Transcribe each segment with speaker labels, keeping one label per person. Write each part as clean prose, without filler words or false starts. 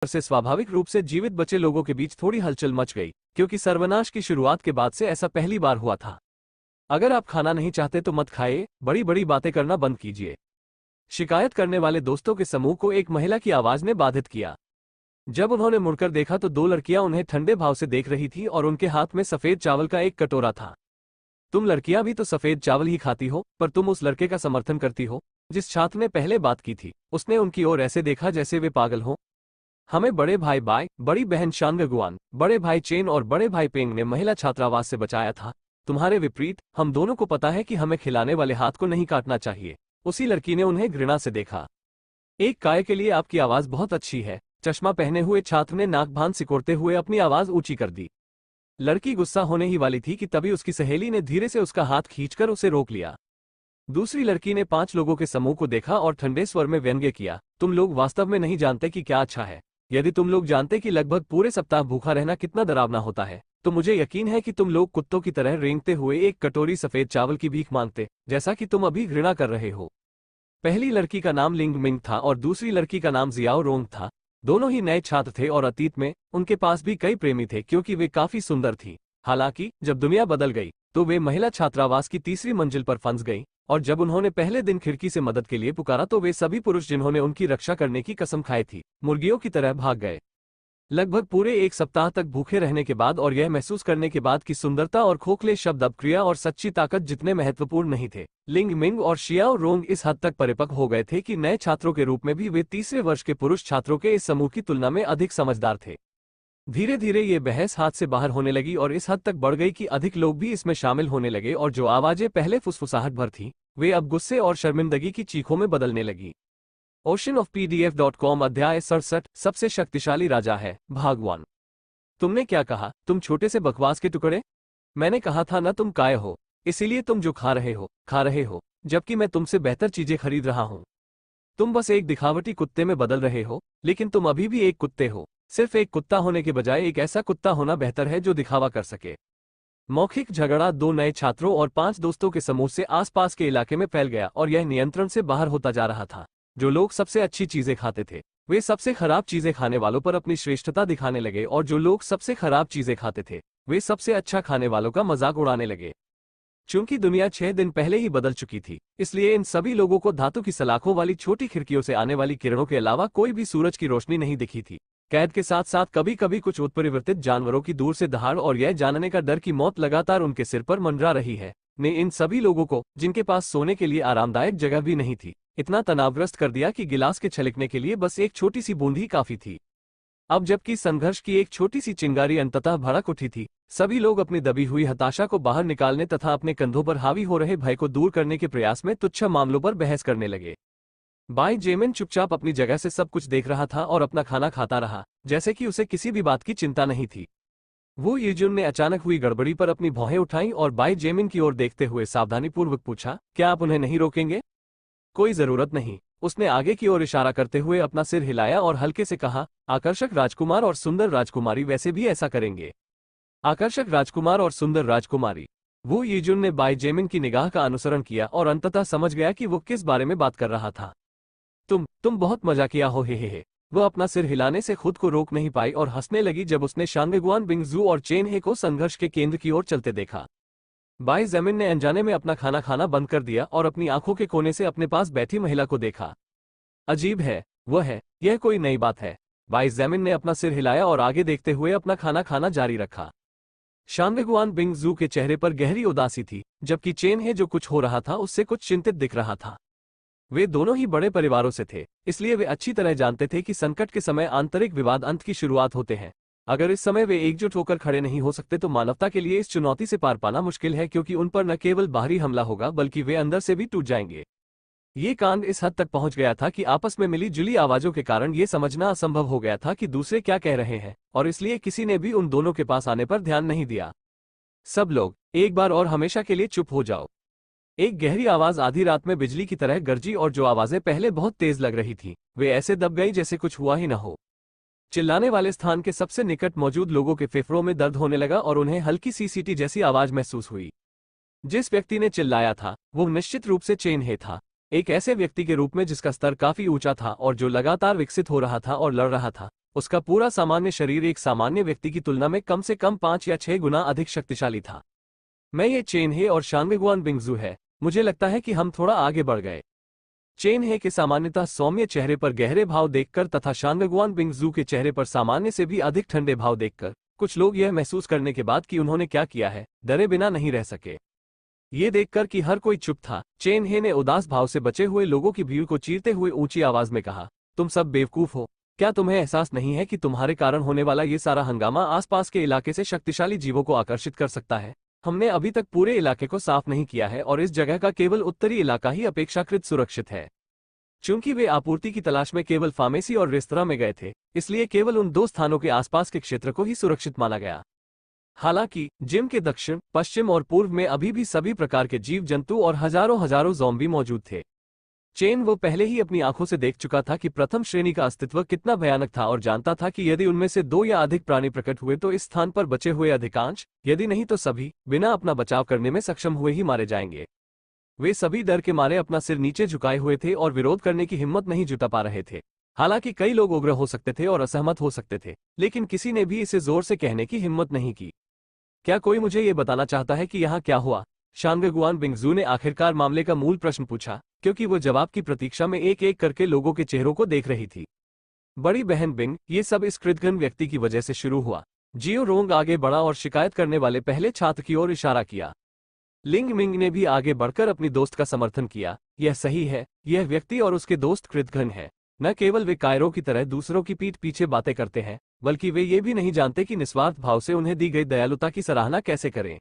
Speaker 1: से स्वाभाविक रूप से जीवित बचे लोगों के बीच थोड़ी हलचल मच गई, क्योंकि सर्वनाश की शुरुआत के बाद से ऐसा पहली बार हुआ था। अगर आप खाना नहीं चाहते तो मत खाइए, बड़ी बड़ी बातें करना बंद कीजिए। शिकायत करने वाले दोस्तों के समूह को एक महिला की आवाज ने बाधित किया। जब उन्होंने मुड़कर देखा तो दो लड़कियां उन्हें ठंडे भाव से देख रही थी और उनके हाथ में सफेद चावल का एक कटोरा था। तुम लड़कियां भी तो सफेद चावल ही खाती हो, पर तुम उस लड़के का समर्थन करती हो जिस छात्र ने पहले बात की थी। उसने उनकी ओर ऐसे देखा जैसे वे पागल हो। हमें बड़े भाई बाय, बड़ी बहन शांगगुआन, बड़े भाई चेन और बड़े भाई पेंग ने महिला छात्रावास से बचाया था। तुम्हारे विपरीत हम दोनों को पता है कि हमें खिलाने वाले हाथ को नहीं काटना चाहिए। उसी लड़की ने उन्हें घृणा से देखा। एक काय के लिए आपकी आवाज बहुत अच्छी है, चश्मा पहने हुए छात्र ने नाक भान सिकोड़ते हुए अपनी आवाज ऊंची कर दी। लड़की गुस्सा होने ही वाली थी कि तभी उसकी सहेली ने धीरे से उसका हाथ खींचकर उसे रोक लिया। दूसरी लड़की ने 5 लोगों के समूह को देखा और ठंडे स्वर में व्यंग्य किया, तुम लोग वास्तव में नहीं जानते कि क्या अच्छा है। यदि तुम लोग जानते कि लगभग पूरे सप्ताह भूखा रहना कितना डरावना होता है, तो मुझे यकीन है कि तुम लोग कुत्तों की तरह रेंगते हुए एक कटोरी सफेद चावल की भीख मांगते, जैसा कि तुम अभी घृणा कर रहे हो। पहली लड़की का नाम लिंग मिंग था और दूसरी लड़की का नाम जियाओ रोंग था। दोनों ही नए छात्र थे और अतीत में उनके पास भी कई प्रेमी थे, क्योंकि वे काफी सुंदर थी। हालांकि जब दुनिया बदल गई तो वे महिला छात्रावास की तीसरी मंजिल पर फंस गईं, और जब उन्होंने पहले दिन खिड़की से मदद के लिए पुकारा तो वे सभी पुरुष जिन्होंने उनकी रक्षा करने की कसम खाई थी, मुर्गियों की तरह भाग गए। लगभग पूरे एक सप्ताह तक भूखे रहने के बाद और यह महसूस करने के बाद कि सुंदरता और खोखले शब्द अब क्रिया और सच्ची ताकत जितने महत्वपूर्ण नहीं थे, लिंग मिंग और शियाओ रोंग इस हद तक परिपक्व हो गए थे कि नए छात्रों के रूप में भी वे तीसरे वर्ष के पुरुष छात्रों के इस समूह की तुलना में अधिक समझदार थे। धीरे धीरे ये बहस हाथ से बाहर होने लगी और इस हद तक बढ़ गई कि अधिक लोग भी इसमें शामिल होने लगे, और जो आवाजें पहले फुसफुसाहट भर थीं, वे अब गुस्से और शर्मिंदगी की चीखों में बदलने लगी। oceanofpdf.com अध्याय 67 सबसे शक्तिशाली राजा है, भाग 1। तुमने क्या कहा, तुम छोटे से बकवास के टुकड़े? मैंने कहा था ना तुम काय हो, इसीलिए तुम जो खा रहे हो, जबकि मैं तुमसे बेहतर चीजें खरीद रहा हूं। तुम बस एक दिखावटी कुत्ते में बदल रहे हो, लेकिन तुम अभी भी एक कुत्ते हो। सिर्फ एक कुत्ता होने के बजाय एक ऐसा कुत्ता होना बेहतर है जो दिखावा कर सके। मौखिक झगड़ा 2 नए छात्रों और 5 दोस्तों के समूह से आसपास के इलाके में फैल गया और यह नियंत्रण से बाहर होता जा रहा था। जो लोग सबसे अच्छी चीजें खाते थे वे सबसे खराब चीजें खाने वालों पर अपनी श्रेष्ठता दिखाने लगे, और जो लोग सबसे खराब चीजें खाते थे वे सबसे अच्छा खाने वालों का मजाक उड़ाने लगे। चूंकि दुनिया 6 दिन पहले ही बदल चुकी थी, इसलिए इन सभी लोगों को धातु की सलाखों वाली छोटी खिड़कियों से आने वाली किरणों के अलावा कोई भी सूरज की रोशनी नहीं दिखी थी। कैद के साथ साथ कभी कभी कुछ उत्परिवर्तित जानवरों की दूर से दहाड़ और यह जानने का डर कि मौत लगातार उनके सिर पर मंडरा रही है, ने इन सभी लोगों को, जिनके पास सोने के लिए आरामदायक जगह भी नहीं थी, इतना तनावग्रस्त कर दिया कि गिलास के छलकने के लिए बस एक छोटी सी बूंद ही काफी थी। अब जबकि संघर्ष की एक छोटी सी चिंगारी अंततः भड़क उठी थी, सभी लोग अपनी दबी हुई हताशा को बाहर निकालने तथा अपने कंधों पर हावी हो रहे भय को दूर करने के प्रयास में तुच्छ मामलों पर बहस करने लगे। बाई जेमिन चुपचाप अपनी जगह से सब कुछ देख रहा था और अपना खाना खाता रहा, जैसे कि उसे किसी भी बात की चिंता नहीं थी। वो यीजुन ने अचानक हुई गड़बड़ी पर अपनी भौहें उठाईं और बाई जेमिन की ओर देखते हुए सावधानीपूर्वक पूछा, क्या आप उन्हें नहीं रोकेंगे? कोई जरूरत नहीं, उसने आगे की ओर इशारा करते हुए अपना सिर हिलाया और हल्के से कहा, आकर्षक राजकुमार और सुंदर राजकुमारी वैसे भी ऐसा करेंगे। आकर्षक राजकुमार और सुंदर राजकुमारी। वो यीजुन ने बाई जेमिन की निगाह का अनुसरण किया और अंततः समझ गया कि वो किस बारे में बात कर रहा था। तुम बहुत मजाकिया हो, हे। वह अपना सिर हिलाने से खुद को रोक नहीं पाई और हंसने लगी जब उसने शांगगुआन बिंगजू और चेन हे को संघर्ष के केंद्र की ओर चलते देखा। बाई जेमिन ने अनजाने में अपना खाना खाना बंद कर दिया और अपनी आंखों के कोने से अपने पास बैठी महिला को देखा। अजीब है, वह है, यह कोई नई बात है। बाई जेमिन ने अपना सिर हिलाया और आगे देखते हुए अपना खाना खाना जारी रखा। शांगगुआन बिंगजू के चेहरे पर गहरी उदासी थी, जबकि चेन हे जो कुछ हो रहा था उससे कुछ चिंतित दिख रहा था। वे दोनों ही बड़े परिवारों से थे, इसलिए वे अच्छी तरह जानते थे कि संकट के समय आंतरिक विवाद अंत की शुरुआत होते हैं। अगर इस समय वे एकजुट होकर खड़े नहीं हो सकते तो मानवता के लिए इस चुनौती से पार पाना मुश्किल है, क्योंकि उन पर न केवल बाहरी हमला होगा बल्कि वे अंदर से भी टूट जाएंगे। ये कांड इस हद तक पहुंच गया था कि आपस में मिली जुली आवाजों के कारण ये समझना असंभव हो गया था कि दूसरे क्या कह रहे हैं, और इसलिए किसी ने भी उन दोनों के पास आने पर ध्यान नहीं दिया। सब लोग एक बार और हमेशा के लिए चुप हो जाओ। एक गहरी आवाज आधी रात में बिजली की तरह गरजी, और जो आवाजें पहले बहुत तेज लग रही थीं, वे ऐसे दब गई जैसे कुछ हुआ ही न हो। चिल्लाने वाले स्थान के सबसे निकट मौजूद लोगों के फेफड़ों में दर्द होने लगा और उन्हें हल्की सी सीटी जैसी आवाज महसूस हुई। जिस व्यक्ति ने चिल्लाया था वो निश्चित रूप से चेन हे था, एक ऐसे व्यक्ति के रूप में जिसका स्तर काफी ऊंचा था और जो लगातार विकसित हो रहा था और लड़ रहा था, उसका पूरा सामान्य शरीर एक सामान्य व्यक्ति की तुलना में कम से कम 5 या 6 गुना अधिक शक्तिशाली था। मैं ये चेन हे और शांगगुआन बिंगजू है। मुझे लगता है कि हम थोड़ा आगे बढ़ गए। चेन हे के सामान्यतः सौम्य चेहरे पर गहरे भाव देखकर तथा शांगगुआन बिंगजू के चेहरे पर सामान्य से भी अधिक ठंडे भाव देखकर कुछ लोग यह महसूस करने के बाद कि उन्होंने क्या किया है, डरे बिना नहीं रह सके। ये देखकर कि हर कोई चुप था, चेन हे ने उदास भाव से बचे हुए लोगों की भीड़ को चीरते हुए ऊंची आवाज में कहा, तुम सब बेवकूफ हो। क्या तुम्हें एहसास नहीं है कि तुम्हारे कारण होने वाला ये सारा हंगामा आसपास के इलाके से शक्तिशाली जीवों को आकर्षित कर सकता है? हमने अभी तक पूरे इलाके को साफ नहीं किया है और इस जगह का केवल उत्तरी इलाका ही अपेक्षाकृत सुरक्षित है। चूंकि वे आपूर्ति की तलाश में केवल फार्मेसी और रेस्तरां में गए थे, इसलिए केवल उन 2 स्थानों के आसपास के क्षेत्र को ही सुरक्षित माना गया। हालांकि जिम के दक्षिण, पश्चिम और पूर्व में अभी भी सभी प्रकार के जीव जंतु और हजारों हजारों ज़ॉम्बी मौजूद थे। चेन वो पहले ही अपनी आंखों से देख चुका था कि प्रथम श्रेणी का अस्तित्व कितना भयानक था और जानता था कि यदि उनमें से 2 या अधिक प्राणी प्रकट हुए तो इस स्थान पर बचे हुए अधिकांश, यदि नहीं तो सभी, बिना अपना बचाव करने में सक्षम हुए ही मारे जाएंगे। वे सभी डर के मारे अपना सिर नीचे झुकाए हुए थे और विरोध करने की हिम्मत नहीं जुटा पा रहे थे। हालांकि कई लोग उग्र हो सकते थे और असहमत हो सकते थे, लेकिन किसी ने भी इसे जोर से कहने की हिम्मत नहीं की। क्या कोई मुझे ये बताना चाहता है कि यहाँ क्या हुआ? शांगगुआन बिंगजू ने आखिरकार मामले का मूल प्रश्न पूछा, क्योंकि वो जवाब की प्रतीक्षा में एक एक करके लोगों के चेहरों को देख रही थी। बड़ी बहन बिंग, ये सब इस कृतघ्न व्यक्ति की वजह से शुरू हुआ। जियो रोंग आगे बढ़ा और शिकायत करने वाले पहले छात्र की ओर इशारा किया। लिंग मिंग ने भी आगे बढ़कर अपनी दोस्त का समर्थन किया। यह सही है, यह व्यक्ति और उसके दोस्त कृतघ्न है। न केवल वे कायरों की तरह दूसरों की पीठ पीछे बातें करते हैं, बल्कि वे ये भी नहीं जानते कि निस्वार्थ भाव से उन्हें दी गई दयालुता की सराहना कैसे करें।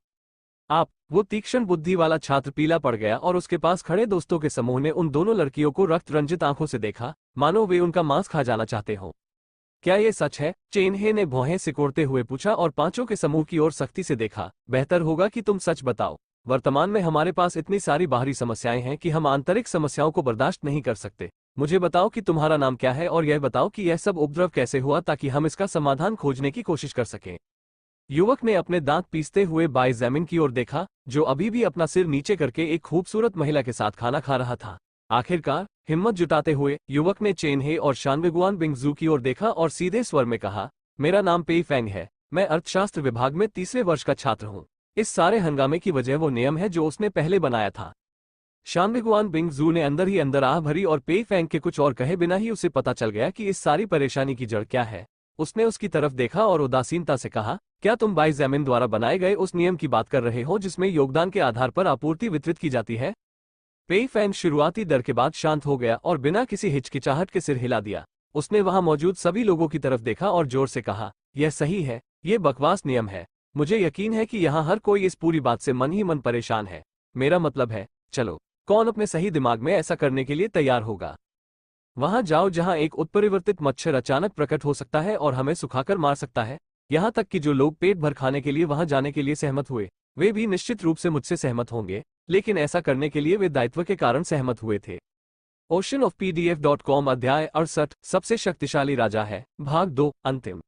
Speaker 1: वो तीक्ष्ण बुद्धि वाला छात्र पीला पड़ गया और उसके पास खड़े दोस्तों के समूह ने उन दोनों लड़कियों को रक्त रंजित आंखों से देखा, मानो वे उनका मांस खा जाना चाहते हों। क्या ये सच है? चेन हे ने भौहें सिकोड़ते हुए पूछा और पांचों के समूह की ओर सख्ती से देखा। बेहतर होगा कि तुम सच बताओ। वर्तमान में हमारे पास इतनी सारी बाहरी समस्याएं हैं कि हम आंतरिक समस्याओं को बर्दाश्त नहीं कर सकते। मुझे बताओ कि तुम्हारा नाम क्या है और यह बताओ कि यह सब उपद्रव कैसे हुआ ताकि हम इसका समाधान खोजने की कोशिश कर सकें। युवक ने अपने दांत पीसते हुए बाई जैमिन की ओर देखा, जो अभी भी अपना सिर नीचे करके एक खूबसूरत महिला के साथ खाना खा रहा था। आखिरकार हिम्मत जुटाते हुए युवक ने चेन हे और शांगगुआन बिंगजू की ओर देखा और सीधे स्वर में कहा, मेरा नाम पेई फेंग है। मैं अर्थशास्त्र विभाग में 3रे वर्ष का छात्र हूँ। इस सारे हंगामे की वजह वो नियम है जो उसने पहले बनाया था। शांगगुआन बिंगजू ने अंदर ही अंदर आह भरी और पेई फेंग के कुछ और कहे बिना ही उसे पता चल गया कि इस सारी परेशानी की जड़ क्या है। उसने उसकी तरफ देखा और उदासीनता से कहा, क्या तुम बाई जैमिन द्वारा बनाए गए उस नियम की बात कर रहे हो जिसमें योगदान के आधार पर आपूर्ति वितरित की जाती है? पेई फेंग शुरुआती डर के बाद शांत हो गया और बिना किसी हिचकिचाहट के सिर हिला दिया। उसने वहां मौजूद सभी लोगों की तरफ देखा और जोर से कहा, यह सही है, ये बकवास नियम है। मुझे यकीन है कि यहाँ हर कोई इस पूरी बात से मन ही मन परेशान है। मेरा मतलब है, चलो, कौन अपने सही दिमाग में ऐसा करने के लिए तैयार होगा? वहां जाओ जहां एक उत्परिवर्तित मच्छर अचानक प्रकट हो सकता है और हमें सुखाकर मार सकता है। यहां तक कि जो लोग पेट भर खाने के लिए वहां जाने के लिए सहमत हुए, वे भी निश्चित रूप से मुझसे सहमत होंगे, लेकिन ऐसा करने के लिए वे दायित्व के कारण सहमत हुए थे। oceanofpdf.com अध्याय 68 सबसे शक्तिशाली राजा है, भाग 2 अंतिम।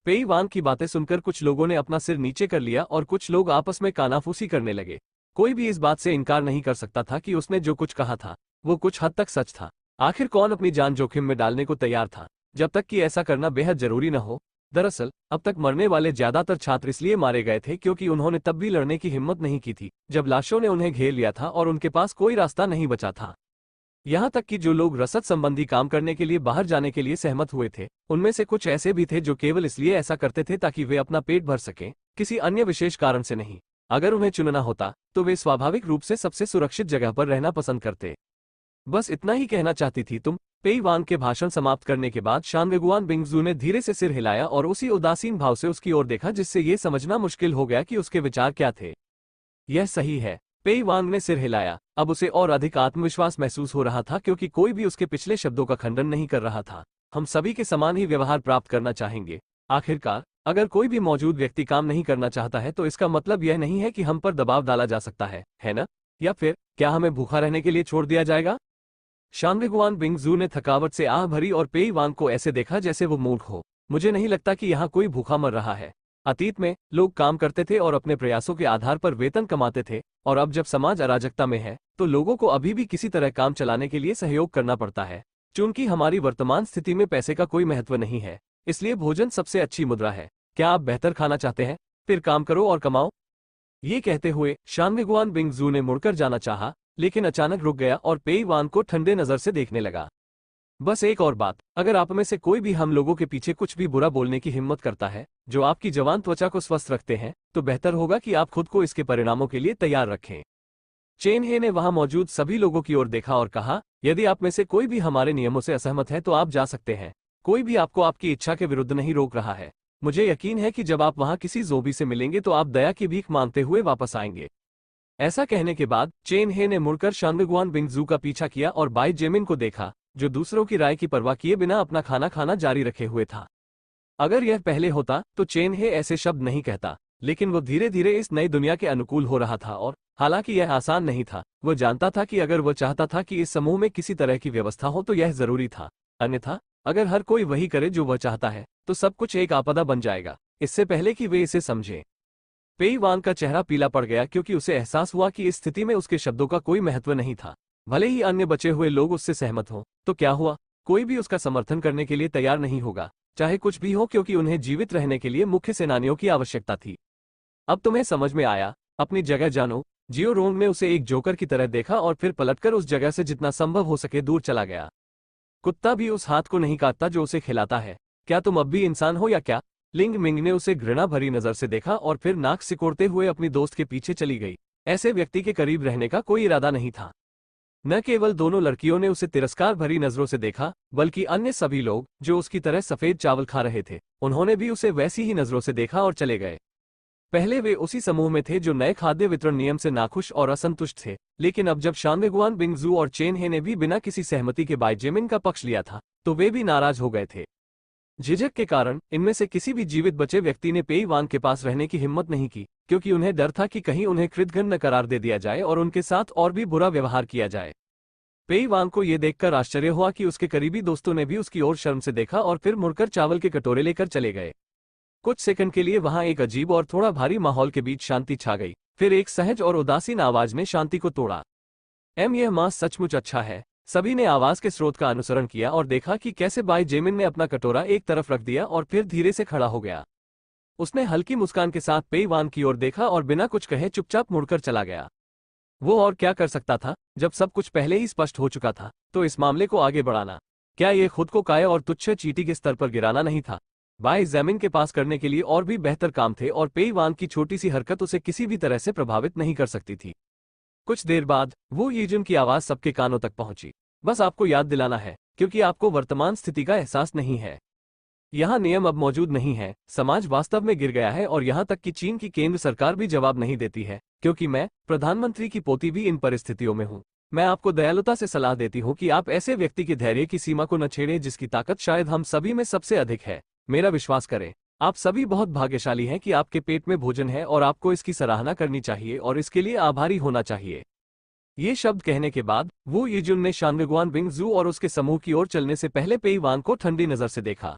Speaker 1: पेई वांग की बातें सुनकर कुछ लोगों ने अपना सिर नीचे कर लिया और कुछ लोग आपस में कानाफूसी करने लगे। कोई भी इस बात से इनकार नहीं कर सकता था कि उसने जो कुछ कहा था वो कुछ हद तक सच था। आखिर कौन अपनी जान जोखिम में डालने को तैयार था, जब तक कि ऐसा करना बेहद जरूरी न हो? दरअसल अब तक मरने वाले ज्यादातर छात्र इसलिए मारे गए थे क्योंकि उन्होंने तब भी लड़ने की हिम्मत नहीं की थी जब लाशों ने उन्हें घेर लिया था और उनके पास कोई रास्ता नहीं बचा था। यहाँ तक कि जो लोग रसद संबंधी काम करने के लिए बाहर जाने के लिए सहमत हुए थे, उनमें से कुछ ऐसे भी थे जो केवल इसलिए ऐसा करते थे ताकि वे अपना पेट भर सकें, किसी अन्य विशेष कारण से नहीं। अगर उन्हें चुनना होता तो वे स्वाभाविक रूप से सबसे सुरक्षित जगह पर रहना पसंद करते। बस इतना ही कहना चाहती थी तुम। पेई वांग के भाषण समाप्त करने के बाद शांगगुआन बिंगजू ने धीरे से सिर हिलाया और उसी उदासीन भाव से उसकी ओर देखा जिससे ये समझना मुश्किल हो गया कि उसके विचार क्या थे। यह सही है, पेई वांग ने सिर हिलाया। अब उसे और अधिक आत्मविश्वास महसूस हो रहा था क्योंकि कोई भी उसके पिछले शब्दों का खंडन नहीं कर रहा था। हम सभी के समान ही व्यवहार प्राप्त करना चाहेंगे। आखिरकार अगर कोई भी मौजूद व्यक्ति काम नहीं करना चाहता है तो इसका मतलब यह नहीं है कि हम पर दबाव डाला जा सकता है ना? या फिर क्या हमें भूखा रहने के लिए छोड़ दिया जाएगा? शांगगुआन बिंगजू ने थकावट से आह भरी और पेई वांग को ऐसे देखा जैसे वो मूर्ख हो। मुझे नहीं लगता कि यहाँ कोई भूखा मर रहा है। अतीत में लोग काम करते थे और अपने प्रयासों के आधार पर वेतन कमाते थे, और अब जब समाज अराजकता में है तो लोगों को अभी भी किसी तरह काम चलाने के लिए सहयोग करना पड़ता है। चूंकि हमारी वर्तमान स्थिति में पैसे का कोई महत्व नहीं है, इसलिए भोजन सबसे अच्छी मुद्रा है। क्या आप बेहतर खाना चाहते हैं? फिर काम करो और कमाओ। ये कहते हुए शानविगुआन बिंगजू ने मुड़कर जाना चाहा, लेकिन अचानक रुक गया और पेई वान को ठंडे नजर से देखने लगा। बस एक और बात, अगर आप में से कोई भी हम लोगों के पीछे कुछ भी बुरा बोलने की हिम्मत करता है जो आपकी जवान त्वचा को स्वस्थ रखते हैं, तो बेहतर होगा कि आप खुद को इसके परिणामों के लिए तैयार रखें। चेन हे ने वहां मौजूद सभी लोगों की ओर देखा और कहा, यदि आप में से कोई भी हमारे नियमों से असहमत है तो आप जा सकते हैं। कोई भी आपको आपकी इच्छा के विरुद्ध नहीं रोक रहा है। मुझे यकीन है कि जब आप वहां किसी जोबी से मिलेंगे तो आप दया की भीख मांगते हुए वापस आएंगे। ऐसा कहने के बाद चेन हे ने मुड़कर शानविगुआन बिंगजू का पीछा किया और बाई जेमिन को देखा, जो दूसरों की राय की परवाह किए बिना अपना खाना खाना जारी रखे हुए था। अगर यह पहले होता तो चेन हे ऐसे शब्द नहीं कहता, लेकिन वो धीरे धीरे इस नई दुनिया के अनुकूल हो रहा था और हालांकि यह आसान नहीं था, वह जानता था कि अगर वह चाहता था कि इस समूह में किसी तरह की व्यवस्था हो तो यह जरूरी था। अन्यथा अगर हर कोई वही करे जो वह चाहता है तो सब कुछ एक आपदा बन जाएगा। इससे पहले कि वे इसे समझें, पेई वान का चेहरा पीला पड़ गया क्योंकि उसे एहसास हुआ कि इस स्थिति में उसके शब्दों का कोई महत्व नहीं था। भले ही अन्य बचे हुए लोग उससे सहमत हों, तो क्या हुआ, कोई भी उसका समर्थन करने के लिए तैयार नहीं होगा, चाहे कुछ भी हो, क्योंकि उन्हें जीवित रहने के लिए मुख्य सेनानियों की आवश्यकता थी। अब तुम्हें समझ में आया, अपनी जगह जानो। जियो रोंग ने उसे एक जोकर की तरह देखा और फिर पलटकर उस जगह से जितना संभव हो सके दूर चला गया। कुत्ता भी उस हाथ को नहीं काटता जो उसे खिलाता है। क्या तुम अब भी इंसान हो या क्या? लिंग मिंग ने उसे घृणा भरी नजर से देखा और फिर नाक सिकोड़ते हुए अपनी दोस्त के पीछे चली गई। ऐसे व्यक्ति के करीब रहने का कोई इरादा नहीं था। न केवल दोनों लड़कियों ने उसे तिरस्कार भरी नजरों से देखा, बल्कि अन्य सभी लोग जो उसकी तरह सफेद चावल खा रहे थे, उन्होंने भी उसे वैसी ही नजरों से देखा और चले गए। पहले वे उसी समूह में थे जो नए खाद्य वितरण नियम से नाखुश और असंतुष्ट थे, लेकिन अब जब शानविगुआन बिंगजू और चेन हे ने भी बिना किसी सहमति के बाई जेमिन का पक्ष लिया था, तो वे भी नाराज हो गए थे। झिझक के कारण इनमें से किसी भी जीवित बचे व्यक्ति ने पेई वान के पास रहने की हिम्मत नहीं की, क्योंकि उन्हें डर था कि कहीं उन्हें कृतघ्न करार दे दिया जाए और उनके साथ और भी बुरा व्यवहार किया जाए। पेई वान को यह देखकर आश्चर्य हुआ कि उसके करीबी दोस्तों ने भी उसकी ओर शर्म से देखा और फिर मुड़कर चावल के कटोरे लेकर चले गए। कुछ सेकंड के लिए वहां एक अजीब और थोड़ा भारी माहौल के बीच शांति छा गई। फिर एक सहज और उदासीन आवाज ने शांति को तोड़ा। यह मांस सचमुच अच्छा है। सभी ने आवाज के स्रोत का अनुसरण किया और देखा कि कैसे बाई जेमिन ने अपना कटोरा एक तरफ रख दिया और फिर धीरे से खड़ा हो गया। उसने हल्की मुस्कान के साथ पेई वान की ओर देखा और बिना कुछ कहे चुपचाप मुड़कर चला गया। वो और क्या कर सकता था, जब सब कुछ पहले ही स्पष्ट हो चुका था, तो इस मामले को आगे बढ़ाना, क्या ये खुद को काय और तुच्छ चींटी के स्तर पर गिराना नहीं था? बाई जेमिन के पास करने के लिए और भी बेहतर काम थे और पेई वान की छोटी सी हरकत उसे किसी भी तरह से प्रभावित नहीं कर सकती थी। कुछ देर बाद वो यीजुन की आवाज सबके कानों तक पहुंची। बस आपको याद दिलाना है, क्योंकि आपको वर्तमान स्थिति का एहसास नहीं है। यहाँ नियम अब मौजूद नहीं है, समाज वास्तव में गिर गया है और यहाँ तक कि चीन की केंद्र सरकार भी जवाब नहीं देती है, क्योंकि मैं प्रधानमंत्री की पोती भी इन परिस्थितियों में हूँ। मैं आपको दयालुता से सलाह देती हूँ कि आप ऐसे व्यक्ति के धैर्य की सीमा को न छेड़ें जिसकी ताकत शायद हम सभी में सबसे अधिक है। मेरा विश्वास करें, आप सभी बहुत भाग्यशाली हैं कि आपके पेट में भोजन है और आपको इसकी सराहना करनी चाहिए और इसके लिए आभारी होना चाहिए। ये शब्द कहने के बाद वो यीजुन ने शानविगुआन बिंगजू और उसके समूह की ओर चलने से पहले पेई वान को ठंडी नजर से देखा।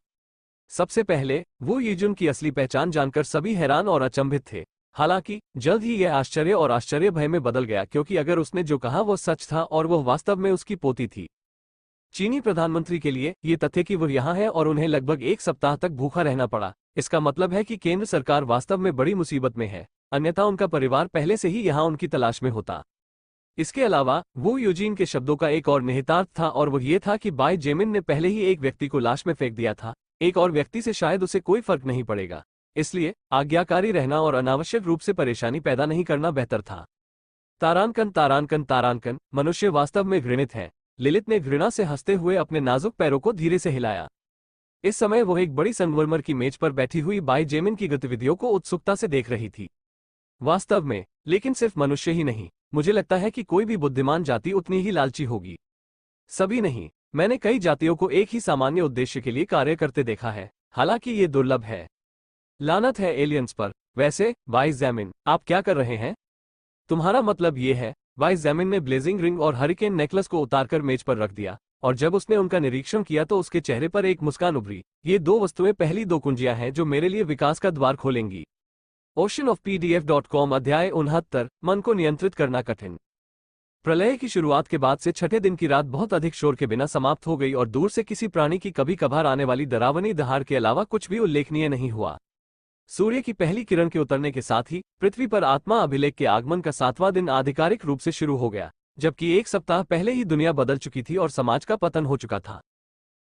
Speaker 1: सबसे पहले वो यीजुन की असली पहचान जानकर सभी हैरान और अचंभित थे। हालांकि जल्द ही यह आश्चर्य और आश्चर्य भय में बदल गया, क्योंकि अगर उसने जो कहा वो सच था और वह वास्तव में उसकी पोती थी। चीनी प्रधानमंत्री के लिए ये तथ्य कि वह यहाँ है और उन्हें लगभग एक सप्ताह तक भूखा रहना पड़ा, इसका मतलब है कि केंद्र सरकार वास्तव में बड़ी मुसीबत में है, अन्यथा उनका परिवार पहले से ही यहाँ उनकी तलाश में होता। इसके अलावा वो यूजीन के शब्दों का एक और निहितार्थ था और वह ये था कि बाई जेमिन ने पहले ही एक व्यक्ति को लाश में फेंक दिया था। एक और व्यक्ति से शायद उसे कोई फर्क नहीं पड़ेगा, इसलिए आज्ञाकारी रहना और अनावश्यक रूप से परेशानी पैदा नहीं करना बेहतर था। तारांकन तारांकन तारांकन, मनुष्य वास्तव में घृणित है। लिलित ने घृणा से हंसते हुए अपने नाजुक पैरों को धीरे से हिलाया। इस समय वह एक बड़ी संगमरमर की मेज पर बैठी हुई बाई जेमिन की गतिविधियों को उत्सुकता से देख रही थी। वास्तव में, लेकिन सिर्फ मनुष्य ही नहीं, मुझे लगता है कि कोई भी बुद्धिमान जाति उतनी ही लालची होगी। सभी नहीं, मैंने कई जातियों को एक ही सामान्य उद्देश्य के लिए कार्य करते देखा है, हालांकि ये दुर्लभ है। लानत है एलियंस पर। वैसे बाई जेमिन, आप क्या कर रहे हैं? तुम्हारा मतलब ये है? बाई जेमिन ने ब्लेजिंग रिंग और हरिकेन नेकलेस को उतारकर मेज पर रख दिया, और जब उसने उनका निरीक्षण किया तो उसके चेहरे पर एक मुस्कान उभरी। ये दो वस्तुएं पहली दो कुंजियां हैं जो मेरे लिए विकास का द्वार खोलेंगी। oceanofpdf.com अध्याय 69, मन को नियंत्रित करना कठिन। प्रलय की शुरुआत के बाद से छठे दिन की रात बहुत अधिक शोर के बिना समाप्त हो गई और दूर से किसी प्राणी की कभी कभार आने वाली डरावनी दहाड़ के अलावा कुछ भी उल्लेखनीय नहीं हुआ। सूर्य की पहली किरण के उतरने के साथ ही पृथ्वी पर आत्मा अभिलेख के आगमन का 7वां दिन आधिकारिक रूप से शुरू हो गया, जबकि एक सप्ताह पहले ही दुनिया बदल चुकी थी और समाज का पतन हो चुका था।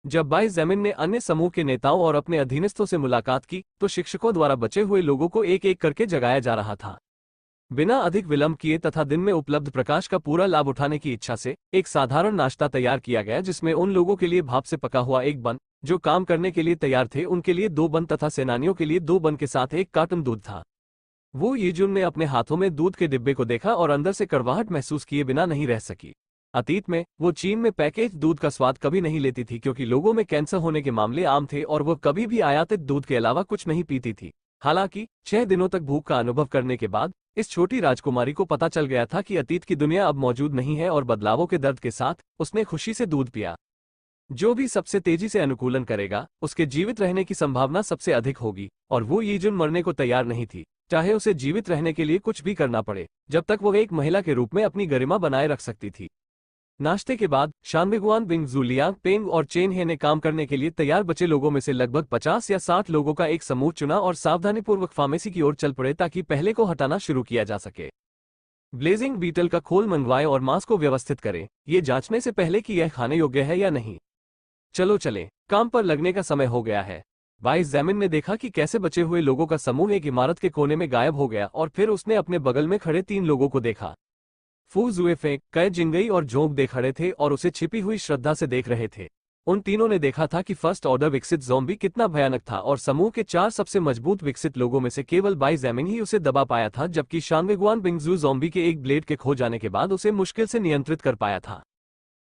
Speaker 1: जब बाई ज़ैमिन ने अन्य समूह के नेताओं और अपने अधीनस्थों से मुलाकात की तो शिक्षकों द्वारा बचे हुए लोगों को एक एक करके जगाया जा रहा था। बिना अधिक विलंब किए तथा दिन में उपलब्ध प्रकाश का पूरा लाभ उठाने की इच्छा से एक साधारण नाश्ता तैयार किया गया, जिसमें उन लोगों के लिए भाप से पका हुआ एक बन जो काम करने के लिए तैयार थे उनके लिए 2 बन तथा सेनानियों के लिए 2 बन के साथ एक कार्टन दूध था। वो यीजुन ने अपने हाथों में दूध के डिब्बे को देखा और अंदर से कड़वाहट महसूस किए बिना नहीं रह सकी। अतीत में वो चीन में पैकेज दूध का स्वाद कभी नहीं लेती थी क्योंकि लोगों में कैंसर होने के मामले आम थे और वो कभी भी आयातित दूध के अलावा कुछ नहीं पीती थी। हालांकि 6 दिनों तक भूख का अनुभव करने के बाद इस छोटी राजकुमारी को पता चल गया था कि अतीत की दुनिया अब मौजूद नहीं है और बदलावों के दर्द के साथ उसने खुशी से दूध पिया। जो भी सबसे तेजी से अनुकूलन करेगा उसके जीवित रहने की संभावना सबसे अधिक होगी और वो यीजुन मरने को तैयार नहीं थी, चाहे उसे जीवित रहने के लिए कुछ भी करना पड़े, जब तक वो एक महिला के रूप में अपनी गरिमा बनाए रख सकती थी। नाश्ते के बाद शानविगुआन बिंग जूलियांग पेंग और चेन हे ने काम करने के लिए तैयार बचे लोगों में से लगभग 50 या 60 लोगों का एक समूह चुना और सावधानीपूर्वक फार्मेसी की ओर चल पड़े ताकि पहले को हटाना शुरू किया जा सके। ब्लेजिंग बीटल का खोल मंगवाएं और मांस को व्यवस्थित करें, ये जांचने से पहले कि यह खाने योग्य है या नहीं। चलो चले, काम पर लगने का समय हो गया है। बाई ज़ैमिन ने देखा कि कैसे बचे हुए लोगों का समूह एक इमारत के कोने में गायब हो गया और फिर उसने अपने बगल में खड़े 3 लोगों को देखा। फू जुएफेंग, कै जिंगई और जोंग दे खड़े थे और उसे छिपी हुई श्रद्धा से देख रहे थे। उन तीनों ने देखा था कि फर्स्ट ऑर्डर विकसित ज़ॉम्बी कितना भयानक था और समूह के 4 सबसे मजबूत विकसित लोगों में से केवल बाई ज़ैमिन ही उसे दबा पाया था, जबकि शानविगुआन बिंगजू ज़ॉम्बी के एक ब्लेड के खो जाने के बाद उसे मुश्किल से नियंत्रित कर पाया था।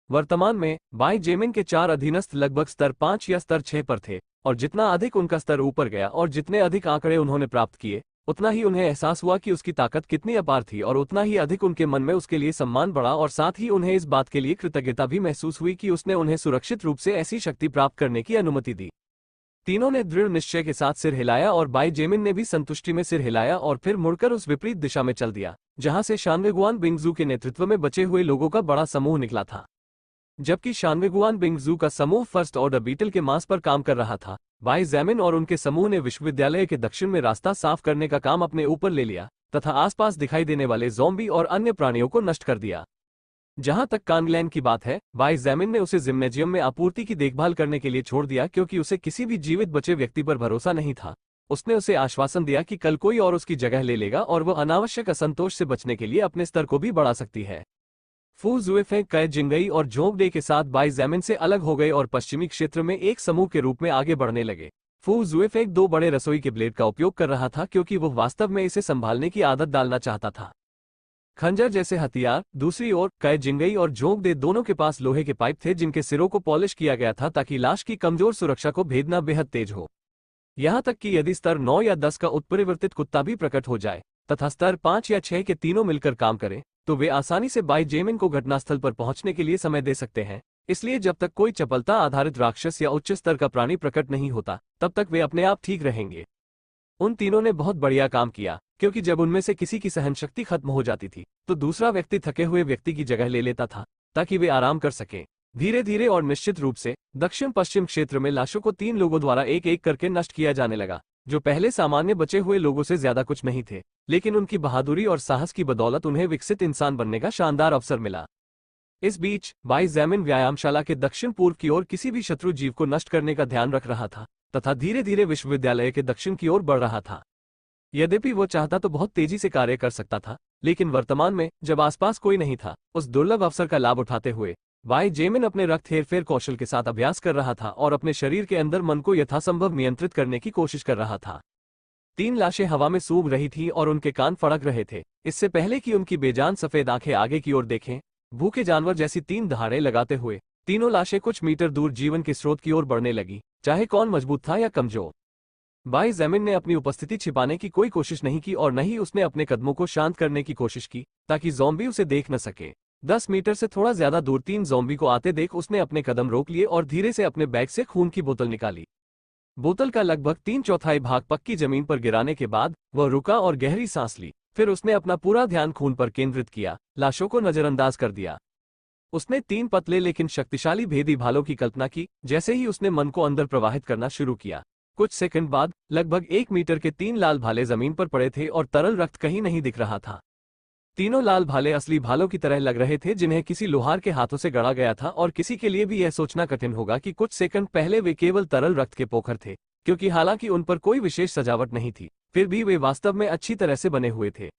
Speaker 1: वर्तमान में बाई ज़ैमिन के 4 अधीनस्थ लगभग स्तर 5 या स्तर 6 पर थे और जितना अधिक उनका स्तर ऊपर गया और जितने अधिक आंकड़े उन्होंने प्राप्त किए उतना ही उन्हें एहसास हुआ कि उसकी ताकत कितनी अपार थी और उतना ही अधिक उनके मन में उसके लिए सम्मान बढ़ा और साथ ही उन्हें इस बात के लिए कृतज्ञता भी महसूस हुई कि उसने उन्हें सुरक्षित रूप से ऐसी शक्ति प्राप्त करने की अनुमति दी। तीनों ने दृढ़ निश्चय के साथ सिर हिलाया और बाई ज़ैमिन ने भी संतुष्टि में सिर हिलाया और फिर मुड़कर उस विपरीत दिशा में चल दिया जहां से शानविगुआन बिंगजू के नेतृत्व में बचे हुए लोगों का बड़ा समूह निकला था। जबकि शानविगुआन बिंगजू का समूह फर्स्ट ऑर्डर बीटल के मांस पर काम कर रहा था, बाई ज़ैमिन और उनके समूह ने विश्वविद्यालय के दक्षिण में रास्ता साफ करने का काम अपने ऊपर ले लिया तथा आसपास दिखाई देने वाले ज़ॉम्बी और अन्य प्राणियों को नष्ट कर दिया। जहां तक कांगलैन की बात है, बाई ज़ैमिन ने उसे जिम्नेजियम में आपूर्ति की देखभाल करने के लिए छोड़ दिया क्योंकि उसे किसी भी जीवित बचे व्यक्ति पर भरोसा नहीं था। उसने उसे आश्वासन दिया कि कल कोई और उसकी जगह ले लेगा और वह अनावश्यक असंतोष से बचने के लिए अपने स्तर को भी बढ़ा सकती है। फू जुएफेंग, कै जिंगई और जोंग डे के साथ बाई ज़ैमिन से अलग हो गए और पश्चिमी क्षेत्र में एक समूह के रूप में आगे बढ़ने लगे। फू जुएफेंग 2 बड़े रसोई के ब्लेड का उपयोग कर रहा था क्योंकि वह वास्तव में इसे संभालने की आदत डालना चाहता था। खंजर जैसे हथियार दूसरी ओर कै जिंगई और जोंग डे दोनों के पास लोहे के पाइप थे जिनके सिरों को पॉलिश किया गया था ताकि लाश की कमजोर सुरक्षा को भेदना बेहद तेज हो। यहां तक कि यदि स्तर 9 या 10 का उत्परिवर्तित कुत्ता भी प्रकट हो जाए तथा स्तर 5 या 6 के तीनों मिलकर काम करें तो वे आसानी से बाई ज़ैमिन को घटनास्थल पर पहुंचने के लिए समय दे सकते हैं। इसलिए जब तक कोई चपलता आधारित राक्षस या उच्च स्तर का प्राणी प्रकट नहीं होता तब तक वे अपने आप ठीक रहेंगे। उन तीनों ने बहुत बढ़िया काम किया क्योंकि जब उनमें से किसी की सहनशक्ति खत्म हो जाती थी तो दूसरा व्यक्ति थके हुए व्यक्ति की जगह ले लेता था ताकि वे आराम कर सकें। धीरे धीरे और निश्चित रूप से दक्षिण पश्चिम क्षेत्र में लाशों को 3 लोगों द्वारा एक एक करके नष्ट किया जाने लगा, जो पहले सामान्य बचे हुए लोगों से ज्यादा कुछ नहीं थे, लेकिन उनकी बहादुरी और साहस की बदौलत उन्हें विकसित इंसान बनने का शानदार अवसर मिला। इस बीच बाई ज़ैमिन व्यायामशाला के दक्षिण पूर्व की ओर किसी भी शत्रु जीव को नष्ट करने का ध्यान रख रहा था तथा धीरे धीरे विश्वविद्यालय के दक्षिण की ओर बढ़ रहा था। यद्यपि वो चाहता तो बहुत तेजी से कार्य कर सकता था, लेकिन वर्तमान में जब आसपास कोई नहीं था, उस दुर्लभ अवसर का लाभ उठाते हुए बाई ज़ैमिन अपने रक्त हेरफेर कौशल के साथ अभ्यास कर रहा था और अपने शरीर के अंदर मन को यथासंभव नियंत्रित करने की कोशिश कर रहा था। 3 लाशें हवा में सूंघ रही थी और उनके कान फड़क रहे थे, इससे पहले कि उनकी बेजान सफेद आंखें आगे की ओर देखें। भूखे जानवर जैसी 3 दहाड़े लगाते हुए तीनों लाशें कुछ मीटर दूर जीवन के स्रोत की ओर बढ़ने लगी, चाहे कौन मजबूत था या कमजोर। बाई ज़ैमिन ने अपनी उपस्थिति छिपाने की कोई कोशिश नहीं की और न ही उसने अपने कदमों को शांत करने की कोशिश की ताकि ज़ॉम्बी उसे देख न सके। 10 मीटर से थोड़ा ज्यादा दूर 3 ज़ॉम्बी को आते देख उसने अपने कदम रोक लिए और धीरे से अपने बैग से खून की बोतल निकाली। बोतल का लगभग 3/4 भाग पक्की जमीन पर गिराने के बाद वह रुका और गहरी सांस ली। फिर उसने अपना पूरा ध्यान खून पर केंद्रित किया, लाशों को नजरअंदाज कर दिया। उसने 3 पतले लेकिन शक्तिशाली भेदी भालों की कल्पना की। जैसे ही उसने मन को अंदर प्रवाहित करना शुरू किया, कुछ सेकंड बाद लगभग 1 मीटर के 3 लाल भाले जमीन पर पड़े थे और तरल रक्त कहीं नहीं दिख रहा था। तीनों लाल भाले असली भालों की तरह लग रहे थे, जिन्हें किसी लोहार के हाथों से गढ़ा गया था, और किसी के लिए भी यह सोचना कठिन होगा कि कुछ सेकंड पहले वे केवल तरल रक्त के पोखर थे, क्योंकि हालांकि उन पर कोई विशेष सजावट नहीं थी, फिर भी वे वास्तव में अच्छी तरह से बने हुए थे।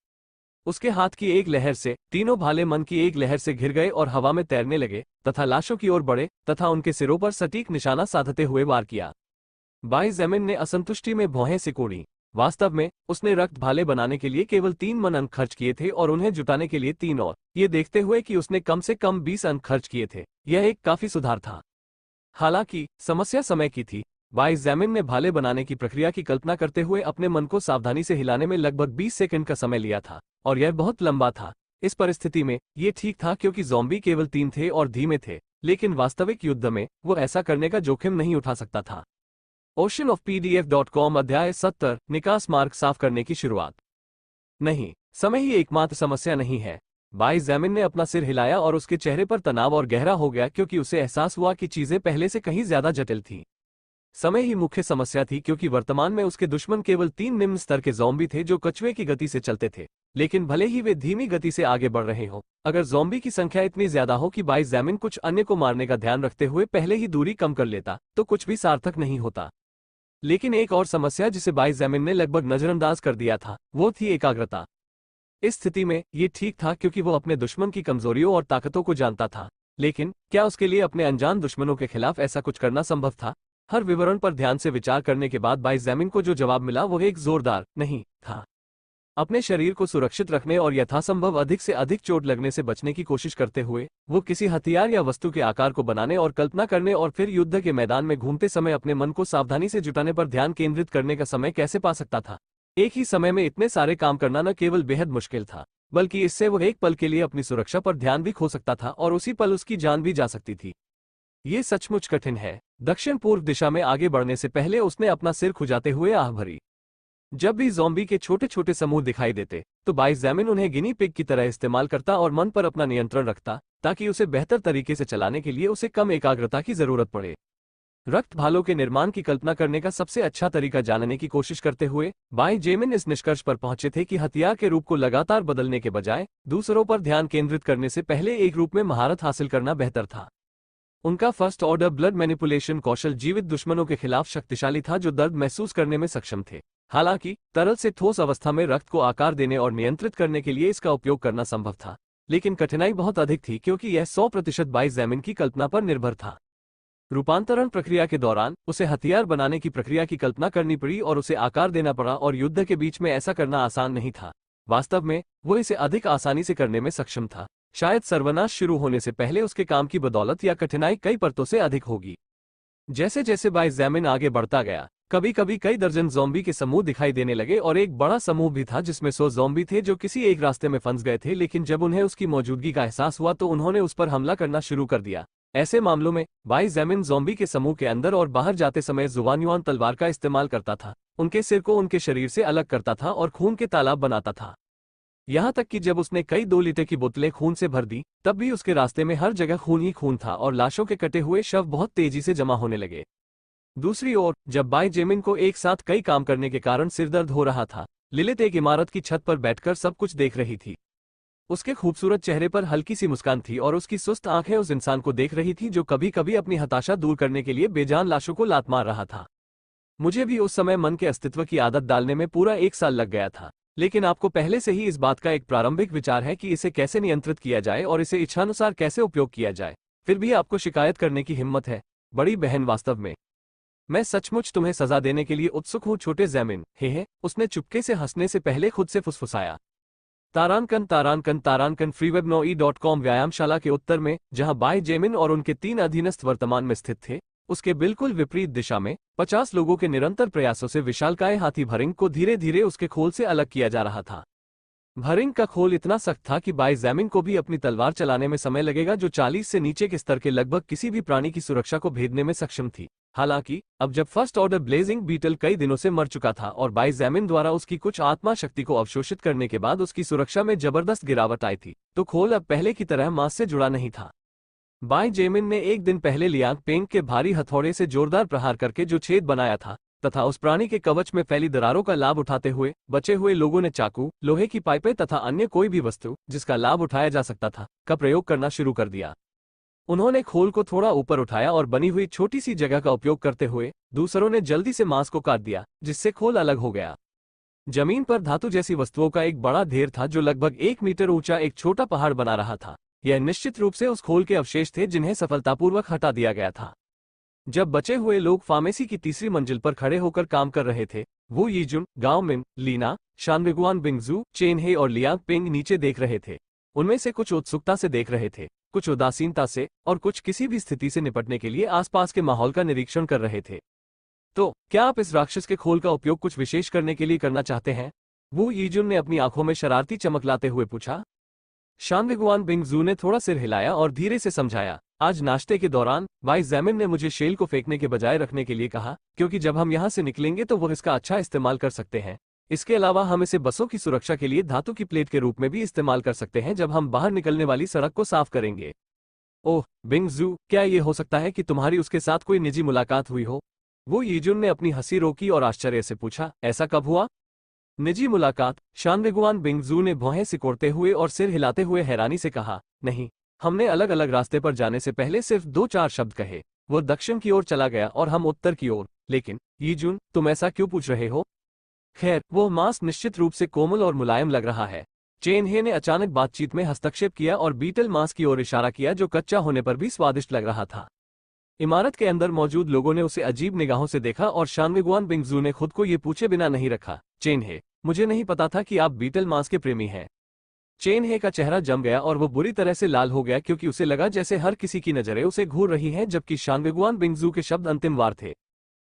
Speaker 1: उसके हाथ की एक लहर से तीनों भाले मन की एक लहर से घिर गए और हवा में तैरने लगे तथा लाशों की ओर बढ़े तथा उनके सिरों पर सटीक निशाना साधते हुए वार किया। बाई ज़मीन ने असंतुष्टि में भौहें सिकोड़ी। वास्तव में उसने रक्त भाले बनाने के लिए केवल 3 मन अंक खर्च किए थे और उन्हें जुटाने के लिए 3 और, ये देखते हुए कि उसने कम से कम 20 अंक खर्च किए थे, यह एक काफी सुधार था। हालांकि समस्या समय की थी। बाई ज़मीन ने भाले बनाने की प्रक्रिया की कल्पना करते हुए अपने मन को सावधानी से हिलाने में लगभग 20 सेकंड का समय लिया था, और यह बहुत लंबा था। इस परिस्थिति में ये ठीक था क्योंकि ज़ॉम्बी केवल 3 थे और धीमे थे, लेकिन वास्तविक युद्ध में वो ऐसा करने का जोखिम नहीं उठा सकता था। oceanofpdf.com अध्याय 70 निकास मार्ग साफ करने की शुरुआत। नहीं, समय ही एकमात्र समस्या नहीं है। बाई ज़मीन ने अपना सिर हिलाया और उसके चेहरे पर तनाव और गहरा हो गया क्योंकि उसे एहसास हुआ कि चीजें पहले से कहीं ज्यादा जटिल थीं। समय ही मुख्य समस्या थी क्योंकि वर्तमान में उसके दुश्मन केवल 3 निम्न स्तर के ज़ॉम्बी थे जो कछुए की गति से चलते थे, लेकिन भले ही वे धीमी गति से आगे बढ़ रहे हों, अगर ज़ॉम्बी की संख्या इतनी ज्यादा हो कि बाई ज़मीन कुछ अन्य को मारने का ध्यान रखते हुए पहले ही दूरी कम कर लेता, तो कुछ भी सार्थक नहीं होता। लेकिन एक और समस्या जिसे बाई ज़मीन ने लगभग नजरअंदाज कर दिया था, वो थी एकाग्रता। इस स्थिति में ये ठीक था क्योंकि वो अपने दुश्मन की कमजोरियों और ताकतों को जानता था, लेकिन क्या उसके लिए अपने अनजान दुश्मनों के खिलाफ ऐसा कुछ करना संभव था? हर विवरण पर ध्यान से विचार करने के बाद बाई ज़मीन को जो जवाब मिला वो एक जोरदार नहीं था। अपने शरीर को सुरक्षित रखने और यथासंभव अधिक से अधिक चोट लगने से बचने की कोशिश करते हुए वो किसी हथियार या वस्तु के आकार को बनाने और कल्पना करने और फिर युद्ध के मैदान में घूमते समय अपने मन को सावधानी से जुटाने पर ध्यान केंद्रित करने का समय कैसे पा सकता था? एक ही समय में इतने सारे काम करना न केवल बेहद मुश्किल था, बल्कि इससे वो एक पल के लिए अपनी सुरक्षा पर ध्यान भी खो सकता था और उसी पल उसकी जान भी जा सकती थी। ये सचमुच कठिन है। दक्षिण पूर्व दिशा में आगे बढ़ने से पहले उसने अपना सिर खुजाते हुए आह भरी। जब भी ज़ॉम्बी के छोटे छोटे समूह दिखाई देते, तो बाई ज़मीन उन्हें गिनी पिग की तरह इस्तेमाल करता और मन पर अपना नियंत्रण रखता, ताकि उसे बेहतर तरीके से चलाने के लिए उसे कम एकाग्रता की जरूरत पड़े। रक्त भालों के निर्माण की कल्पना करने का सबसे अच्छा तरीका जानने की कोशिश करते हुए बाई ज़मीन इस निष्कर्ष पर पहुंचे थे कि हथियार के रूप को लगातार बदलने के बजाय दूसरों पर ध्यान केंद्रित करने से पहले एक रूप में महारत हासिल करना बेहतर था। उनका फर्स्ट ऑर्डर ब्लड मैनिपुलेशन कौशल जीवित दुश्मनों के खिलाफ शक्तिशाली था जो दर्द महसूस करने में सक्षम थे। हालांकि तरल से ठोस अवस्था में रक्त को आकार देने और नियंत्रित करने के लिए इसका उपयोग करना संभव था, लेकिन कठिनाई बहुत अधिक थी क्योंकि यह 100% बाई ज़मीन की कल्पना पर निर्भर था। रूपांतरण प्रक्रिया के दौरान उसे हथियार बनाने की प्रक्रिया की कल्पना करनी पड़ी और उसे आकार देना पड़ा, और युद्ध के बीच में ऐसा करना आसान नहीं था। वास्तव में वो इसे अधिक आसानी से करने में सक्षम था। शायद सर्वनाश शुरू होने से पहले उसके काम की बदौलत या कठिनाई कई परतों से अधिक होगी। जैसे जैसे बाई ज़मीन आगे बढ़ता गया, कभी कभी कई दर्जन ज़ॉम्बी के समूह दिखाई देने लगे और एक बड़ा समूह भी था जिसमें 100 ज़ॉम्बी थे जो किसी एक रास्ते में फंस गए थे, लेकिन जब उन्हें उसकी मौजूदगी का एहसास हुआ तो उन्होंने उस पर हमला करना शुरू कर दिया। ऐसे मामलों में बाई ज़मीन ज़ॉम्बी के समूह के अंदर और बाहर जाते समय जुबान तलवार का इस्तेमाल करता था, उनके सिर को उनके शरीर से अलग करता था और खून के तालाब बनाता था। यहाँ तक कि जब उसने कई 2 लीटर की बोतलें खून से भर दी, तब भी उसके रास्ते में हर जगह खून ही खून था और लाशों के कटे हुए शव बहुत तेजी से जमा होने लगे। दूसरी ओर जब बाई ज़मीन को एक साथ कई काम करने के कारण सिरदर्द हो रहा था, लिलित एक इमारत की छत पर बैठकर सब कुछ देख रही थी। उसके खूबसूरत चेहरे पर हल्की सी मुस्कान थी और उसकी सुस्त आंखें उस इंसान को देख रही थी जो कभी कभी अपनी हताशा दूर करने के लिए बेजान लाशों को लात मार रहा था। मुझे भी उस समय मन के अस्तित्व की आदत डालने में पूरा 1 साल लग गया था, लेकिन आपको पहले से ही इस बात का एक प्रारंभिक विचार है कि इसे कैसे नियंत्रित किया जाए और इसे इच्छानुसार कैसे उपयोग किया जाए। फिर भी आपको शिकायत करने की हिम्मत है, बड़ी बहन। वास्तव में मैं सचमुच तुम्हें सजा देने के लिए उत्सुक हूँ, छोटे ज़मीन। हे, उसने चुपके से हंसने से पहले खुद से फुसफुसाया। तारांकन freewebnoe.com व्यायामशाला के उत्तर में, जहां बाई ज़मीन और उनके 3 अधीनस्थ वर्तमान में स्थित थे, उसके बिल्कुल विपरीत दिशा में 50 लोगों के निरंतर प्रयासों से विशालकाय हाथी भरिंग को धीरे धीरे उसके खोल से अलग किया जा रहा था। भरिंग का खोल इतना सख्त था कि बाई ज़मीन को भी अपनी तलवार चलाने में समय लगेगा, जो 40 से नीचे के स्तर के लगभग किसी भी प्राणी की सुरक्षा को भेदने में सक्षम थी। हालांकि अब जब फर्स्ट ऑर्डर ब्लेजिंग बीटल कई दिनों से मर चुका था और बाई जैमिन द्वारा उसकी कुछ आत्मा शक्ति को अवशोषित करने के बाद उसकी सुरक्षा में जबरदस्त गिरावट आई थी, तो खोल अब पहले की तरह मांस से जुड़ा नहीं था। बाई जेमिन ने एक दिन पहले लियांग पेंग के भारी हथौड़े से जोरदार प्रहार करके जो छेद बनाया था तथा उस प्राणी के कवच में फैली दरारों का लाभ उठाते हुए बचे हुए लोगों ने चाकू, लोहे की पाइपें तथा अन्य कोई भी वस्तु जिसका लाभ उठाया जा सकता था का प्रयोग करना शुरू कर दिया। उन्होंने खोल को थोड़ा ऊपर उठाया और बनी हुई छोटी सी जगह का उपयोग करते हुए दूसरों ने जल्दी से मांस को काट दिया, जिससे खोल अलग हो गया। जमीन पर धातु जैसी वस्तुओं का एक बड़ा ढेर था जो लगभग 1 मीटर ऊंचा एक छोटा पहाड़ बना रहा था। यह निश्चित रूप से उस खोल के अवशेष थे जिन्हें सफलतापूर्वक हटा दिया गया था। जब बचे हुए लोग फार्मेसी की तीसरी मंजिल पर खड़े होकर काम कर रहे थे, वू यीजुन, गाओ मिन, लीना, शानविगुआन बिंगजू, चेन हे और लियांग पेंग नीचे देख रहे थे। उनमें से कुछ उत्सुकता से देख रहे थे, कुछ उदासीनता से और कुछ किसी भी स्थिति से निपटने के लिए आसपास के माहौल का निरीक्षण कर रहे थे। तो क्या आप इस राक्षस के खोल का उपयोग कुछ विशेष करने के लिए करना चाहते हैं? वू यीजुन ने अपनी आंखों में शरारती चमक लाते हुए पूछा। शानविगुआन बिंगजू ने थोड़ा सिर हिलाया और धीरे से समझाया, आज नाश्ते के दौरान बाई जैमिन ने मुझे शेल को फेंकने के बजाय रखने के लिए कहा, क्योंकि जब हम यहाँ से निकलेंगे तो वो इसका अच्छा इस्तेमाल कर सकते हैं। इसके अलावा हम इसे बसों की सुरक्षा के लिए धातु की प्लेट के रूप में भी इस्तेमाल कर सकते हैं जब हम बाहर निकलने वाली सड़क को साफ करेंगे। ओह बिंगजू, क्या ये हो सकता है कि तुम्हारी उसके साथ कोई निजी मुलाकात हुई हो? वो यीजुन ने अपनी हंसी रोकी और आश्चर्य से पूछा, ऐसा कब हुआ? निजी मुलाकात? शानविगुआन बिंगजू ने भौहें सिकोड़ते हुए और सिर हिलाते हुए हैरानी से कहा, नहीं, हमने अलग अलग रास्ते पर जाने से पहले सिर्फ 2-4 शब्द कहे। वो दक्षिण की ओर चला गया और हम उत्तर की ओर। लेकिन यीजुन, तुम ऐसा क्यों पूछ रहे हो? खैर, वो मांस निश्चित रूप से कोमल और मुलायम लग रहा है। चेन हे ने अचानक बातचीत में हस्तक्षेप किया और बीटल मांस की ओर इशारा किया जो कच्चा होने पर भी स्वादिष्ट लग रहा था। इमारत के अंदर मौजूद लोगों ने उसे अजीब निगाहों से देखा और शानविगुआन बिंगजू ने खुद को ये पूछे बिना नहीं रखा, चेन हे, मुझे नहीं पता था कि आप बीटल मांस के प्रेमी हैं। चेन हे का चेहरा जम गया और वो बुरी तरह से लाल हो गया क्योंकि उसे लगा जैसे हर किसी की नजरें उसे घूर रही हैं, जबकि शानविगुआन बिंगजू के शब्द अंतिम वार थे।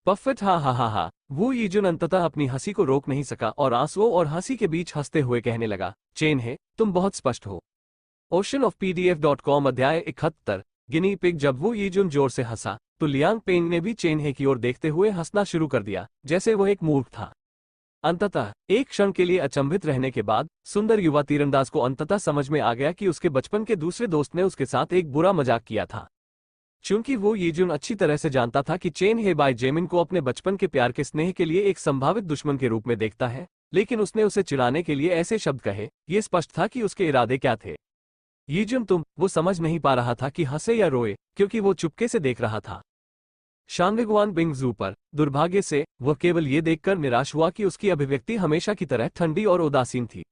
Speaker 1: पफिट हा हा हा हा। वो यीजुन अंततः अपनी हंसी को रोक नहीं सका और आंसुओं और हंसी के बीच हंसते हुए कहने लगा, चेन हे, तुम बहुत स्पष्ट हो। oceanofpdf.com अध्याय 71 गिनी पिग। जब वो यीजुन जोर से हंसा तो लियांग पेंग ने भी चेन हे की ओर देखते हुए हंसना शुरू कर दिया, जैसे वो एक मूर्ख था। अंततः एक क्षण के लिए अचंभित रहने के बाद सुंदर युवा तीरंदाज को अंततः समझ में आ गया कि उसके बचपन के दूसरे दोस्त ने उसके साथ एक बुरा मजाक किया था। चूंकि वो यीजुन अच्छी तरह से जानता था कि चेन हे बाई जेमिन को अपने बचपन के प्यार के स्नेह के लिए एक संभावित दुश्मन के रूप में देखता है, लेकिन उसने उसे चिढ़ाने के लिए ऐसे शब्द कहे, ये स्पष्ट था कि उसके इरादे क्या थे। यीजुन वो समझ नहीं पा रहा था कि हंसे या रोए, क्योंकि वो चुपके से देख रहा था। शानविगुआन बिंगजू पर दुर्भाग्य से वह केवल ये देखकर निराश हुआ कि उसकी अभिव्यक्ति हमेशा की तरह ठंडी और उदासीन थी।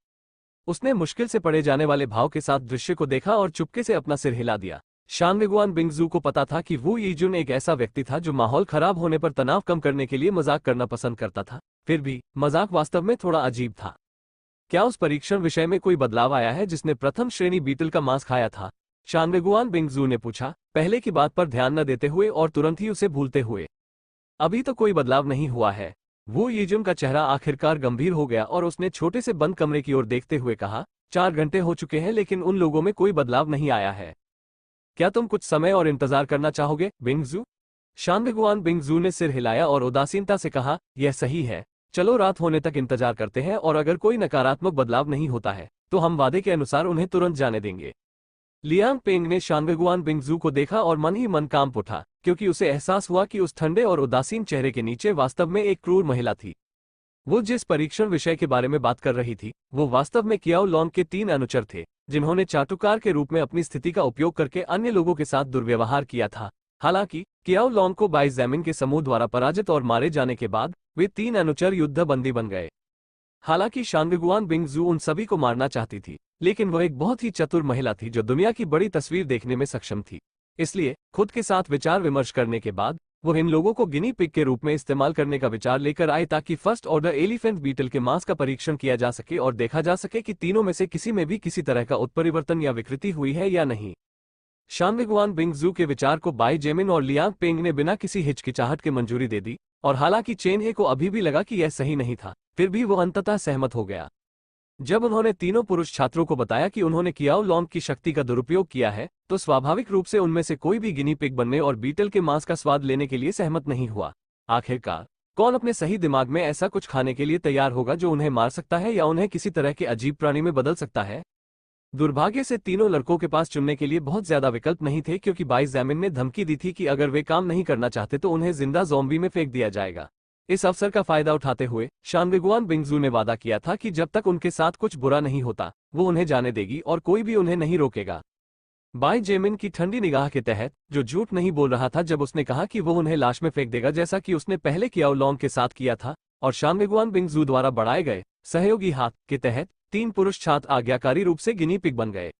Speaker 1: उसने मुश्किल से पढ़े जाने वाले भाव के साथ दृश्य को देखा और चुपके से अपना सिर हिला दिया। शानविगुआन बिंगजू को पता था कि वू यीजुन एक ऐसा व्यक्ति था जो माहौल खराब होने पर तनाव कम करने के लिए मजाक करना पसंद करता था। फिर भी मजाक वास्तव में थोड़ा अजीब था। क्या उस परीक्षण विषय में कोई बदलाव आया है जिसने प्रथम श्रेणी बीटल का मांस खाया था? शानविगुआन बिंगजू ने पूछा, पहले की बात पर ध्यान न देते हुए और तुरंत ही उसे भूलते हुए। अभी तो कोई बदलाव नहीं हुआ है। वो यीजुन का चेहरा आखिरकार गंभीर हो गया और उसने छोटे से बंद कमरे की ओर देखते हुए कहा, 4 घंटे हो चुके हैं लेकिन उन लोगों में कोई बदलाव नहीं आया है। क्या तुम कुछ समय और इंतजार करना चाहोगे, बिंगजू? शानविगुआन बिंगजू ने सिर हिलाया और उदासीनता से कहा, यह सही है, चलो रात होने तक इंतजार करते हैं और अगर कोई नकारात्मक बदलाव नहीं होता है तो हम वादे के अनुसार उन्हें तुरंत जाने देंगे। लियांग पेंग ने शानविगुआन बिंगजू को देखा और मन ही मन कांप उठा, क्योंकि उसे एहसास हुआ कि उस ठंडे और उदासीन चेहरे के नीचे वास्तव में एक क्रूर महिला थी। वो जिस परीक्षण विषय के बारे में बात कर रही थी वो वास्तव में कियाओ लॉन्ग के 3 अनुचर थे, जिन्होंने चाटुकार के रूप में अपनी स्थिति का उपयोग करके अन्य लोगों के साथ दुर्व्यवहार किया था। हालांकि कियाओ लॉन्ग को बाई जैमिन के समूह द्वारा पराजित और मारे जाने के बाद वे 3 अनुचर युद्धबंदी बन गए। हालांकि शानविगुआन बिंगजू उन सभी को मारना चाहती थी, लेकिन वह एक बहुत ही चतुर महिला थी जो दुनिया की बड़ी तस्वीर देखने में सक्षम थी। इसलिए खुद के साथ विचार विमर्श करने के बाद वो इन लोगों को गिनी पिग के रूप में इस्तेमाल करने का विचार लेकर आए ताकि फर्स्ट ऑर्डर एलिफेंट बीटल के मांस का परीक्षण किया जा सके और देखा जा सके कि तीनों में से किसी में भी किसी तरह का उत्परिवर्तन या विकृति हुई है या नहीं। शानविगुआन बिंगजू के विचार को बाई जेमिन और लियांग पेंग ने बिना किसी हिचकिचाहट के मंजूरी दे दी, और हालांकि चेन हे को अभी भी लगा कि यह सही नहीं था, फिर भी वो अंततः सहमत हो गया। जब उन्होंने तीनों पुरुष छात्रों को बताया कि उन्होंने कियाओ लॉन्ग की शक्ति का दुरुपयोग किया है, तो स्वाभाविक रूप से उनमें से कोई भी गिनी पिग बनने और बीटल के मांस का स्वाद लेने के लिए सहमत नहीं हुआ। आखिरकार कौन अपने सही दिमाग में ऐसा कुछ खाने के लिए तैयार होगा जो उन्हें मार सकता है या उन्हें किसी तरह के अजीब प्राणी में बदल सकता है? दुर्भाग्य से तीनों लड़कों के पास चुनने के लिए बहुत ज्यादा विकल्प नहीं थे, क्योंकि बाई जैमिन ने धमकी दी थी कि अगर वे काम नहीं करना चाहते तो उन्हें जिंदा ज़ॉम्बी में फेंक दिया जाएगा। इस अवसर का फायदा उठाते हुए शानगुआन बिंगजू ने वादा किया था कि जब तक उनके साथ कुछ बुरा नहीं होता वो उन्हें जाने देगी और कोई भी उन्हें नहीं रोकेगा। बाई जेमिन की ठंडी निगाह के तहत, जो झूठ नहीं बोल रहा था जब उसने कहा कि वो उन्हें लाश में फेंक देगा जैसा कि उसने पहले कियाओ लॉन्ग के साथ किया था, और शानगुआन बिंगजू द्वारा बढ़ाए गए सहयोगी हाथ के तहत 3 पुरुष छात्र आज्ञाकारी रूप से गिनी पिग बन गए।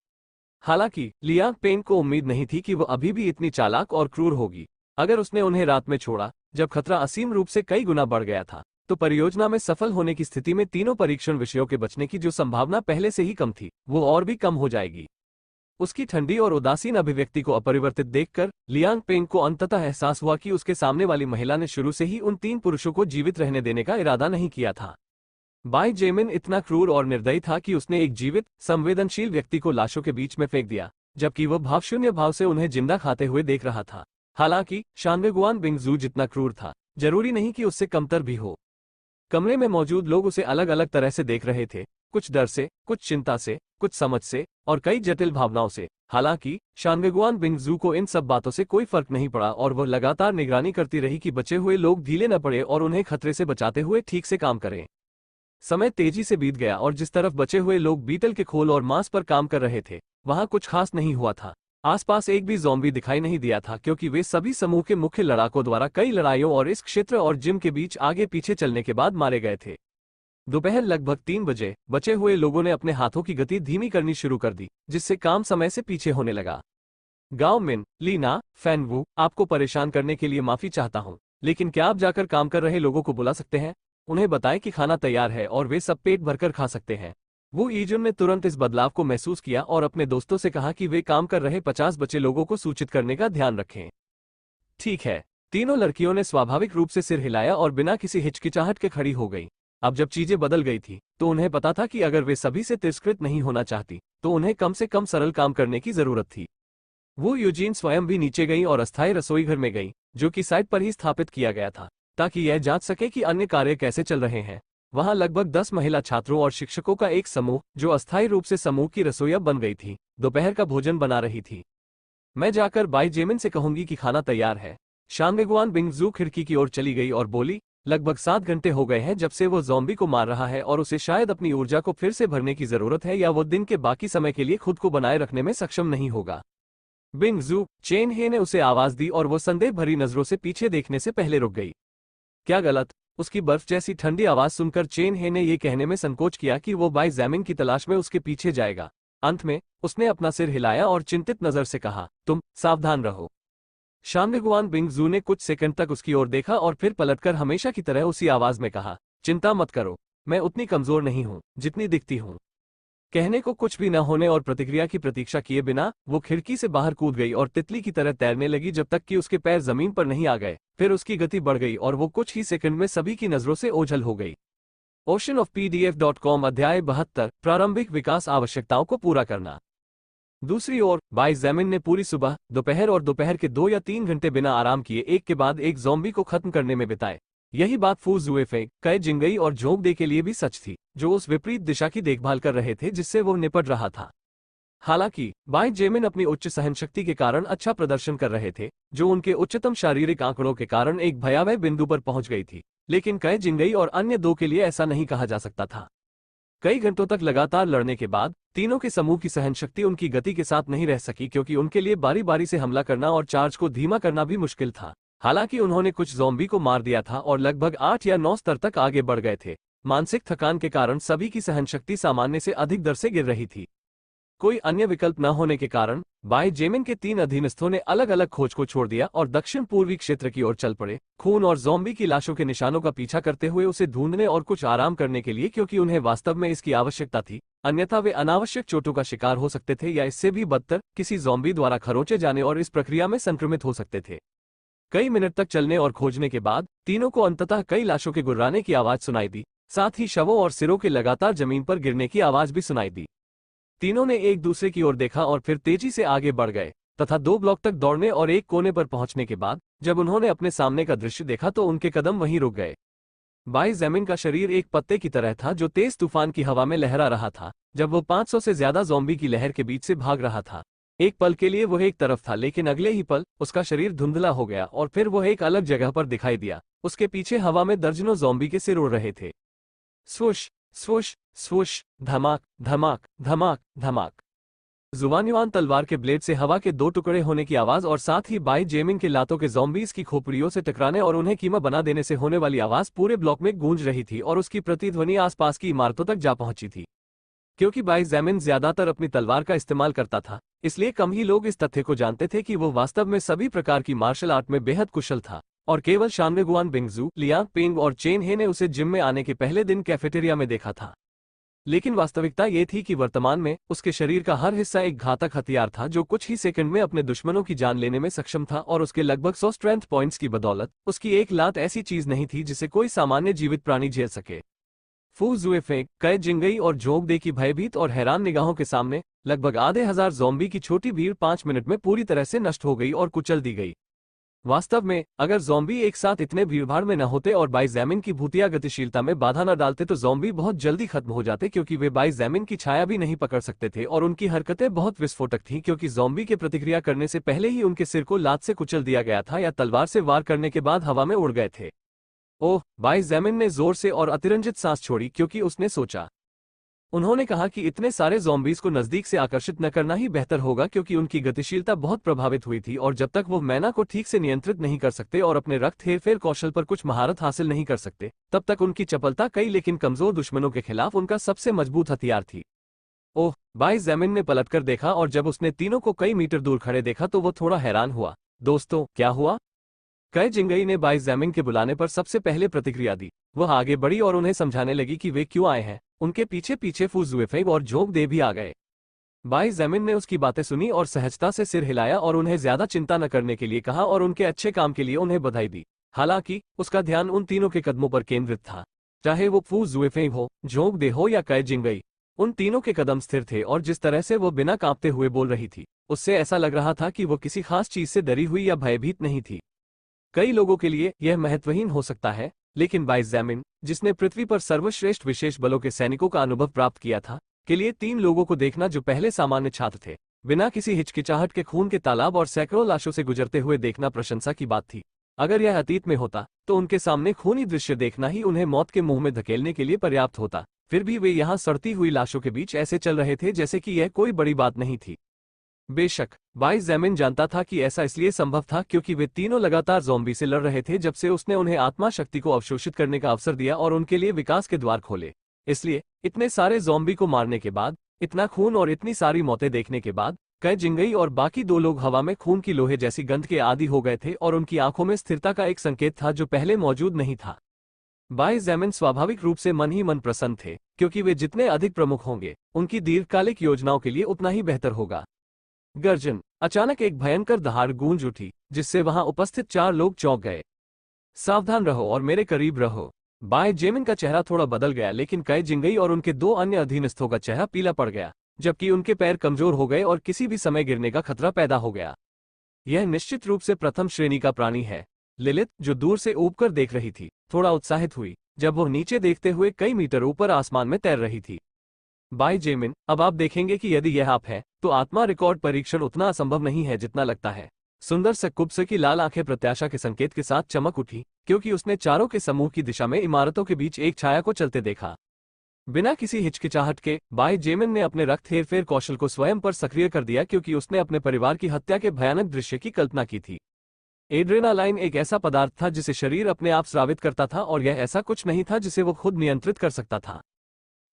Speaker 1: हालांकि लियांग पेंग को उम्मीद नहीं थी कि वो अभी भी इतनी चालाक और क्रूर होगी। अगर उसने उन्हें रात में छोड़ा जब खतरा असीम रूप से कई गुना बढ़ गया था, तो परियोजना में सफल होने की स्थिति में तीनों परीक्षण विषयों के बचने की जो संभावना पहले से ही कम थी वो और भी कम हो जाएगी। उसकी ठंडी और उदासीन अभिव्यक्ति को अपरिवर्तित देखकर लियांग पेंग को अंततः एहसास हुआ कि उसके सामने वाली महिला ने शुरू से ही उन 3 पुरुषों को जीवित रहने देने का इरादा नहीं किया था। बाई जेमिन इतना क्रूर और निर्दयी था कि उसने एक जीवित संवेदनशील व्यक्ति को लाशों के बीच में फेंक दिया, जबकि वह भावशून्य भाव से उन्हें जिंदा खाते हुए देख रहा था। हालांकि शानगुआन बिंगजू जितना क्रूर था, जरूरी नहीं कि उससे कमतर भी हो। कमरे में मौजूद लोग उसे अलग अलग तरह से देख रहे थे, कुछ डर से, कुछ चिंता से, कुछ समझ से और कई जटिल भावनाओं से। हालांकि शानगुआन बिंगजू को इन सब बातों से कोई फर्क नहीं पड़ा और वह लगातार निगरानी करती रही कि बचे हुए लोग ढीले न पड़े और उन्हें खतरे से बचाते हुए ठीक से काम करें। समय तेजी से बीत गया और जिस तरफ बचे हुए लोग बीटल के खोल और मांस पर काम कर रहे थे वहां कुछ खास नहीं हुआ था। आसपास एक भी ज़ॉम्बी दिखाई नहीं दिया था, क्योंकि वे सभी समूह के मुख्य लड़ाकों द्वारा कई लड़ाइयों और इस क्षेत्र और जिम के बीच आगे पीछे चलने के बाद मारे गए थे। दोपहर लगभग 3 बजे बचे हुए लोगों ने अपने हाथों की गति धीमी करनी शुरू कर दी, जिससे काम समय से पीछे होने लगा। गाओ मिन, लीना, फैनवू, आपको परेशान करने के लिए माफी चाहता हूँ, लेकिन क्या आप जाकर काम कर रहे लोगों को बुला सकते हैं? उन्हें बताएं कि खाना तैयार है और वे सब पेट भरकर खा सकते हैं। वो ईजुन ने तुरंत इस बदलाव को महसूस किया और अपने दोस्तों से कहा कि वे काम कर रहे 50 बचे लोगों को सूचित करने का ध्यान रखें। ठीक है। तीनों लड़कियों ने स्वाभाविक रूप से सिर हिलाया और बिना किसी हिचकिचाहट के खड़ी हो गई। अब जब चीजें बदल गई थी तो उन्हें पता था कि अगर वे सभी से तिरस्कृत नहीं होना चाहती तो उन्हें कम से कम सरल काम करने की जरूरत थी। वो यूजीन स्वयं भी नीचे गई और अस्थायी रसोई घर में गई, जो कि साइट पर ही स्थापित किया गया था, ताकि यह जांच सके कि अन्य कार्य कैसे चल रहे हैं। वहां लगभग 10 महिला छात्रों और शिक्षकों का एक समूह, जो अस्थायी रूप से समूह की रसोइया बन गई थी, दोपहर का भोजन बना रही थी। मैं जाकर बाई जेमिन से कहूंगी कि खाना तैयार है। शानगुआन बिंगजू खिड़की की ओर चली गई और बोली, लगभग 7 घंटे हो गए हैं जब से वो ज़ॉम्बी को मार रहा है और उसे शायद अपनी ऊर्जा को फिर से भरने की जरूरत है, या वो दिन के बाकी समय के लिए खुद को बनाए रखने में सक्षम नहीं होगा। बिंगजू, चेन हे ने उसे आवाज दी और वो संदेह भरी नजरों से पीछे देखने से पहले रुक गई। क्या गलत? उसकी बर्फ जैसी ठंडी आवाज सुनकर चेन हे ने यह कहने में संकोच किया कि वो बाई जैमिन की तलाश में उसके पीछे जाएगा। अंत में उसने अपना सिर हिलाया और चिंतित नजर से कहा, तुम सावधान रहो। शानगुआन बिंगजू ने कुछ सेकंड तक उसकी ओर देखा और फिर पलटकर हमेशा की तरह उसी आवाज में कहा, चिंता मत करो, मैं उतनी कमजोर नहीं हूं जितनी दिखती हूं। कहने को कुछ भी न होने और प्रतिक्रिया की प्रतीक्षा किए बिना वो खिड़की से बाहर कूद गई और तितली की तरह तैरने लगी जब तक कि उसके पैर जमीन पर नहीं आ गए। फिर उसकी गति बढ़ गई और वो कुछ ही सेकंड में सभी की नजरों से ओझल हो गई। oceanofpdf.com अध्याय 72, प्रारंभिक विकास आवश्यकताओं को पूरा करना। दूसरी ओर बाई जैमिन ने पूरी सुबह, दोपहर और दोपहर के 2 या 3 घंटे बिना आराम किए एक के बाद एक ज़ॉम्बी को खत्म करने में बिताए। यही बात फू जुएफे, कई जिंगई और झोंक दे के लिए भी सच थी, जो उस विपरीत दिशा की देखभाल कर रहे थे जिससे वो निपट रहा था। हालांकि बाई जेमिन अपनी उच्च सहनशक्ति के कारण अच्छा प्रदर्शन कर रहे थे, जो उनके उच्चतम शारीरिक आंकड़ों के कारण एक भयावह बिंदु पर पहुंच गई थी, लेकिन कई जिंगई और अन्य 2 के लिए ऐसा नहीं कहा जा सकता था। कई घंटों तक लगातार लड़ने के बाद तीनों के समूह की सहनशक्ति उनकी गति के साथ नहीं रह सकी, क्योंकि उनके लिए बारी बारी से हमला करना और चार्ज को धीमा करना भी मुश्किल था। हालांकि उन्होंने कुछ ज़ॉम्बी को मार दिया था और लगभग 8 या 9 स्तर तक आगे बढ़ गए थे। मानसिक थकान के कारण सभी की सहनशक्ति सामान्य से अधिक दर से गिर रही थी। कोई अन्य विकल्प न होने के कारण बाई जेमिन के 3 अधीनस्थों ने अलग अलग खोज को छोड़ दिया और दक्षिण पूर्वी क्षेत्र की ओर चल पड़े, खून और ज़ॉम्बी की लाशों के निशानों का पीछा करते हुए उसे ढूंढने और कुछ आराम करने के लिए, क्योंकि उन्हें वास्तव में इसकी आवश्यकता थी, अन्यथा वे अनावश्यक चोटों का शिकार हो सकते थे या इससे भी बदतर, किसी ज़ॉम्बी द्वारा खरोंचे जाने और इस प्रक्रिया में संक्रमित हो सकते थे। कई मिनट तक चलने और खोजने के बाद तीनों को अंततः कई लाशों के गुर्राने की आवाज सुनाई दी। साथ ही शवों और सिरों के लगातार जमीन पर गिरने की आवाज भी सुनाई दी। तीनों ने एक दूसरे की ओर देखा और फिर तेजी से आगे बढ़ गए तथा 2 ब्लॉक तक दौड़ने और एक कोने पर पहुंचने के बाद जब उन्होंने अपने सामने का दृश्य देखा तो उनके कदम वहीं रुक गए। बाई ज़ैमिन का शरीर एक पत्ते की तरह था जो तेज तूफान की हवा में लहरा रहा था जब वो 500 से ज्यादा ज़ॉम्बी की लहर के बीच से भाग रहा था। एक पल के लिए वह एक तरफ था लेकिन अगले ही पल उसका शरीर धुंधला हो गया और फिर वह एक अलग जगह पर दिखाई दिया। उसके पीछे हवा में दर्जनों ज़ॉम्बी के सिर उड़ रहे थे। स्वुश स्वुश स्वुश, धमाक धमाक धमाक धमाक। जुबान तलवार के ब्लेड से हवा के 2 टुकड़े होने की आवाज और साथ ही बाई जेमिन के लातों के ज़ॉम्बीज की खोपड़ियों से टकराने और उन्हें कीमा बना देने से होने वाली आवाज पूरे ब्लॉक में गूंज रही थी और उसकी प्रतिध्वनि आसपास की इमारतों तक जा पहुंची थी। क्योंकि बाई ज़ैमिन ज्यादातर अपनी तलवार का इस्तेमाल करता था, इसलिए कम ही लोग इस तथ्य को जानते थे कि वो वास्तव में सभी प्रकार की मार्शल आर्ट में बेहद कुशल था और केवल शानवेगुआन बिंगजू, लियांग पेंग और चेन हे ने उसे जिम में आने के पहले दिन कैफेटेरिया में देखा था। लेकिन वास्तविकता ये थी कि वर्तमान में उसके शरीर का हर हिस्सा एक घातक हथियार था जो कुछ ही सेकंड में अपने दुश्मनों की जान लेने में सक्षम था और उसके लगभग 100 स्ट्रेंथ पॉइंट्स की बदौलत उसकी एक लात ऐसी चीज नहीं थी जिसे कोई सामान्य जीवित प्राणी झेल सके। फू जुएफेंग, कै जिंगई और जोंग दे की भयभीत और हैरान निगाहों के सामने लगभग आधे हजार ज़ॉम्बी की छोटी भीड़ 5 मिनट में पूरी तरह से नष्ट हो गई और कुचल दी गई। वास्तव में अगर ज़ॉम्बी एक साथ इतने भीड़भाड़ में न होते और बाई ज़ैमिन की भूतिया गतिशीलता में बाधा न डालते तो ज़ॉम्बी बहुत जल्दी खत्म हो जाते क्योंकि वे बाई ज़ैमिन की छाया भी नहीं पकड़ सकते थे और उनकी हरकतें बहुत विस्फोटक थीं क्योंकि ज़ॉम्बी के प्रतिक्रिया करने से पहले ही उनके सिर को लात से कुचल दिया गया था या तलवार से वार करने के बाद हवा में उड़ गए थे। ओह, बाई ज़ैमिन ने जोर से और अतिरंजित सांस छोड़ी क्योंकि उसने सोचा। उन्होंने कहा कि इतने सारे ज़ॉम्बीज को नजदीक से आकर्षित न करना ही बेहतर होगा क्योंकि उनकी गतिशीलता बहुत प्रभावित हुई थी और जब तक वो मैना को ठीक से नियंत्रित नहीं कर सकते और अपने रक्त हेरफेर कौशल पर कुछ महारत हासिल नहीं कर सकते तब तक उनकी चपलता कई लेकिन कमजोर दुश्मनों के खिलाफ उनका सबसे मजबूत हथियार थी। ओह, बाई ज़ैमिन ने पलटकर देखा और जब उसने तीनों को कई मीटर दूर खड़े देखा तो वो थोड़ा हैरान हुआ। दोस्तों, क्या हुआ? कै जिंगई ने बाई ज़ैमिन के बुलाने पर सबसे पहले प्रतिक्रिया दी। वह आगे बढ़ी और उन्हें समझाने लगी कि वे क्यों आए हैं। उनके पीछे पीछे फू जुएफेंग और जोंग दे भी आ गए। बाई ज़ैमिन ने उसकी बातें सुनी और सहजता से सिर हिलाया और उन्हें ज्यादा चिंता न करने के लिए कहा और उनके अच्छे काम के लिए उन्हें बधाई दी। हालांकि उसका ध्यान उन तीनों के कदमों पर केंद्रित था, चाहे वो फू जुएफेंग हो, जोंग दे हो या कै जिंगई। उन तीनों के कदम स्थिर थे और जिस तरह से वो बिना कांपते हुए बोल रही थी उससे ऐसा लग रहा था कि वो किसी खास चीज से डरी हुई या भयभीत नहीं थी। कई लोगों के लिए यह महत्वहीन हो सकता है, लेकिन बाई ज़ैमिन, जिसने पृथ्वी पर सर्वश्रेष्ठ विशेष बलों के सैनिकों का अनुभव प्राप्त किया था, के लिए 3 लोगों को देखना जो पहले सामान्य छात्र थे, बिना किसी हिचकिचाहट के खून के तालाब और सैकड़ों लाशों से गुजरते हुए देखना प्रशंसा की बात थी। अगर यह अतीत में होता तो उनके सामने खूनी दृश्य देखना ही उन्हें मौत के मुंह में धकेलने के लिए पर्याप्त होता। फिर भी वे यहाँ सड़ती हुई लाशों के बीच ऐसे चल रहे थे जैसे कि यह कोई बड़ी बात नहीं थी। बेशक बाई ज़ैमिन जानता था कि ऐसा इसलिए संभव था क्योंकि वे तीनों लगातार ज़ॉम्बी से लड़ रहे थे जब से उसने उन्हें आत्मा शक्ति को अवशोषित करने का अवसर दिया और उनके लिए विकास के द्वार खोले। इसलिए इतने सारे ज़ॉम्बी को मारने के बाद, इतना खून और इतनी सारी मौतें देखने के बाद कै जिंगई और बाकी 2 लोग हवा में खून की लोहे जैसी गंध के आदी हो गए थे और उनकी आंखों में स्थिरता का एक संकेत था जो पहले मौजूद नहीं था। बाई ज़ैमिन स्वाभाविक रूप से मन ही मन प्रसन्न थे क्योंकि वे जितने अधिक प्रमुख होंगे उनकी दीर्घकालिक योजनाओं के लिए उतना ही बेहतर होगा। गर्जन! अचानक एक भयंकर दहाड़ गूंज उठी जिससे वहां उपस्थित 4 लोग चौंक गए। सावधान रहो और मेरे करीब रहो। बाई ज़ैमिन का चेहरा थोड़ा बदल गया लेकिन कै जिंगई और उनके 2 अन्य अधीनस्थों का चेहरा पीला पड़ गया जबकि उनके पैर कमजोर हो गए और किसी भी समय गिरने का खतरा पैदा हो गया। यह निश्चित रूप से प्रथम श्रेणी का प्राणी है। लिलित, जो दूर से ऊपर देख रही थी, थोड़ा उत्साहित हुई जब वह नीचे देखते हुए कई मीटर ऊपर आसमान में तैर रही थी। बाई ज़ैमिन, अब आप देखेंगे कि यदि यह आप है तो आत्मा रिकॉर्ड परीक्षण उतना असंभव नहीं है जितना लगता है। सुंदर सक्कुब्से की लाल आंखें प्रत्याशा के संकेत के साथ चमक उठी क्योंकि उसने चारों के समूह की दिशा में इमारतों के बीच एक छाया को चलते देखा। बिना किसी हिचकिचाहट के बाई ज़ैमिन ने अपने रक्त हेरफेर कौशल को स्वयं पर सक्रिय कर दिया क्योंकि उसने अपने परिवार की हत्या के भयानक दृश्य की कल्पना की थी। एड्रेनालाइन एक ऐसा पदार्थ था जिसे शरीर अपने आप स्रावित करता था और यह ऐसा कुछ नहीं था जिसे वो खुद नियंत्रित कर सकता था।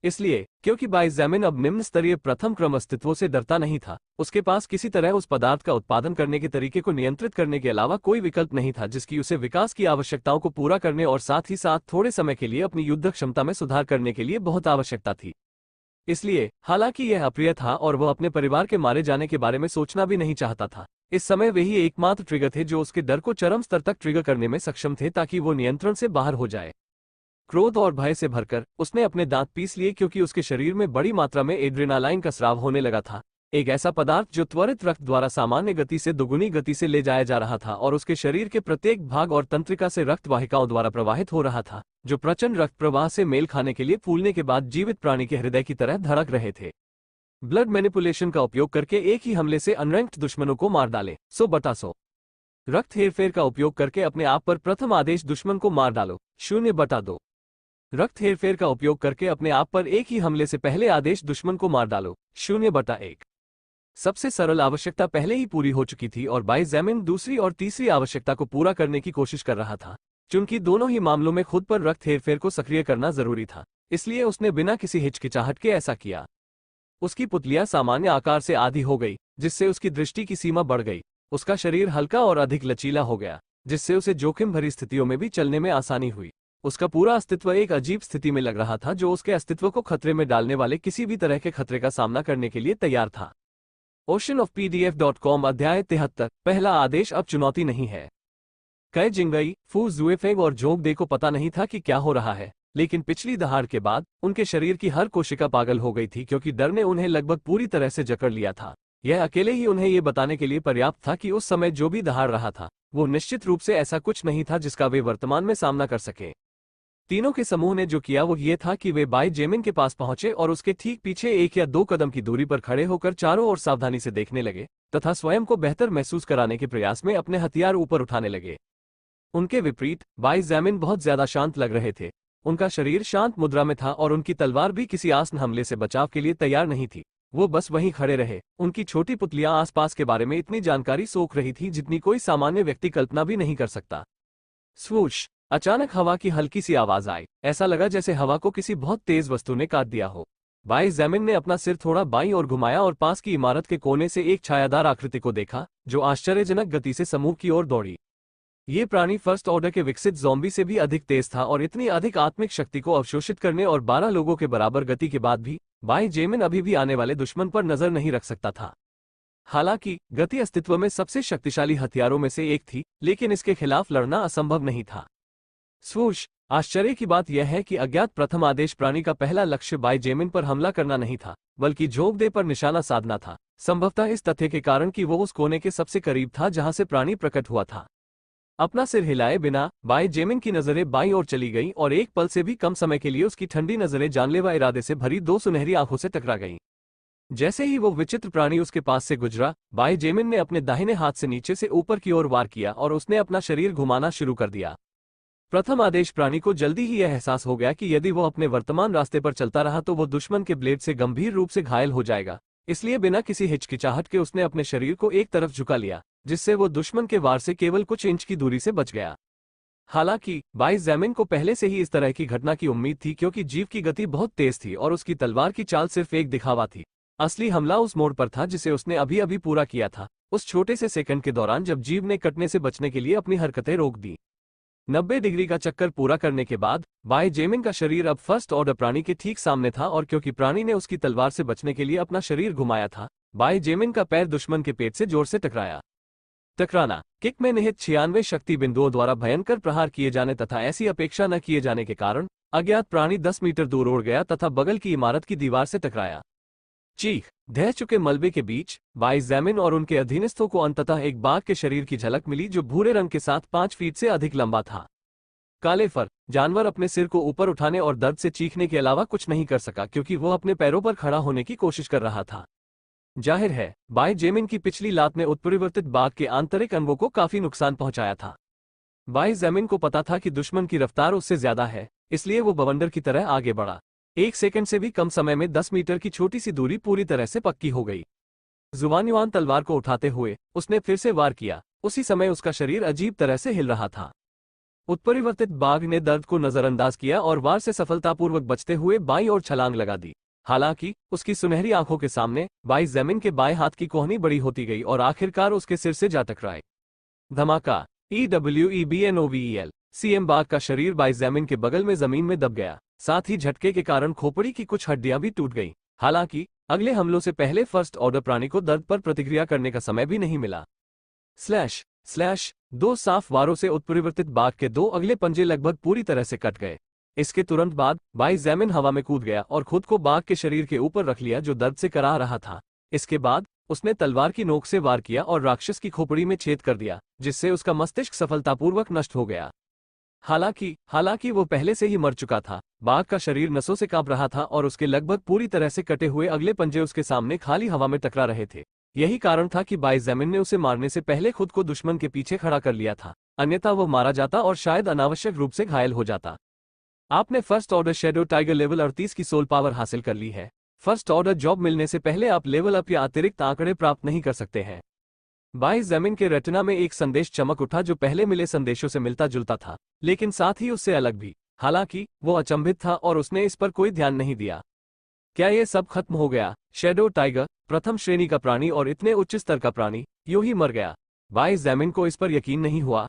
Speaker 1: इसलिए क्योंकि बाई ज़ैमिन अब निम्न स्तरीय प्रथम क्रम अस्तित्वों से डरता नहीं था, उसके पास किसी तरह उस पदार्थ का उत्पादन करने के तरीके को नियंत्रित करने के अलावा कोई विकल्प नहीं था जिसकी उसे विकास की आवश्यकताओं को पूरा करने और साथ ही साथ थोड़े समय के लिए अपनी युद्ध क्षमता में सुधार करने के लिए बहुत आवश्यकता थी। इसलिए हालांकि यह अप्रिय था और वह अपने परिवार के मारे जाने के बारे में सोचना भी नहीं चाहता था, इस समय वे ही एकमात्र ट्रिगर थे जो उसके डर को चरम स्तर तक ट्रिगर करने में सक्षम थे ताकि वो नियंत्रण से बाहर हो जाए। क्रोध और भय से भरकर उसने अपने दांत पीस लिए क्योंकि उसके शरीर में बड़ी मात्रा में एड्रेनालाइन का स्राव होने लगा था, एक ऐसा पदार्थ जो त्वरित रक्त द्वारा सामान्य गति से दोगुनी गति से ले जाया जा रहा था और उसके शरीर के प्रत्येक भाग और तंत्रिका से रक्त वाहिकाओं द्वारा प्रवाहित हो रहा था, जो प्रचंड रक्त प्रवाह से मेल खाने के लिए फूलने के बाद जीवित प्राणी के हृदय की तरह धड़क रहे थे। ब्लड मैनिपुलेशन का उपयोग करके एक ही हमले से अनरैंक्ड दुश्मनों को मार डाले। 100/100 रक्त हेरफेर का उपयोग करके अपने आप पर प्रथम आदेश दुश्मन को मार डालो। 0/2 रक्त हेरफेर का उपयोग करके अपने आप पर एक ही हमले से पहले आदेश दुश्मन को मार डालो। 0/1 सबसे सरल आवश्यकता पहले ही पूरी हो चुकी थी और बाइजेमिन दूसरी और तीसरी आवश्यकता को पूरा करने की कोशिश कर रहा था। चूंकि दोनों ही मामलों में खुद पर रक्त हेरफेर को सक्रिय करना जरूरी था, इसलिए उसने बिना किसी हिचकिचाहट के ऐसा किया। उसकी पुतलियां सामान्य आकार से आधी हो गई, जिससे उसकी दृष्टि की सीमा बढ़ गई। उसका शरीर हल्का और अधिक लचीला हो गया, जिससे उसे जोखिम भरी स्थितियों में भी चलने में आसानी हुई। उसका पूरा अस्तित्व एक अजीब स्थिति में लग रहा था, जो उसके अस्तित्व को खतरे में डालने वाले किसी भी तरह के खतरे का सामना करने के लिए तैयार था। oceanofpdf.com अध्याय 73 पहला आदेश अब चुनौती नहीं है। कई जिंगई, फू जुएफेंग और जोंग दे को पता नहीं था कि क्या हो रहा है, लेकिन पिछली दहाड़ के बाद उनके शरीर की हर कोशिका पागल हो गई थी क्योंकि डर ने उन्हें लगभग पूरी तरह से जकड़ लिया था। यह अकेले ही उन्हें यह बताने के लिए पर्याप्त था कि उस समय जो भी दहाड़ रहा था वो निश्चित रूप से ऐसा कुछ नहीं था जिसका वे वर्तमान में सामना कर सके। तीनों के समूह ने जो किया वो ये था कि वे बाई जेमिन के पास पहुंचे और उसके ठीक पीछे 1 या 2 कदम की दूरी पर खड़े होकर चारों ओर सावधानी से देखने लगे तथा स्वयं को बेहतर महसूस कराने के प्रयास में अपने हथियार ऊपर उठाने लगे। उनके विपरीत बाई जेमिन बहुत ज्यादा शांत लग रहे थे। उनका शरीर शांत मुद्रा में था और उनकी तलवार भी किसी आसन हमले से बचाव के लिए तैयार नहीं थी। वो बस वहीं खड़े रहे। उनकी छोटी पुतलियां आसपास के बारे में इतनी जानकारी सोख रही थी जितनी कोई सामान्य व्यक्ति कल्पना भी नहीं कर सकता। स्वूश! अचानक हवा की हल्की सी आवाज आई। ऐसा लगा जैसे हवा को किसी बहुत तेज वस्तु ने काट दिया हो। बाई जेमिन ने अपना सिर थोड़ा बाईं ओर घुमाया और पास की इमारत के कोने से एक छायादार आकृति को देखा जो आश्चर्यजनक गति से समूह की ओर दौड़ी। ये प्राणी फर्स्ट ऑर्डर के विकसित ज़ॉम्बी से भी अधिक तेज था और इतनी अधिक आत्मिक शक्ति को अवशोषित करने और 12 लोगों के बराबर गति के बाद भी बाई जेमिन अभी भी आने वाले दुश्मन पर नजर नहीं रख सकता था। हालांकि गति अस्तित्व में सबसे शक्तिशाली हथियारों में से एक थी, लेकिन इसके खिलाफ लड़ना असंभव नहीं था। स्वूश! आश्चर्य की बात यह है कि अज्ञात प्रथम आदेश प्राणी का पहला लक्ष्य बाई जेमिन पर हमला करना नहीं था, बल्कि जोगदे पर निशाना साधना था, संभवतः इस तथ्य के कारण कि वो उस कोने के सबसे करीब था जहां से प्राणी प्रकट हुआ था। अपना सिर हिलाए बिना बाई जेमिन की नजरें बाईं ओर चली गईं और एक पल से भी कम समय के लिए उसकी ठंडी नजरें जानलेवा इरादे से भरी 2 सुनहरी आंखों से टकरा गईं। जैसे ही वो विचित्र प्राणी उसके पास से गुजरा, बाई जेमिन ने अपने दाहिने हाथ से नीचे से ऊपर की ओर वार किया और उसने अपना शरीर घुमाना शुरू कर दिया। प्रथम आदेश प्राणी को जल्दी ही यह एहसास हो गया कि यदि वो अपने वर्तमान रास्ते पर चलता रहा तो वो दुश्मन के ब्लेड से गंभीर रूप से घायल हो जाएगा। इसलिए बिना किसी हिचकिचाहट के उसने अपने शरीर को एक तरफ झुका लिया, जिससे वो दुश्मन के वार से केवल कुछ इंच की दूरी से बच गया। हालांकि बाई जेमिन को पहले से ही इस तरह की घटना की उम्मीद थी क्योंकि जीव की गति बहुत तेज थी और उसकी तलवार की चाल सिर्फ एक दिखावा थी। असली हमला उस मोड़ पर था जिसे उसने अभी अभी पूरा किया था, उस छोटे से सेकंड के दौरान जब जीव ने कटने से बचने के लिए अपनी हरकतें रोक दी। 90 डिग्री का चक्कर पूरा करने के बाद बाई जेमिन का शरीर अब फर्स्ट ऑर्डर प्राणी के ठीक सामने था और क्योंकि प्राणी ने उसकी तलवार से बचने के लिए अपना शरीर घुमाया था, बाई जेमिन का पैर दुश्मन के पेट से जोर से टकराया। टकराना किक में निहित 96 शक्ति बिंदुओं द्वारा भयंकर प्रहार किए जाने तथा ऐसी अपेक्षा न किए जाने के कारण अज्ञात प्राणी 10 मीटर दूर उड़ गया तथा बगल की इमारत की दीवार से टकराया। चीख! ढह चुके मलबे के बीच बाई जेमिन और उनके अधीनस्थों को अंततः एक बाघ के शरीर की झलक मिली जो भूरे रंग के साथ 5 फीट से अधिक लंबा था। काले फर जानवर अपने सिर को ऊपर उठाने और दर्द से चीखने के अलावा कुछ नहीं कर सका क्योंकि वो अपने पैरों पर खड़ा होने की कोशिश कर रहा था। जाहिर है बाई जेमिन की पिछली लात ने उत्परिवर्तित बाघ के आंतरिक अंगों को काफी नुकसान पहुंचाया था। बाई जेमिन को पता था कि दुश्मन की रफ्तार उससे ज्यादा है, इसलिए वो बवंडर की तरह आगे बढ़ा। 1 सेकंड से भी कम समय में 10 मीटर की छोटी सी दूरी पूरी तरह से पक्की हो गई। जुबान तलवार को उठाते हुए उसने फिर से वार किया। उसी समय उसका शरीर अजीब तरह से हिल रहा था। उत्परिवर्तित बाघ ने दर्द को नजरअंदाज किया और वार से सफलतापूर्वक बचते हुए बाईं ओर छलांग लगा दी। हालांकि उसकी सुनहरी आंखों के सामने बाई जेमिन के बाएं हाथ की कोहनी बड़ी होती गई और आखिरकार उसके सिर से जा टकराए। धमाका! EWEBNOVEL CM बाघ का शरीर बाई जेमिन के बगल में जमीन में दब गया। साथ ही झटके के कारण खोपड़ी की कुछ हड्डियां भी टूट गईं। हालांकि अगले हमलों से पहले फर्स्ट ऑर्डर प्राणी को दर्द पर प्रतिक्रिया करने का समय भी नहीं मिला। स्लैश स्लैश 2 साफ वारों से उत्परिवर्तित बाघ के 2 अगले पंजे लगभग पूरी तरह से कट गए। इसके तुरंत बाद बाई जैमिन हवा में कूद गया और खुद को बाघ के शरीर के ऊपर रख लिया जो दर्द से कराह रहा था। इसके बाद उसने तलवार की नोक से वार किया और राक्षस की खोपड़ी में छेद कर दिया, जिससे उसका मस्तिष्क सफलतापूर्वक नष्ट हो गया। हालांकि वो पहले से ही मर चुका था। बाघ का शरीर नसों से कांप रहा था और उसके लगभग पूरी तरह से कटे हुए अगले पंजे उसके सामने खाली हवा में टकरा रहे थे। यही कारण था कि बाई जैमिन ने उसे मारने से पहले खुद को दुश्मन के पीछे खड़ा कर लिया था, अन्यथा वो मारा जाता और शायद अनावश्यक रूप से घायल हो जाता। आपने first order shadow tiger level 38 की सोल पावर हासिल कर ली है। फर्स्ट ऑर्डर जॉब मिलने से पहले आप लेवल अप या अतिरिक्त आंकड़े प्राप्त नहीं कर सकते हैं। बाई जैमिन के रेटिना में एक संदेश चमक उठा जो पहले मिले संदेशों से मिलता जुलता था, लेकिन साथ ही उससे अलग भी। हालांकि वो अचंभित था और उसने इस पर कोई ध्यान नहीं दिया। क्या ये सब खत्म हो गया? शैडो टाइगर, प्रथम श्रेणी का प्राणी और इतने उच्च स्तर का प्राणी, यूं ही मर गया? बाई जैमिन को इस पर यकीन नहीं हुआ।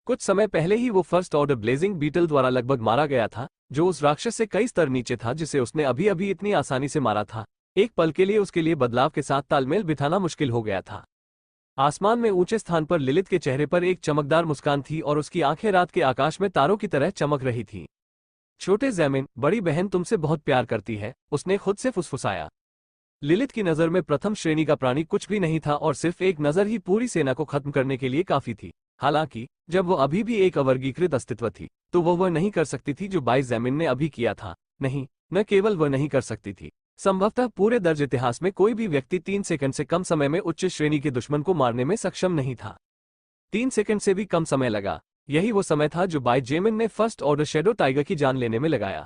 Speaker 1: कुछ समय पहले ही वो फर्स्ट ऑर्डर ब्लेजिंग बीटल द्वारा लगभग मारा गया था, जो उस राक्षस से कई स्तर नीचे था जिसे उसने अभी अभी इतनी आसानी से मारा था। एक पल के लिए उसके लिए बदलाव के साथ तालमेल बिठाना मुश्किल हो गया था। आसमान में ऊंचे स्थान पर लिलित के चेहरे पर एक चमकदार मुस्कान थी और उसकी आंखें रात के आकाश में तारों की तरह चमक रही थीं। छोटे जैमिन, बड़ी बहन तुमसे बहुत प्यार करती है, उसने खुद से फुसफुसाया। लिलित की नजर में प्रथम श्रेणी का प्राणी कुछ भी नहीं था और सिर्फ एक नजर ही पूरी सेना को खत्म करने के लिए काफी थी। हालांकि जब वो अभी भी एक अवर्गीकृत अस्तित्व थी, तो वह नहीं कर सकती थी जो बाई जैमिन ने अभी किया था। नहीं, न केवल वह नहीं कर सकती थी, संभवतः पूरे दर्ज इतिहास में कोई भी व्यक्ति 3 सेकंड से कम समय में उच्च श्रेणी के दुश्मन को मारने में सक्षम नहीं था। 3 सेकंड से भी कम समय लगा। यही वो समय था जो बाई जैमिन ने फर्स्ट ऑर्डर शैडो टाइगर की जान लेने में लगाया।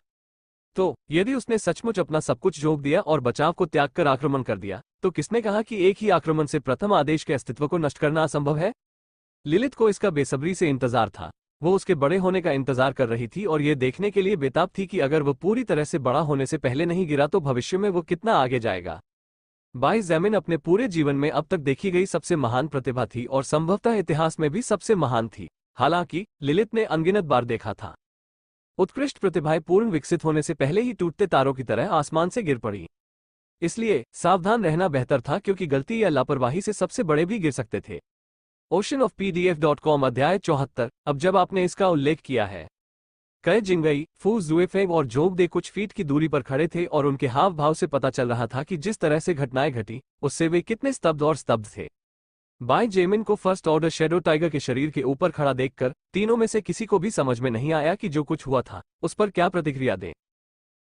Speaker 1: तो यदि उसने सचमुच अपना सब कुछ झोंक दिया और बचाव को त्याग कर आक्रमण कर दिया, तो किसने कहा कि एक ही आक्रमण से प्रथम आदेश के अस्तित्व को नष्ट करना असंभव है? लिलित को इसका बेसब्री से इंतजार था। वो उसके बड़े होने का इंतजार कर रही थी और ये देखने के लिए बेताब थी कि अगर वो पूरी तरह से बड़ा होने से पहले नहीं गिरा तो भविष्य में वो कितना आगे जाएगा। बाई जैमिन अपने पूरे जीवन में अब तक देखी गई सबसे महान प्रतिभा थी और संभवतः इतिहास में भी सबसे महान थी। हालांकि लिलित ने अनगिनत बार देखा था उत्कृष्ट प्रतिभाएं पूर्ण विकसित होने से पहले ही टूटते तारों की तरह आसमान से गिर पड़ी। इसलिए सावधान रहना बेहतर था, क्योंकि गलती या लापरवाही से सबसे बड़े भी गिर सकते थे। oceanofpdf.com अध्याय 74। अब जब आपने इसका उल्लेख किया है, कई जिंगई, फू जुएफेंग और जोग दे कुछ फीट की दूरी पर खड़े थे और उनके हाव भाव से पता चल रहा था कि जिस तरह से घटनाएं घटी उससे वे कितने स्तब्ध थे। बाई जैमिन को फर्स्ट ऑर्डर शैडो टाइगर के शरीर के ऊपर खड़ा देखकर तीनों में से किसी को भी समझ में नहीं आया कि जो कुछ हुआ था उस पर क्या प्रतिक्रिया दें।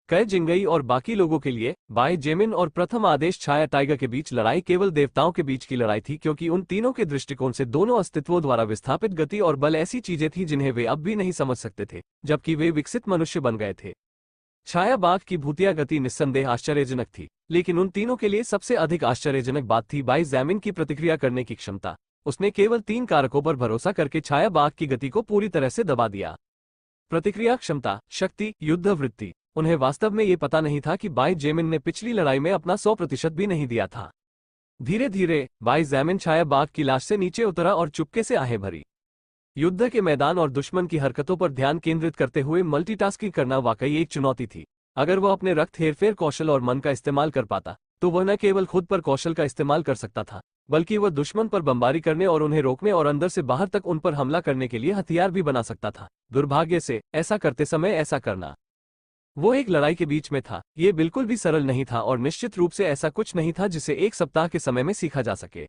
Speaker 1: कई जिंगई और बाकी लोगों के लिए बाई जैमिन और प्रथम आदेश छाया टाइगर के बीच लड़ाई केवल देवताओं के बीच की लड़ाई थी, क्योंकि उन तीनों के दृष्टिकोण से दोनों अस्तित्वों द्वारा विस्थापित गति और बल ऐसी चीजें थीं जिन्हें वे अब भी नहीं समझ सकते थे, जबकि वे विकसित मनुष्य बन गए थे। छाया बाघ की भूतिया गति निस्संदेह आश्चर्यजनक थी, लेकिन उन तीनों के लिए सबसे अधिक आश्चर्यजनक बात थी बाई जैमिन की प्रतिक्रिया करने की क्षमता। उसने केवल 3 कारकों पर भरोसा करके छाया बाघ की गति को पूरी तरह से दबा दिया। प्रतिक्रिया क्षमता, शक्ति, युद्ध वृत्ति। उन्हें वास्तव में ये पता नहीं था कि बाई जैमिन ने पिछली लड़ाई में अपना 100% भी नहीं दिया था। धीरे धीरे बाई जैमिन छाया बाघ की लाश से नीचे उतरा और चुपके से आहें भरी। युद्ध के मैदान और दुश्मन की हरकतों पर ध्यान केंद्रित करते हुए मल्टीटास्किंग करना वाकई एक चुनौती थी। अगर वह अपने रक्त हेरफेर कौशल और मन का इस्तेमाल कर पाता, तो वह न केवल खुद पर कौशल का इस्तेमाल कर सकता था, बल्कि वह दुश्मन पर बमबारी करने और उन्हें रोकने और अंदर से बाहर तक उन पर हमला करने के लिए हथियार भी बना सकता था। दुर्भाग्य से ऐसा करते समय ऐसा करना वो एक लड़ाई के बीच में था। ये बिल्कुल भी सरल नहीं था और निश्चित रूप से ऐसा कुछ नहीं था जिसे 1 सप्ताह के समय में सीखा जा सके।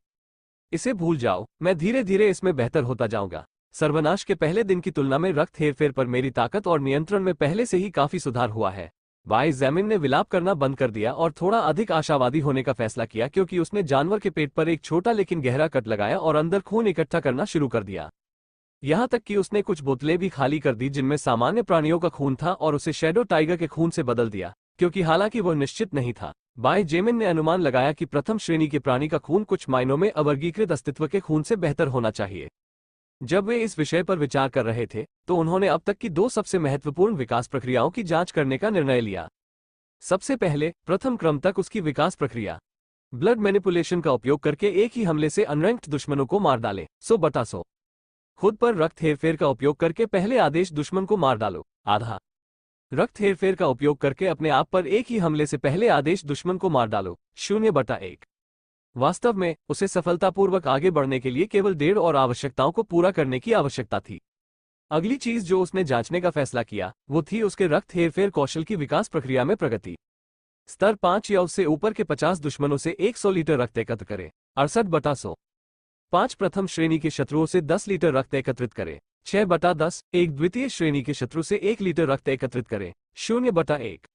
Speaker 1: इसे भूल जाओ, मैं धीरे धीरे इसमें बेहतर होता जाऊंगा। सर्वनाश के पहले दिन की तुलना में रक्त हेरफेर पर मेरी ताकत और नियंत्रण में पहले से ही काफी सुधार हुआ है। बाई जैमिन ने विलाप करना बंद कर दिया और थोड़ा अधिक आशावादी होने का फैसला किया, क्योंकि उसने जानवर के पेट पर एक छोटा लेकिन गहरा कट लगाया और अंदर खून इकट्ठा करना शुरू कर दिया। यहाँ तक कि उसने कुछ बोतलें भी खाली कर दी जिनमें सामान्य प्राणियों का खून था और उसे शैडो टाइगर के खून से बदल दिया, क्योंकि हालांकि वह निश्चित नहीं था। बाई जैमिन ने अनुमान लगाया कि प्रथम श्रेणी के प्राणी का खून कुछ मायनों में अवर्गीकृत अस्तित्व के खून से बेहतर होना चाहिए। जब वे इस विषय पर विचार कर रहे थे, तो उन्होंने अब तक की 2 सबसे महत्वपूर्ण विकास प्रक्रियाओं की जांच करने का निर्णय लिया। सबसे पहले, प्रथम क्रम तक उसकी विकास प्रक्रिया। ब्लड मैनिपुलेशन का उपयोग करके एक ही हमले से अनरैंक्ड दुश्मनों को मार डाले, 100/100। खुद पर रक्त हेरफेर का उपयोग करके पहले आदेश दुश्मन को मार डालो, आधा। रक्त हेरफेर का उपयोग करके अपने आप पर एक ही हमले से पहले आदेश दुश्मन को मार डालो, 0/1। वास्तव में उसे सफलतापूर्वक आगे बढ़ने के लिए केवल 1.5 और आवश्यकताओं को पूरा करने की आवश्यकता थी। अगली चीज जो उसने जांचने का फैसला किया वो थी उसके रक्त हेरफेर कौशल की विकास प्रक्रिया में प्रगति। स्तर 5 या उससे ऊपर के 50 दुश्मनों से 100 लीटर रक्त एकत्र करे। 68/100। 5 प्रथम श्रेणी के शत्रुओं से 10 लीटर रक्त एकत्रित करे। 6/10। एक द्वितीय श्रेणी के शत्रु से 1 लीटर रक्त एकत्रित करे। 0/1।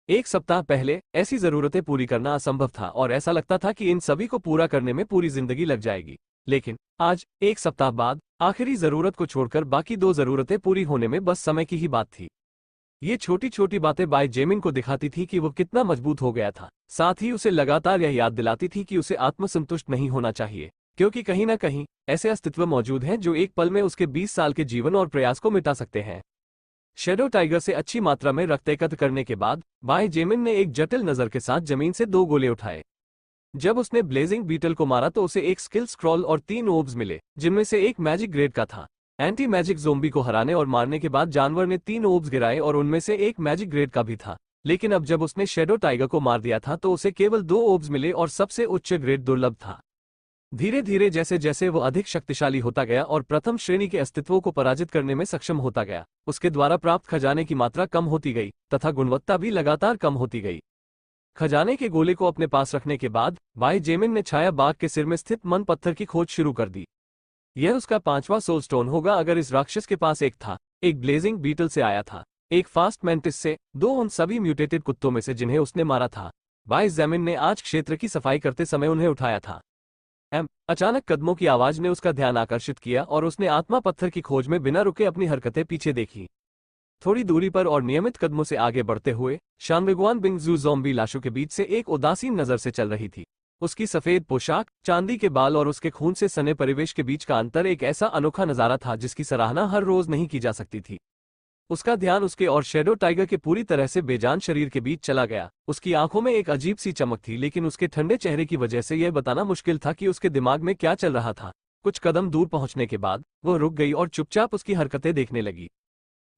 Speaker 1: एक सप्ताह पहले ऐसी जरूरतें पूरी करना असंभव था और ऐसा लगता था कि इन सभी को पूरा करने में पूरी जिंदगी लग जाएगी। लेकिन आज, एक सप्ताह बाद, आखिरी जरूरत को छोड़कर बाकी 2 जरूरतें पूरी होने में बस समय की ही बात थी। ये छोटी छोटी बातें बाय जेमिन को दिखाती थी कि वो कितना मजबूत हो गया था। साथ ही उसे लगातार यह याद दिलाती थी कि उसे आत्मसंतुष्ट नहीं होना चाहिए, क्योंकि कहीं ना कहीं ऐसे अस्तित्व मौजूद हैं जो एक पल में उसके 20 साल के जीवन और प्रयास को मिटा सकते हैं। शैडो टाइगर से अच्छी मात्रा में रक्त एकत्र करने के बाद बाय जेमिन ने एक जटिल नजर के साथ जमीन से 2 गोले उठाए। जब उसने ब्लेजिंग बीटल को मारा तो उसे एक स्किल स्क्रॉल और 3 ओब्स मिले, जिनमें से एक मैजिक ग्रेड का था। एंटी मैजिक ज़ोंबी को हराने और मारने के बाद जानवर ने 3 ओब्स गिराए और उनमें से एक मैजिक ग्रेड का भी था। लेकिन अब जब उसने शैडो टाइगर को मार दिया था तो उसे केवल 2 ओब्स मिले और सबसे उच्च ग्रेड दुर्लभ था। धीरे धीरे जैसे जैसे वो अधिक शक्तिशाली होता गया और प्रथम श्रेणी के अस्तित्वों को पराजित करने में सक्षम होता गया, उसके द्वारा प्राप्त खजाने की मात्रा कम होती गई तथा गुणवत्ता भी लगातार कम होती गई। खजाने के गोले को अपने पास रखने के बाद बाय जेमिन ने छाया बाग के सिर में स्थित मन पत्थर की खोज शुरू कर दी। यह उसका 5वां सोल स्टोन होगा अगर इस राक्षस के पास एक था, एक ब्लेजिंग बीटल से आया था, एक फास्ट मैंटिस से, 2 उन सभी म्यूटेटेड कुत्तों में से जिन्हें उसने मारा था। बाय जेमिन ने आज क्षेत्र की सफाई करते समय उन्हें उठाया था। अचानक कदमों की आवाज ने उसका ध्यान आकर्षित किया और उसने आत्मा पत्थर की खोज में बिना रुके अपनी हरकतें पीछे देखी। थोड़ी दूरी पर और नियमित कदमों से आगे बढ़ते हुए शानविगुआन बिंगजू ज़ॉम्बी लाशों के बीच से एक उदासीन नजर से चल रही थी। उसकी सफेद पोशाक, चांदी के बाल और उसके खून से सने परिवेश के बीच का अंतर एक ऐसा अनोखा नजारा था जिसकी सराहना हर रोज नहीं की जा सकती थी। उसका ध्यान उसके और शैडो टाइगर के पूरी तरह से बेजान शरीर के बीच चला गया। उसकी आंखों में एक अजीब सी चमक थी, लेकिन उसके ठंडे चेहरे की वजह से यह बताना मुश्किल था कि उसके दिमाग में क्या चल रहा था। कुछ कदम दूर पहुंचने के बाद वह रुक गई और चुपचाप उसकी हरकतें देखने लगी।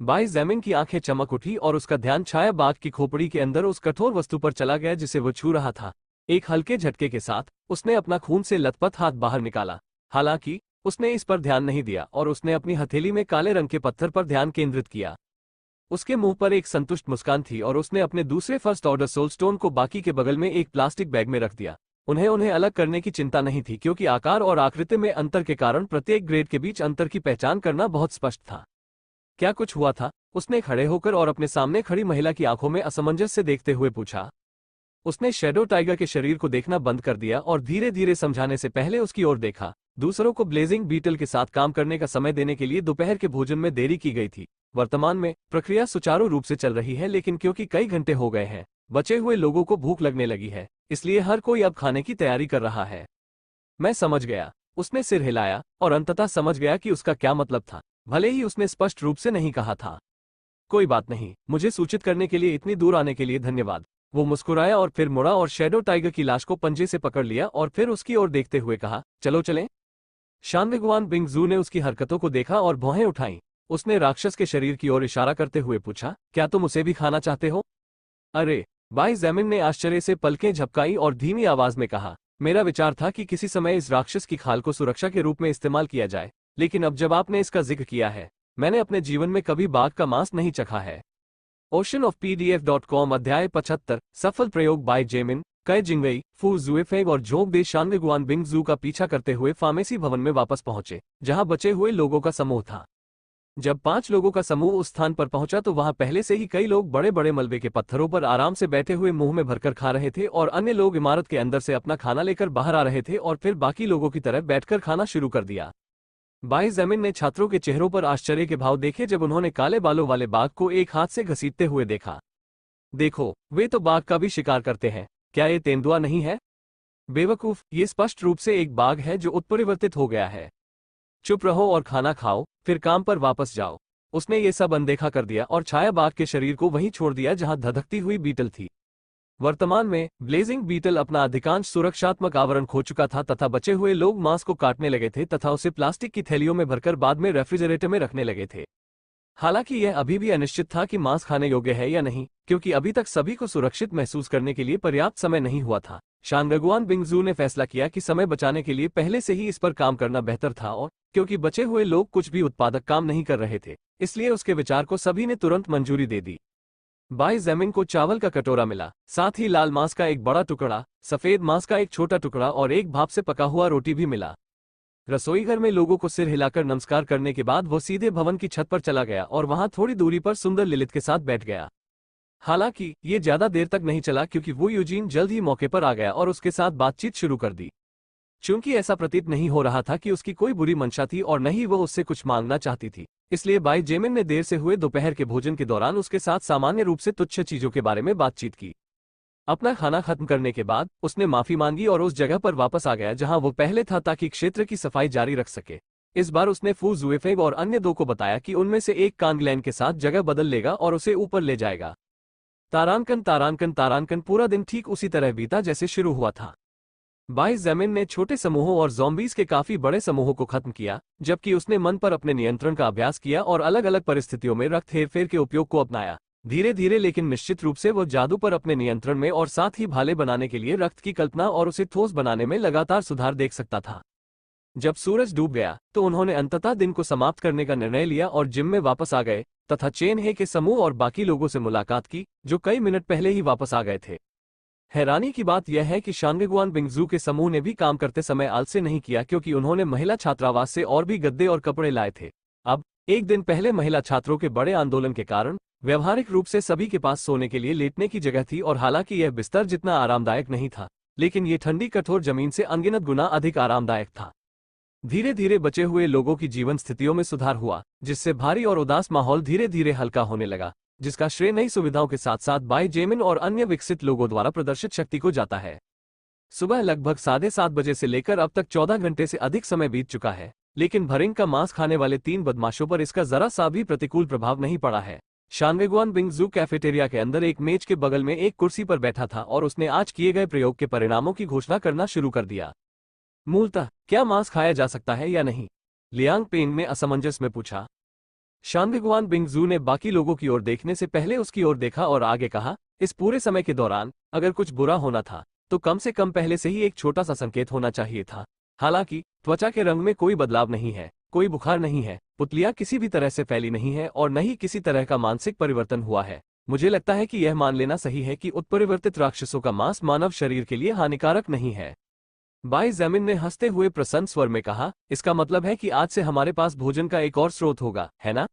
Speaker 1: बाय जेमिन की आंखें चमक उठी और उसका ध्यान छाया बाग की खोपड़ी के अंदर उस कठोर वस्तु पर चला गया जिसे वो छू रहा था। एक हल्के झटके के साथ उसने अपना खून से लथपथ हाथ बाहर निकाला। हालांकि उसने इस पर ध्यान नहीं दिया और उसने अपनी हथेली में काले रंग के पत्थर पर ध्यान केंद्रित किया। उसके मुंह पर एक संतुष्ट मुस्कान थी और उसने अपने दूसरे फर्स्ट ऑर्डर सोल स्टोन को बाकी के बगल में एक प्लास्टिक बैग में रख दिया। उन्हें अलग करने की चिंता नहीं थी, क्योंकि आकार और आकृति में अंतर के कारण प्रत्येक ग्रेड के बीच अंतर की पहचान करना बहुत स्पष्ट था। क्या कुछ हुआ था? उसने खड़े होकर और अपने सामने खड़ी महिला की आंखों में असमंजस से देखते हुए पूछा। उसने शैडो टाइगर के शरीर को देखना बंद कर दिया और धीरे धीरे समझाने से पहले उसकी ओर देखा। दूसरों को ब्लेजिंग बीटल के साथ काम करने का समय देने के लिए दोपहर के भोजन में देरी की गई थी। वर्तमान में प्रक्रिया सुचारू रूप से चल रही है, लेकिन क्योंकि कई घंटे हो गए हैं, बचे हुए लोगों को भूख लगने लगी है, इसलिए हर कोई अब खाने की तैयारी कर रहा है। मैं समझ गया। उसने सिर हिलाया और अंततः समझ गया कि उसका क्या मतलब था, भले ही उसने स्पष्ट रूप से नहीं कहा था। कोई बात नहीं, मुझे सूचित करने के लिए इतनी दूर आने के लिए धन्यवाद। वो मुस्कुराया और फिर मुड़ा और शैडो टाइगर की लाश को पंजे से पकड़ लिया और फिर उसकी ओर देखते हुए कहा, चलो चलें। शानविगुआन बिंगजू ने उसकी हरकतों को देखा और भौहें उठाईं। उसने राक्षस के शरीर की ओर इशारा करते हुए पूछा, क्या तुम उसे भी खाना चाहते हो? अरे! बाय जेमिन ने आश्चर्य से पलकें झपकाई और धीमी आवाज में कहा, मेरा विचार था कि किसी समय इस राक्षस की खाल को सुरक्षा के रूप में इस्तेमाल किया जाए, लेकिन अब जब आपने इसका जिक्र किया है, मैंने अपने जीवन में कभी बाघ का मांस नहीं चखा है। oceanofpdf.com अध्याय 75 सफल प्रयोग बाय जेमिन, कई जिंगवेई, फू जुएफेग और जोग दे शानविगुआन बिंगजू का पीछा करते हुए फार्मेसी भवन में वापस पहुंचे, जहां बचे हुए लोगों का समूह था। जब 5 लोगों का समूह उस स्थान पर पहुंचा तो वहां पहले से ही कई लोग बड़े बड़े मलबे के पत्थरों पर आराम से बैठे हुए मुंह में भरकर खा रहे थे और अन्य लोग इमारत के अंदर से अपना खाना लेकर बाहर आ रहे थे और फिर बाकी लोगों की तरह बैठकर खाना शुरू कर दिया। बाय जेमिन ने छात्रों के चेहरों पर आश्चर्य के भाव देखे जब उन्होंने काले बालों वाले बाघ को एक हाथ से घसीटते हुए देखा। देखो, वे तो बाघ का भी शिकार करते हैं, क्या ये तेंदुआ नहीं है? बेवकूफ, ये स्पष्ट रूप से एक बाघ है जो उत्परिवर्तित हो गया है। चुप रहो और खाना खाओ, फिर काम पर वापस जाओ। उसने ये सब अनदेखा कर दिया और छाया बाघ के शरीर को वहीं छोड़ दिया जहां धधकती हुई बीटल थी। वर्तमान में ब्लेजिंग बीटल अपना अधिकांश सुरक्षात्मक आवरण खो चुका था तथा बचे हुए लोग मांस को काटने लगे थे तथा उसे प्लास्टिक की थैलियों में भरकर बाद में रेफ्रिजरेटर में रखने लगे थे। हालांकि यह अभी भी अनिश्चित था कि मांस खाने योग्य है या नहीं, क्योंकि अभी तक सभी को सुरक्षित महसूस करने के लिए पर्याप्त समय नहीं हुआ था। शानगुआन बिंगजू ने फैसला किया कि समय बचाने के लिए पहले से ही इस पर काम करना बेहतर था, और क्योंकि बचे हुए लोग कुछ भी उत्पादक काम नहीं कर रहे थे, इसलिए उसके विचार को सभी ने तुरंत मंजूरी दे दी। बाई ज़ैमिन को चावल का कटोरा मिला, साथ ही लाल मांस का एक बड़ा टुकड़ा, सफेद मांस का एक छोटा टुकड़ा और एक भाप से पका हुआ रोटी भी मिला। रसोईघर में लोगों को सिर हिलाकर नमस्कार करने के बाद वो सीधे भवन की छत पर चला गया और वहां थोड़ी दूरी पर सुंदर लिलित के साथ बैठ गया। हालांकि ये ज्यादा देर तक नहीं चला, क्योंकि वो यूजीन जल्द ही मौके पर आ गया और उसके साथ बातचीत शुरू कर दी। चूंकि ऐसा प्रतीत नहीं हो रहा था कि उसकी कोई बुरी मंशा थी और न ही वो उससे कुछ मांगना चाहती थी, इसलिए बाई जेमिन ने देर से हुए दोपहर के भोजन के दौरान उसके साथ सामान्य रूप से तुच्छ चीजों के बारे में बातचीत की। अपना खाना खत्म करने के बाद उसने माफी मांगी और उस जगह पर वापस आ गया जहां वो पहले था, ताकि क्षेत्र की सफाई जारी रख सके। इस बार उसने फू जुएफेग और अन्य दो को बताया कि उनमें से एक कांगलैन के साथ जगह बदल लेगा और उसे ऊपर ले जाएगा। तारानकन तारानकन तारानकन पूरा दिन ठीक उसी तरह बीता जैसे शुरू हुआ था। बाई ज़ैमिन ने छोटे समूहों और ज़ॉम्बीज़ के काफी बड़े समूहों को खत्म किया, जबकि उसने मन पर अपने नियंत्रण का अभ्यास किया और अलग अलग परिस्थितियों में रक्त हेरफेर के उपयोग को अपनाया। धीरे धीरे लेकिन निश्चित रूप से वो जादू पर अपने नियंत्रण में और साथ ही भाले बनाने के लिए रक्त की कल्पना और उसे ठोस बनाने में लगातार सुधार देख सकता था। जब सूरज डूब गया तो उन्होंने अंततः दिन को समाप्त करने का निर्णय लिया और जिम में वापस आ गए तथा चेन हे के समूह और बाकी लोगों से मुलाकात की, जो कई मिनट पहले ही वापस आ गए थे। हैरानी की बात यह है कि शानगुआन बिंगजू के समूह ने भी काम करते समय आलस्य नहीं किया, क्योंकि उन्होंने महिला छात्रावास से और भी गद्दे और कपड़े लाए थे। अब एक दिन पहले महिला छात्रों के बड़े आंदोलन के कारण व्यवहारिक रूप से सभी के पास सोने के लिए लेटने की जगह थी, और हालांकि यह बिस्तर जितना आरामदायक नहीं था, लेकिन ये ठंडी कठोर जमीन से अनगिनत गुना अधिक आरामदायक था। धीरे धीरे बचे हुए लोगों की जीवन स्थितियों में सुधार हुआ, जिससे भारी और उदास माहौल धीरे धीरे हल्का होने लगा, जिसका श्रेय नई सुविधाओं के साथ साथ बाई जेमिन और अन्य विकसित लोगों द्वारा प्रदर्शित शक्ति को जाता है। सुबह लगभग 7:30 बजे से लेकर अब तक 14 घंटे से अधिक समय बीत चुका है, लेकिन भरिंग का मांस खाने वाले 3 बदमाशों पर इसका जरा सा भी प्रतिकूल प्रभाव नहीं पड़ा है। शानगुआन बिंगजू कैफेटेरिया के अंदर एक मेज के बगल में एक कुर्सी पर बैठा था और उसने आज किए गए प्रयोग के परिणामों की घोषणा करना शुरू कर दिया। मूलतः क्या मांस खाया जा सकता है या नहीं? लियांग पेंग ने असमंजस में पूछा। शानगुआन बिंगजू ने बाकी लोगों की ओर देखने से पहले उसकी ओर देखा और आगे कहा, इस पूरे समय के दौरान अगर कुछ बुरा होना था तो कम से कम पहले से ही एक छोटा सा संकेत होना चाहिए था। हालांकि त्वचा के रंग में कोई बदलाव नहीं है, कोई बुखार नहीं है, पुतलियां किसी भी तरह से फैली नहीं है और न ही किसी तरह का मानसिक परिवर्तन हुआ है। मुझे लगता है कि यह मान लेना सही है कि उत्परिवर्तित राक्षसों का मांस मानव शरीर के लिए हानिकारक नहीं है। बाई ज़ैमिन ने हंसते हुए प्रसन्न स्वर में कहा, इसका मतलब है कि आज से हमारे पास भोजन का एक और स्रोत होगा, है ना?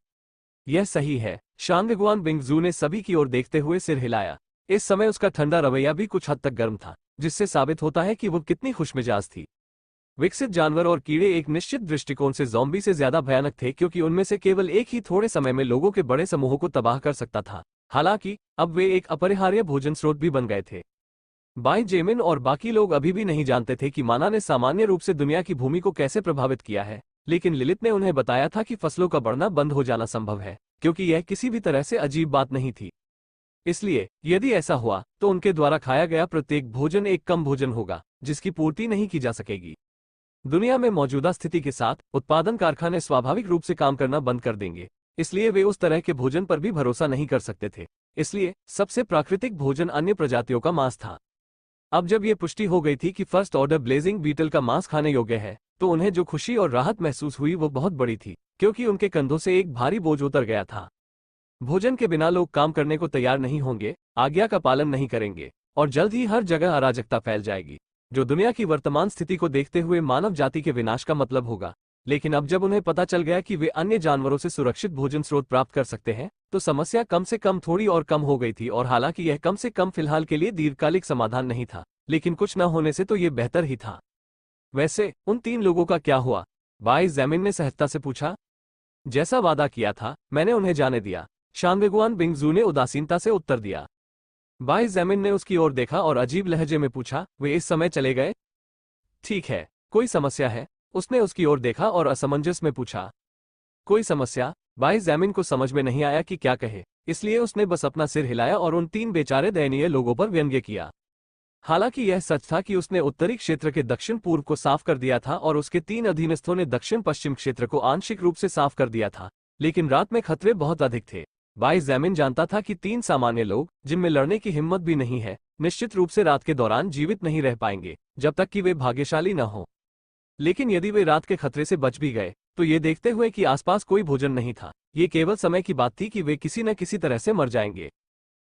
Speaker 1: यह सही है। शानगुआन बिंगजू ने सभी की ओर देखते हुए सिर हिलाया। इस समय उसका ठंडा रवैया भी कुछ हद तक गर्म था, जिससे साबित होता है कि वो कितनी खुशमिजाज थी। विकसित जानवर और कीड़े एक निश्चित दृष्टिकोण से ज़ॉम्बी से ज्यादा भयानक थे, क्योंकि उनमें से केवल एक ही थोड़े समय में लोगों के बड़े समूहों को तबाह कर सकता था। हालांकि अब वे एक अपरिहार्य भोजन स्रोत भी बन गए थे। बाई जेमिन और बाकी लोग अभी भी नहीं जानते थे कि माना ने सामान्य रूप से दुनिया की भूमि को कैसे प्रभावित किया है, लेकिन लिलित ने उन्हें बताया था कि फसलों का बढ़ना बंद हो जाना संभव है, क्योंकि यह किसी भी तरह से अजीब बात नहीं थी। इसलिए यदि ऐसा हुआ तो उनके द्वारा खाया गया प्रत्येक भोजन एक कम भोजन होगा, जिसकी पूर्ति नहीं की जा सकेगी। दुनिया में मौजूदा स्थिति के साथ उत्पादन कारखाने स्वाभाविक रूप से काम करना बंद कर देंगे, इसलिए वे उस तरह के भोजन पर भी भरोसा नहीं कर सकते थे। इसलिए सबसे प्राकृतिक भोजन अन्य प्रजातियों का मांस था। अब जब ये पुष्टि हो गई थी कि फर्स्ट ऑर्डर ब्लेजिंग बीटल का मांस खाने योग्य है, तो उन्हें जो खुशी और राहत महसूस हुई वो बहुत बड़ी थी, क्योंकि उनके कंधों से एक भारी बोझ उतर गया था। भोजन के बिना लोग काम करने को तैयार नहीं होंगे, आज्ञा का पालन नहीं करेंगे, और जल्द ही हर जगह अराजकता फैल जाएगी, जो दुनिया की वर्तमान स्थिति को देखते हुए मानव जाति के विनाश का मतलब होगा। लेकिन अब जब उन्हें पता चल गया कि वे अन्य जानवरों से सुरक्षित भोजन स्रोत प्राप्त कर सकते हैं, तो समस्या कम से कम थोड़ी और कम हो गई थी। और हालांकि यह कम से कम फिलहाल के लिए दीर्घकालिक समाधान नहीं था, लेकिन कुछ न होने से तो ये बेहतर ही था। वैसे उन 3 लोगों का क्या हुआ? बाई ज़ैमिन ने सहजता से पूछा। जैसा वादा किया था, मैंने उन्हें जाने दिया, शानगुआन बिंगजू ने उदासीनता से उत्तर दिया। बाई ज़ैमिन ने उसकी ओर देखा और अजीब लहजे में पूछा, वे इस समय चले गए? ठीक है, कोई समस्या है? उसने उसकी ओर देखा और असमंजस में पूछा। कोई समस्या? बाई ज़ैमिन को समझ में नहीं आया कि क्या कहे, इसलिए उसने बस अपना सिर हिलाया और उन 3 बेचारे दयनीय लोगों पर व्यंग्य किया। हालांकि यह सच था कि उसने उत्तरी क्षेत्र के दक्षिण पूर्व को साफ कर दिया था और उसके 3 अधीनस्थों ने दक्षिण पश्चिम क्षेत्र को आंशिक रूप से साफ कर दिया था, लेकिन रात में खतरे बहुत अधिक थे। भाई जैमिन जानता था कि 3 सामान्य लोग, जिनमें लड़ने की हिम्मत भी नहीं है, निश्चित रूप से रात के दौरान जीवित नहीं रह पाएंगे, जब तक कि वे भाग्यशाली न हो। लेकिन यदि वे रात के खतरे से बच भी गए, तो ये देखते हुए कि आसपास कोई भोजन नहीं था, ये केवल समय की बात थी कि वे किसी न किसी तरह से मर जाएंगे।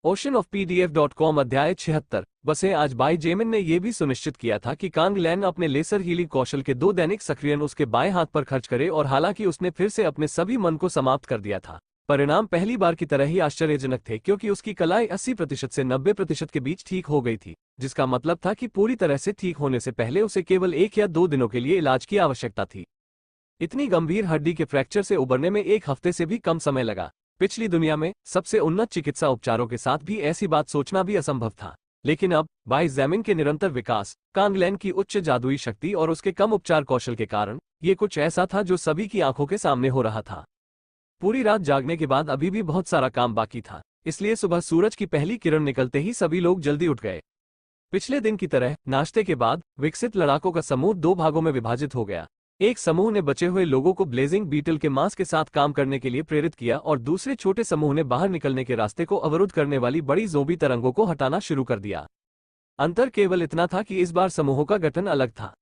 Speaker 1: oceanofpdf.com अध्याय 76। बसें। आज भाई जेमिन ने यह भी सुनिश्चित किया था कि कांग लैन अपने लेसर हीलिंग कौशल के 2 दैनिक सक्रियन उसके बाएं हाथ पर खर्च करे, और हालांकि उसने फिर से अपने सभी मन को समाप्त कर दिया था, परिणाम पहली बार की तरह ही आश्चर्यजनक थे, क्योंकि उसकी कलाई 80% से 90% के बीच ठीक हो गई थी, जिसका मतलब था कि पूरी तरह से ठीक होने से पहले उसे केवल 1 या 2 दिनों के लिए इलाज की आवश्यकता थी। इतनी गंभीर हड्डी के फ्रैक्चर से उबरने में 1 हफ्ते से भी कम समय लगा। पिछली दुनिया में सबसे उन्नत चिकित्सा उपचारों के साथ भी ऐसी बात सोचना भी असंभव था। लेकिन अब भाई जैमिन के निरंतर विकास, कांग लैन की उच्च जादुई शक्ति और उसके कम उपचार कौशल के कारण ये कुछ ऐसा था जो सभी की आंखों के सामने हो रहा था। पूरी रात जागने के बाद अभी भी बहुत सारा काम बाकी था, इसलिए सुबह सूरज की पहली किरण निकलते ही सभी लोग जल्दी उठ गए। पिछले दिन की तरह नाश्ते के बाद विकसित लड़ाकों का समूह 2 भागों में विभाजित हो गया। एक समूह ने बचे हुए लोगों को ब्लेजिंग बीटल के मांस के साथ काम करने के लिए प्रेरित किया, और दूसरे छोटे समूह ने बाहर निकलने के रास्ते को अवरुद्ध करने वाली बड़ी ज़ोंबी तरंगों को हटाना शुरू कर दिया। अंतर केवल इतना था कि इस बार समूहों का गठन अलग था।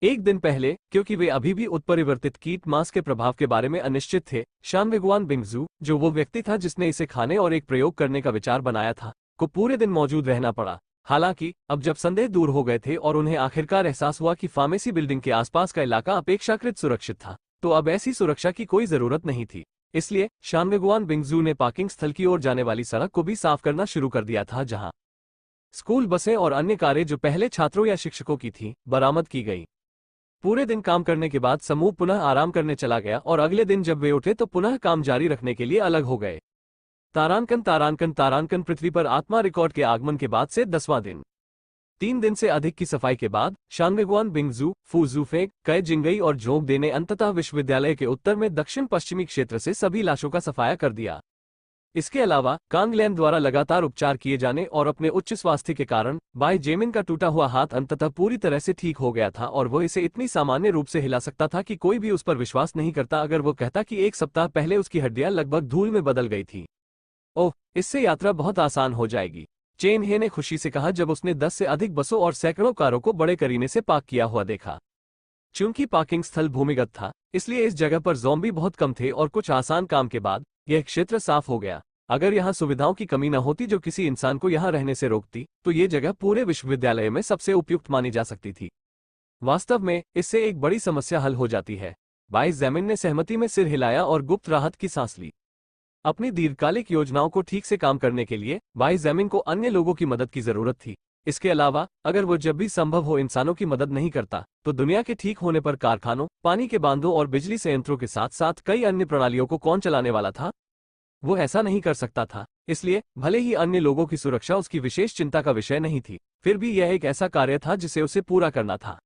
Speaker 1: एक दिन पहले, क्योंकि वे अभी भी उत्परिवर्तित कीट मांस के प्रभाव के बारे में अनिश्चित थे, शानविगुआन बिंगजू, जो वो व्यक्ति था जिसने इसे खाने और एक प्रयोग करने का विचार बनाया था, को पूरे दिन मौजूद रहना पड़ा। हालांकि अब जब संदेह दूर हो गए थे और उन्हें आखिरकार एहसास हुआ कि फार्मेसी बिल्डिंग के आसपास का इलाका अपेक्षाकृत सुरक्षित था, तो अब ऐसी सुरक्षा की कोई जरूरत नहीं थी। इसलिए शानविगुआन बिंगजू ने पार्किंग स्थल की ओर जाने वाली सड़क को भी साफ करना शुरू कर दिया था, जहां स्कूल बसें और अन्य कारें जो पहले छात्रों या शिक्षकों की थीं, बरामद की गई। पूरे दिन काम करने के बाद समूह पुनः आराम करने चला गया, और अगले दिन जब वे उठे तो पुनः काम जारी रखने के लिए अलग हो गए। तारांकन तारांकन तारांकन पृथ्वी पर आत्मा रिकॉर्ड के आगमन के बाद से 10वां दिन। 3 दिन से अधिक की सफाई के बाद शानविगुआन बिंगजू, फूजूफेक, कय जिंगई और झोंक दे ने अंततः विश्वविद्यालय के उत्तर में दक्षिण पश्चिमी क्षेत्र से सभी लाशों का सफाया कर दिया। इसके अलावा कांग लैन द्वारा लगातार उपचार किए जाने और अपने उच्च स्वास्थ्य के कारण भाई जेमिन का टूटा हुआ हाथ अंततः पूरी तरह से ठीक हो गया था, और वो इसे इतनी सामान्य रूप से हिला सकता था कि कोई भी उस पर विश्वास नहीं करता अगर वो कहता कि 1 सप्ताह पहले उसकी हड्डियां लगभग धूल में बदल गई थी। ओह, इससे यात्रा बहुत आसान हो जाएगी, चेन हे ने खुशी से कहा जब उसने 10 से अधिक बसों और सैकड़ों कारों को बड़े करीने से पार्क किया हुआ देखा। चूंकि पार्किंग स्थल भूमिगत था, इसलिए इस जगह पर ज़ॉम्बी बहुत कम थे, और कुछ आसान काम के बाद यह क्षेत्र साफ हो गया। अगर यहाँ सुविधाओं की कमी न होती जो किसी इंसान को यहाँ रहने से रोकती, तो ये जगह पूरे विश्वविद्यालय में सबसे उपयुक्त मानी जा सकती थी। वास्तव में इससे एक बड़ी समस्या हल हो जाती है। भाई जैमिन ने सहमति में सिर हिलाया और गुप्त राहत की सांस ली। अपनी दीर्घकालिक योजनाओं को ठीक से काम करने के लिए भाई जैमिन को अन्य लोगों की मदद की जरूरत थी। इसके अलावा अगर वो जब भी संभव हो इंसानों की मदद नहीं करता, तो दुनिया के ठीक होने पर कारखानों, पानी के बांधों और बिजली संयंत्रों के साथ साथ कई अन्य प्रणालियों को कौन चलाने वाला था? वो ऐसा नहीं कर सकता था। इसलिए भले ही अन्य लोगों की सुरक्षा उसकी विशेष चिंता का विषय नहीं थी, फिर भी यह एक ऐसा कार्य था जिसे उसे पूरा करना था।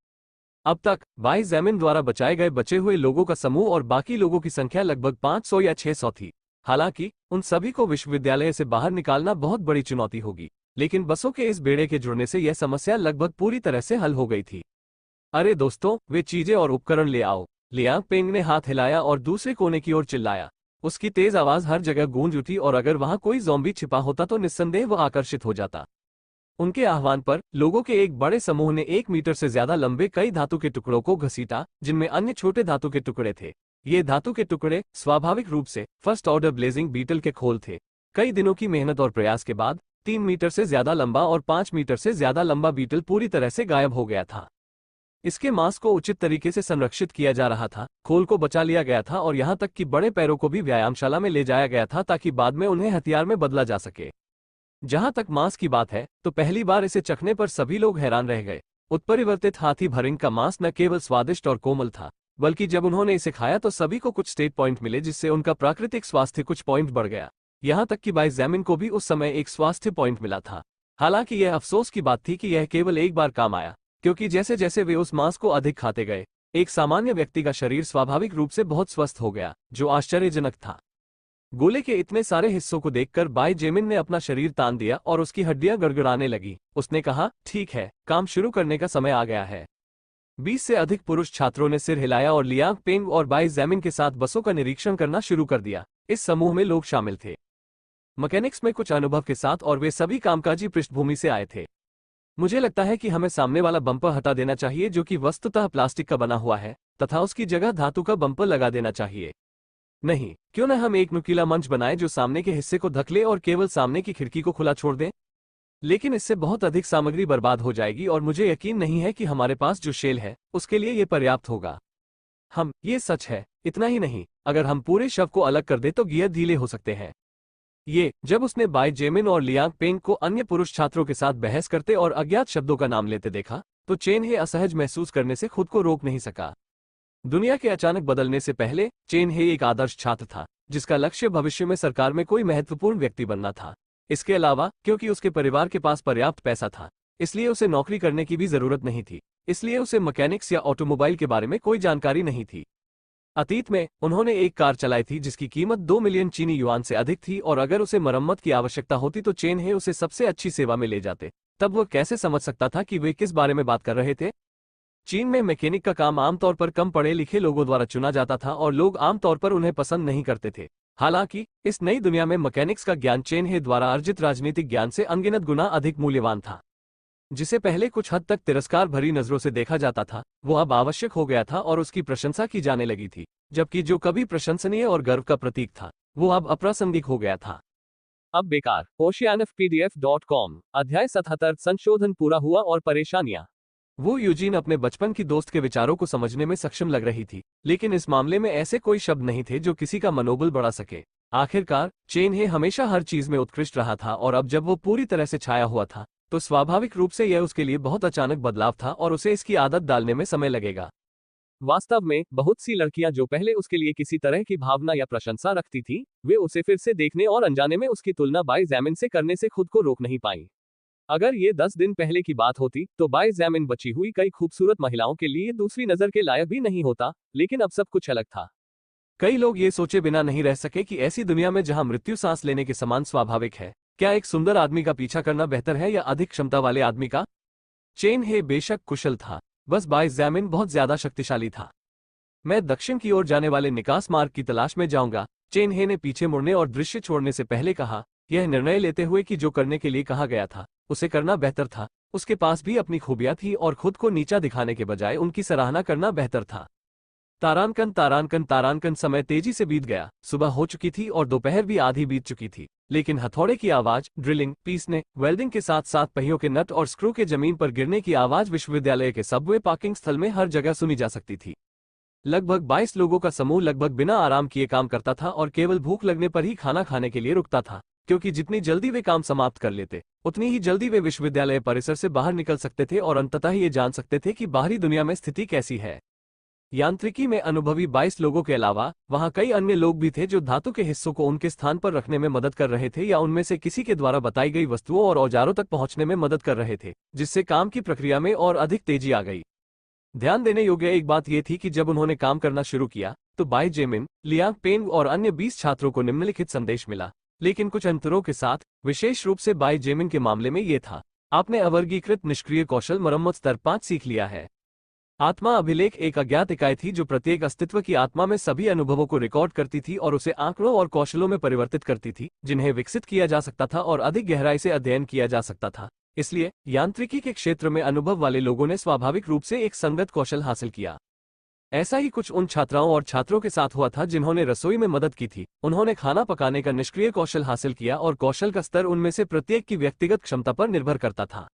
Speaker 1: अब तक भाई जैमिन द्वारा बचाए गए बचे हुए लोगों का समूह और बाकी लोगों की संख्या लगभग 500 या 600 थी। हालांकि उन सभी को विश्वविद्यालय से बाहर निकालना बहुत बड़ी चुनौती होगी, लेकिन बसों के इस बेड़े के जुड़ने से यह समस्या लगभग पूरी तरह से हल हो गई थी। अरे दोस्तों, वे चीजें और उपकरण ले आओ। लियांग पेंग ने हाथ हिलाया और दूसरे कोने की ओर चिल्लाया। उसकी तेज आवाज हर जगह गूंज उठी, और अगर वहां कोई ज़ॉम्बी छिपा होता तो निस्संदेह वह आकर्षित हो जाता। उनके आह्वान पर लोगों के एक बड़े समूह ने 1 मीटर से ज्यादा लंबे कई धातु के टुकड़ों को घसीटा, जिनमें अन्य छोटे धातु के टुकड़े थे। ये धातु के टुकड़े स्वाभाविक रूप से फर्स्ट ऑर्डर ब्लेजिंग बीटल के खोल थे। कई दिनों की मेहनत और प्रयास के बाद 3 मीटर से ज्यादा लंबा और 5 मीटर से ज्यादा लंबा बीटल पूरी तरह से गायब हो गया था। इसके मांस को उचित तरीके से संरक्षित किया जा रहा था, खोल को बचा लिया गया था, और यहां तक कि बड़े पैरों को भी व्यायामशाला में ले जाया गया था ताकि बाद में उन्हें हथियार में बदला जा सके। जहां तक मांस की बात है, तो पहली बार इसे चखने पर सभी लोग हैरान रह गए। उत्परिवर्तित हाथी भरिंग का मांस न केवल स्वादिष्ट और कोमल था, बल्कि जब उन्होंने इसे खाया तो सभी को कुछ स्टेट पॉइंट मिले, जिससे उनका प्राकृतिक स्वास्थ्य कुछ पॉइंट बढ़ गया। यहां तक कि भाई जैमिन को भी उस समय एक स्वास्थ्य पॉइंट मिला था। हालांकि यह अफसोस की बात थी कि यह केवल एक बार काम आया, क्योंकि जैसे जैसे वे उस मांस को अधिक खाते गए, एक सामान्य व्यक्ति का शरीर स्वाभाविक रूप से बहुत स्वस्थ हो गया, जो आश्चर्यजनक था। गोले के इतने सारे हिस्सों को देखकर भाई जेमिन ने अपना शरीर तान दिया और उसकी हड्डियां गड़गड़ाने लगी। उसने कहा, ठीक है, काम शुरू करने का समय आ गया है। 20 से अधिक पुरुष छात्रों ने सिर हिलाया और लियांग पेंग और बाई जैमिन के साथ बसों का निरीक्षण करना शुरू कर दिया। इस समूह में लोग शामिल थे मैकेनिक्स में कुछ अनुभव के साथ, और वे सभी कामकाजी पृष्ठभूमि से आए थे। मुझे लगता है कि हमें सामने वाला बम्पर हटा देना चाहिए जो कि वस्तुतः प्लास्टिक का बना हुआ है, तथा उसकी जगह धातु का बम्पर लगा देना चाहिए। नहीं, क्यों न हम एक नुकीला मंच बनाएं जो सामने के हिस्से को ढक ले और केवल सामने की खिड़की को खुला छोड़ दें? लेकिन इससे बहुत अधिक सामग्री बर्बाद हो जाएगी और मुझे यकीन नहीं है कि हमारे पास जो शेल है उसके लिए ये पर्याप्त होगा। ये सच है। इतना ही नहीं, अगर हम पूरे शव को अलग कर दें तो गियर ढीले हो सकते हैं। जब उसने बाई जेमिन और लियांग पेंग को अन्य पुरुष छात्रों के साथ बहस करते और अज्ञात शब्दों का नाम लेते देखा, तो चेन हे असहज महसूस करने से खुद को रोक नहीं सका। दुनिया के अचानक बदलने से पहले चेन हे एक आदर्श छात्र था जिसका लक्ष्य भविष्य में सरकार में कोई महत्वपूर्ण व्यक्ति बनना था। इसके अलावा, क्योंकि उसके परिवार के पास पर्याप्त पैसा था, इसलिए उसे नौकरी करने की भी जरूरत नहीं थी, इसलिए उसे मैकेनिक्स या ऑटोमोबाइल के बारे में कोई जानकारी नहीं थी। अतीत में उन्होंने एक कार चलाई थी जिसकी कीमत 2 मिलियन चीनी युआन से अधिक थी, और अगर उसे मरम्मत की आवश्यकता होती तो चेन हे उसे सबसे अच्छी सेवा में ले जाते। तब वह कैसे समझ सकता था कि वे किस बारे में बात कर रहे थे? चीन में मैकेनिक का काम आमतौर पर कम पढ़े लिखे लोगों द्वारा चुना जाता था और लोग आमतौर पर उन्हें पसंद नहीं करते थे। हालांकि इस नई दुनिया में मैकेनिक्स का ज्ञान चेन हे द्वारा अर्जित राजनीतिक ज्ञान से अनगिनत गुना अधिक मूल्यवान था। जिसे पहले कुछ हद तक तिरस्कार भरी नजरों से देखा जाता था, वो अब आवश्यक हो गया था और उसकी प्रशंसा की जाने लगी थी, जबकि जो कभी प्रशंसनीय और गर्व का प्रतीक था वो अब अप्रासंगिक हो गया था। अब बेकार। oceanofpdf.com। अध्याय 77। संशोधन पूरा हुआ और परेशानियां। वो यूजीन अपने बचपन की दोस्त के विचारों को समझने में सक्षम लग रही थी, लेकिन इस मामले में ऐसे कोई शब्द नहीं थे जो किसी का मनोबल बढ़ा सके। आखिरकार चेन हे हमेशा हर चीज में उत्कृष्ट रहा था, और अब जब वो पूरी तरह से छाया हुआ था तो स्वाभाविक रूप से यह उसके लिए बहुत अचानक बदलाव था और उसे इसकी आदत डालने में समय लगेगा। वास्तव में बहुत सी लड़कियां जो पहले उसके लिए किसी तरह की भावना या प्रशंसा रखती थी, वे उसे फिर से देखने और अनजाने में उसकी तुलना बाई जैमिन से करने से खुद को रोक नहीं पाई। अगर ये 10 दिन पहले की बात होती तो बाई जैमिन बची हुई कई खूबसूरत महिलाओं के लिए दूसरी नजर के लायक भी नहीं होता, लेकिन अब सब कुछ अलग था। कई लोग ये सोचे बिना नहीं रह सके कि ऐसी दुनिया में जहां मृत्यु सांस लेने के समान स्वाभाविक है, क्या एक सुंदर आदमी का पीछा करना बेहतर है या अधिक क्षमता वाले आदमी का? चेन हे बेशक कुशल था, बस बाई जैमिन बहुत ज्यादा शक्तिशाली था। मैं दक्षिण की ओर जाने वाले निकास मार्ग की तलाश में जाऊंगा, चेन हे ने पीछे मुड़ने और दृश्य छोड़ने से पहले कहा, यह निर्णय लेते हुए कि जो करने के लिए कहा गया था उसे करना बेहतर था। उसके पास भी अपनी खूबियां थी और खुद को नीचा दिखाने के बजाय उनकी सराहना करना बेहतर था। तारांकन तारांकन तारांकन। समय तेजी से बीत गया। सुबह हो चुकी थी और दोपहर भी आधी बीत चुकी थी, लेकिन हथौड़े की आवाज, ड्रिलिंग, पीसने, वेल्डिंग के साथ साथ पहियों के नट और स्क्रू के जमीन पर गिरने की आवाज विश्वविद्यालय के सबवे पार्किंग स्थल में हर जगह सुनी जा सकती थी। लगभग 22 लोगों का समूह लगभग बिना आराम किए काम करता था और केवल भूख लगने पर ही खाना खाने के लिए रुकता था, क्योंकि जितनी जल्दी वे काम समाप्त कर लेते उतनी ही जल्दी वे विश्वविद्यालय परिसर से बाहर निकल सकते थे और अंततः ये जान सकते थे कि बाहरी दुनिया में स्थिति कैसी है। यांत्रिकी में अनुभवी 22 लोगों के अलावा वहां कई अन्य लोग भी थे जो धातु के हिस्सों को उनके स्थान पर रखने में मदद कर रहे थे या उनमें से किसी के द्वारा बताई गई वस्तुओं और औजारों तक पहुंचने में मदद कर रहे थे, जिससे काम की प्रक्रिया में और अधिक तेजी आ गई। ध्यान देने योग्य एक बात यह थी कि जब उन्होंने काम करना शुरू किया तो बाई जेमिन, लियांग पेंग और अन्य 20 छात्रों को निम्नलिखित संदेश मिला, लेकिन कुछ अंतरों के साथ। विशेष रूप से बाई जेमिन के मामले में यह था, आपने अवर्गीकृत निष्क्रिय कौशल मरम्मत स्तर 5 सीख लिया है। आत्मा अभिलेख एक अज्ञात इकाई थी जो प्रत्येक अस्तित्व की आत्मा में सभी अनुभवों को रिकॉर्ड करती थी और उसे आंकड़ों और कौशलों में परिवर्तित करती थी, जिन्हें विकसित किया जा सकता था और अधिक गहराई से अध्ययन किया जा सकता था। इसलिए यांत्रिकी के क्षेत्र में अनुभव वाले लोगों ने स्वाभाविक रूप से एक संगत कौशल हासिल किया। ऐसा ही कुछ उन छात्राओं और छात्रों के साथ हुआ था जिन्होंने रसोई में मदद की थी। उन्होंने खाना पकाने का निष्क्रिय कौशल हासिल किया और कौशल का स्तर उनमें से प्रत्येक की व्यक्तिगत क्षमता पर निर्भर करता था।